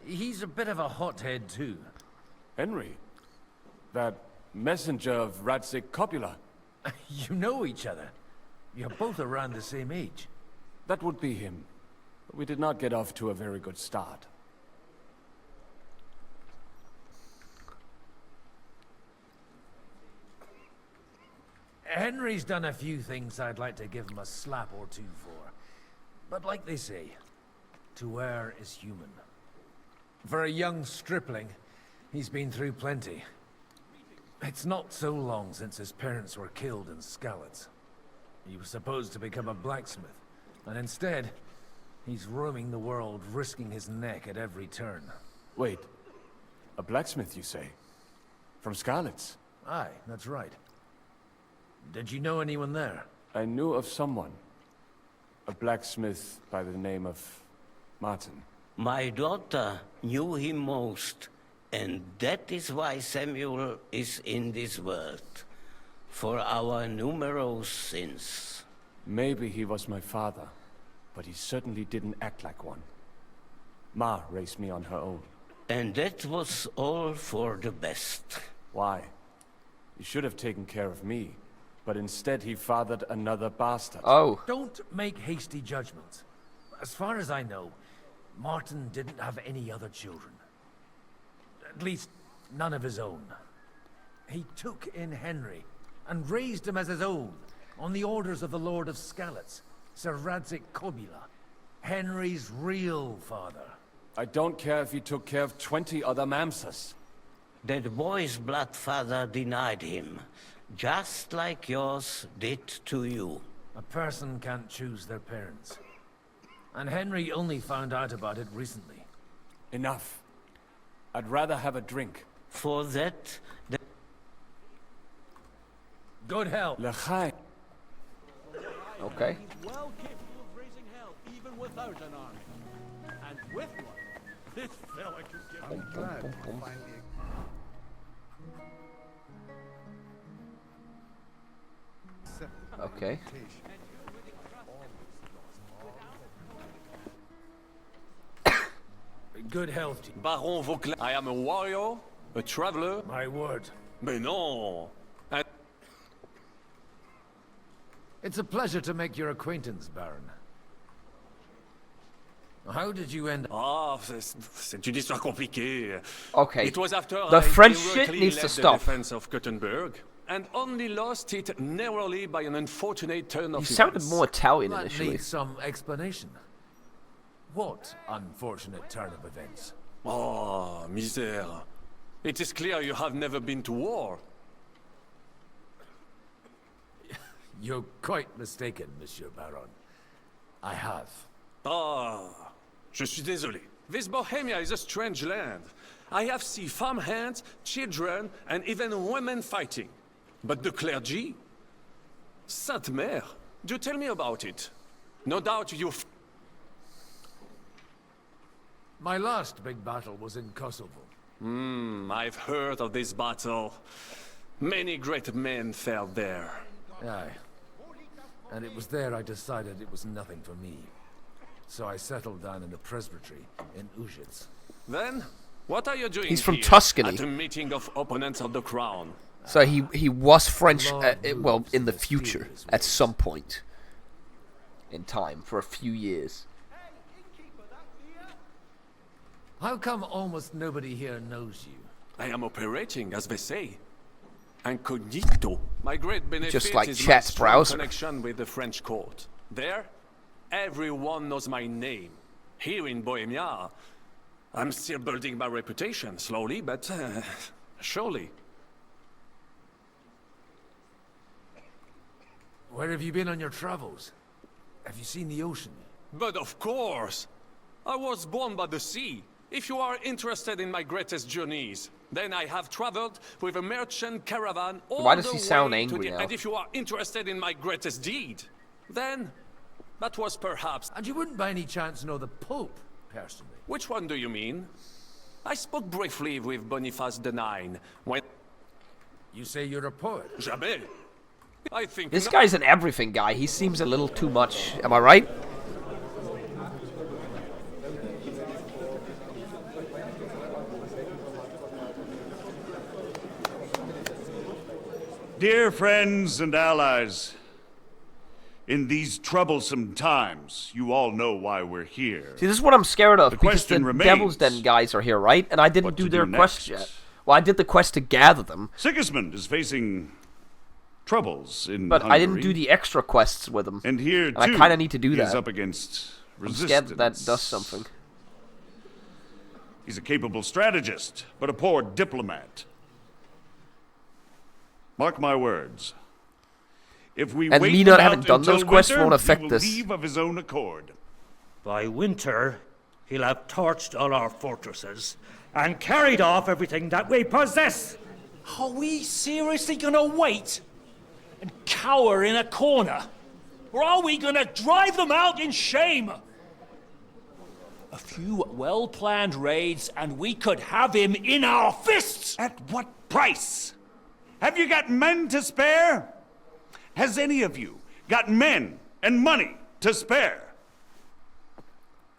He's a bit of a hothead too.
Henry? That messenger of Radzik Copula?
You know each other. You're both around the same age.
That would be him. But we did not get off to a very good start.
Henry's done a few things I'd like to give him a slap or two for. But like they say, to err is human. For a young stripling, he's been through plenty. It's not so long since his parents were killed in Skalitz. He was supposed to become a blacksmith, and instead, he's roaming the world, risking his neck at every turn.
Wait, a blacksmith, you say? From Skalitz?
Aye, that's right. Did you know anyone there?
I knew of someone. A blacksmith by the name of Martin.
My daughter knew him most, and that is why Samuel is in this world. For our numerous sins.
Maybe he was my father, but he certainly didn't act like one. Ma raised me on her own.
And that was all for the best.
Why? He should have taken care of me, but instead he fathered another bastard.
Oh.
Don't make hasty judgments. As far as I know, Martin didn't have any other children. At least, none of his own. He took in Henry, and raised him as his own, on the orders of the Lord of Skalitz, Sir Radzik Kobila, Henry's real father.
I don't care if he took care of 20 other Mamsas.
That boy's blood father denied him, just like yours did to you.
A person can't choose their parents. And Henry only found out about it recently.
Enough. I'd rather have a drink.
For that,
Good health.
L'chaim.
Okay.
He's well capable of raising hell, even without an army. And with one, this fella could give
I'm glad to finally...
Okay.
Good health to you.
Baron Vauclair, I am a warrior, a traveler.
My word.
Mais non!
It's a pleasure to make your acquaintance, Baron. How did you end?
Ah, c'est une histoire compliquée.
Okay.
It was after
The
I
French shit
heroically
needs
led
to
the
stop.
defense of Gothenburg, and only lost it narrowly by an unfortunate turn of
You
events.
sounded more Italian
That
initially.
needs some explanation. What unfortunate turn of events?
Oh, misère. It is clear you have never been to war.
You're quite mistaken, Monsieur Baron. I have.
Ah, je suis désolé. This Bohemia is a strange land. I have seen farmhands, children, and even women fighting. But the clergy? Sainte Mère, do tell me about it. No doubt you've...
My last big battle was in Kosovo.
I've heard of this battle. Many great men fell there.
Aye. And it was there I decided it was nothing for me. So I settled down in the presbytery in Ujits.
Then, what are you doing
He's from
here
Tuscany.
at a meeting of opponents of the crown?
So he was French, well, in the future, at some point in time, for a few years.
How come almost nobody here knows you?
I am operating, as they say. Incognito. My great benefit
Just like
is my
chat's
strong
browser.
connection with the French court. There, everyone knows my name. Here in Bohemia, I'm still building my reputation, slowly, but surely.
Where have you been on your travels? Have you seen the ocean?
But of course! I was born by the sea. If you are interested in my greatest journeys, then I have traveled with a merchant caravan all
Why does
the
he sound
way
angry
to the...
now?
And if you are interested in my greatest deed, then that was perhaps...
And you wouldn't by any chance know the Pope, personally?
Which one do you mean? I spoke briefly with Boniface IX when...
You say you're a poet?
Jamais. I think...
This guy's an everything guy. He seems a little too much. Am I right?
Dear friends and allies, in these troublesome times, you all know why we're here.
See, this is what I'm scared of,
The
because
question
the
remains,
Devil's Den guys are here, right? And I didn't
what
do
to
their
do
quest
next?
yet. Well, I did the quest to gather them,
Sigismund is facing troubles in
but I didn't
Hungary,
do the extra quests with them.
and here
And I
too,
kind of need to do
he
that.
is up against
I'm
resistance.
scared that that does something.
He's a capable strategist, but a poor diplomat. Mark my words. If we
And
wait
me not
him
having
out
done those
until
quests
winter,
won't affect
he will
this.
leave of his own accord.
By winter, he'll have torched all our fortresses and carried off everything that we possess.
Are we seriously gonna wait and cower in a corner? Or are we gonna drive them out in shame? A few well-planned raids and we could have him in our fists!
At what price? Have you got men to spare? Has any of you got men and money to spare?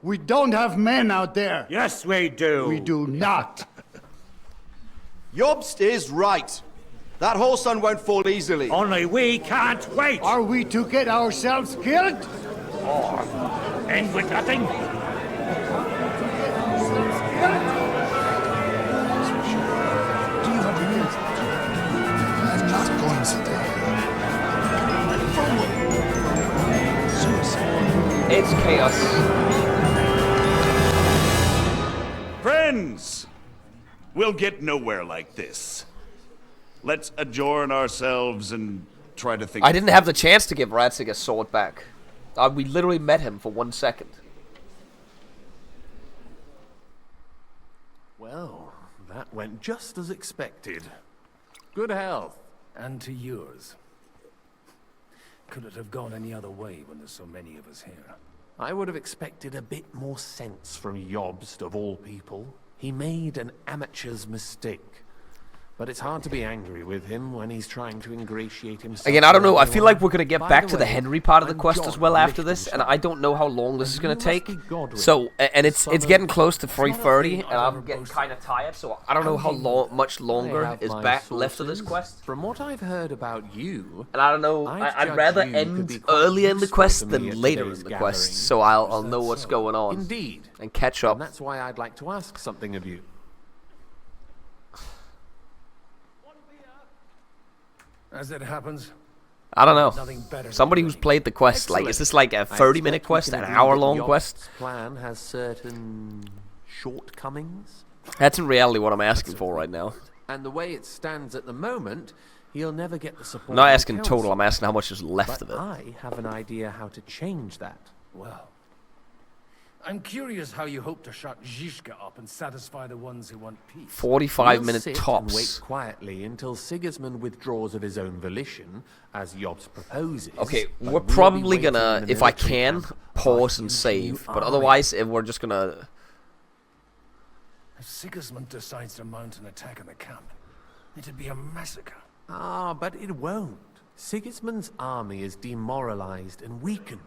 We don't have men out there.
Yes, we do.
We do not.
Jobst is right. That whole sun won't fall easily.
Only we can't wait.
Are we to get ourselves killed?
Or end with nothing.
It's chaos.
Friends, we'll get nowhere like this. Let's adjourn ourselves and try to think.
I didn't have the chance to give Ratzig a sword back. We literally met him for 1 second.
Well, that went just as expected. Good health.
And to yours. Could it have gone any other way when there's so many of us here?
I would have expected a bit more sense from Jobst, of all people. He made an amateur's mistake. But it's hard to be angry with him when he's trying to ingratiate himself.
Again, I don't know. I feel
everyone.
like we're going to get
By
back
the
to the
way,
Henry part of the
I'm
quest
John
as well after this,
Liechtenstein.
and I don't know how long this is going to
you must
take.
be Godwin,
So, and it's
son
getting
of-
close to
It's not a
3:30,
thing
and
I've
I'm
ever
getting
boasted.
kind of tired, so I don't know how much longer
I have
is
my
left of this
sources.
quest.
From what I've heard about you,
And I don't know, I'd rather
judge you could
end
be quite
earlier in the
useful
quest
to me
than
at
later in
today's
the
gathering.
quest, so I'll know what's going on.
Indeed.
And catch up.
And that's why I'd like to ask something of you.
As it happens,
I don't know.
nothing better.
Somebody who's played the quest, like, is this like a 30-minute quest, an hour-long quest?
Plan has certain shortcomings.
That's in reality what I'm asking for right now.
And the way it stands at the moment, he'll never get the support.
I'm not
of the
asking total,
council.
I'm asking how much is left
But
of it.
I have an idea how to change that.
Well, I'm curious how you hope to shut Zizka up and satisfy the ones who want peace.
45-minute
We'll sit
tops.
And wait quietly until Sigismund withdraws of his own volition, as Jobs proposes.
Okay,
but
we're
we'll be
probably
waiting
gonna,
in the
if I
military
can,
camp
pause
for
and
his
save,
new
but
army.
otherwise, if we're just gonna...
If Sigismund decides to mount an attack on the camp, it'd be a massacre.
Ah, but it won't. Sigismund's army is demoralized and weakened.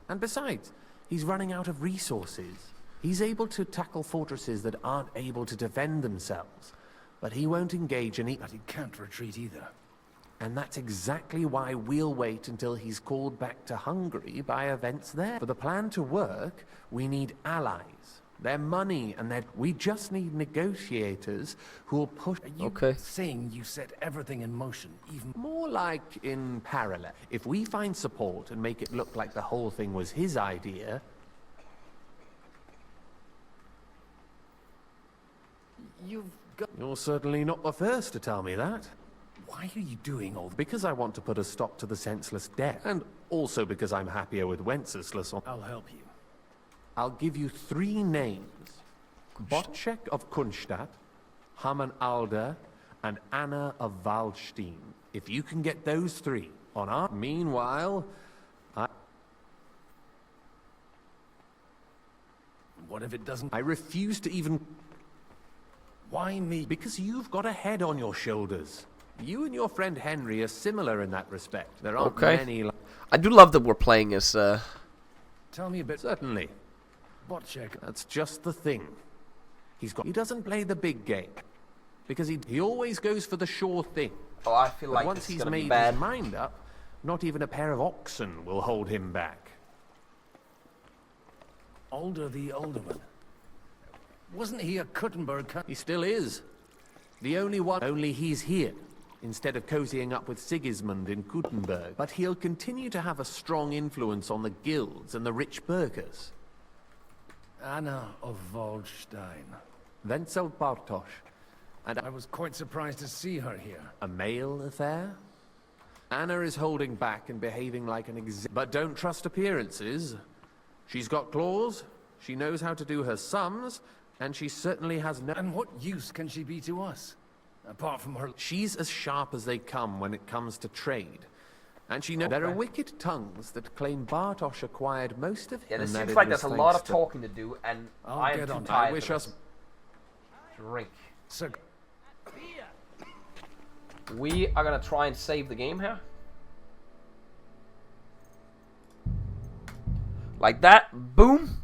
And besides, he's running out of resources. He's able to tackle fortresses that aren't able to defend themselves. But he won't engage any...
But he can't retreat either.
And that's exactly why we'll wait until he's called back to Hungary by events there. For the plan to work, we need allies. Their money and their... We just need negotiators who'll push...
Are you saying you set everything in motion, even...
More like in parallel. If we find support and make it look like the whole thing was his idea...
You've got...
You're certainly not the first to tell me that.
Why are you doing all...
Because I want to put a stop to the senseless death. And also because I'm happier with Wenceslas on...
I'll help you.
I'll give you 3 names. Botchek of Kunstadt, Hamann Alder, and Anna of Waldstein. If you can get those 3 on our... Meanwhile,
What if it doesn't...
I refuse to even...
Why me?
Because you've got a head on your shoulders. You and your friend Henry are similar in that respect. There aren't many...
I do love that we're playing as...
Tell me a bit...
Certainly.
Botchek.
That's just the thing. He doesn't play the big game. Because he always goes for the sure thing.
Oh, I feel
But
like
once
it's
he's
gonna be
made
bad.
his mind up, not even a pair of oxen will hold him back.
Alder the Alderman. Wasn't he a Kuttenberg...
He still is. The only one... Only he's here, instead of cozying up with Sigismund in Kuttenberg. But he'll continue to have a strong influence on the guilds and the rich burghers.
Anna of Waldstein.
Wenzel Bartosz. And
I was quite surprised to see her here.
a male affair? Anna is holding back and behaving like an But don't trust appearances. She's got claws, she knows how to do her sums, and she certainly has no...
And what use can she be to us? Apart from her...
She's as sharp as they come when it comes to trade. And she knows... There are wicked tongues that claim Bartosz acquired most of him.
Yeah, this
and that
seems
it
like
was
there's a lot of
thanks to-
talking to do, and
I'll
I am
get
too
on it.
tired
I wish
for
us...
this. Drink.
So...
We are gonna try and save the game here. Like that, boom.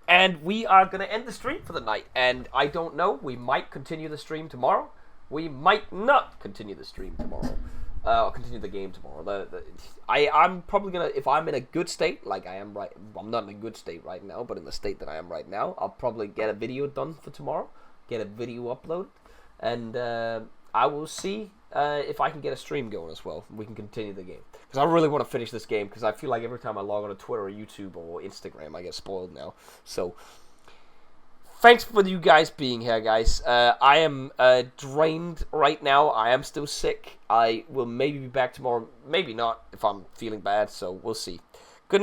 And we are gonna end the stream for the night. And I don't know, we might continue the stream tomorrow. We might not continue the stream tomorrow. Or continue the game tomorrow. I'm probably gonna, if I'm in a good state, like I am right, I'm not in a good state right now, but in the state that I am right now, I'll probably get a video done for tomorrow, get a video uploaded, and I will see if I can get a stream going as well. We can continue the game, because I really want to finish this game, because I feel like every time I log on to Twitter or YouTube or Instagram, I get spoiled now. So thanks for you guys being here, guys. I am drained right now. I am still sick. I will maybe be back tomorrow. Maybe not if I'm feeling bad, so we'll see.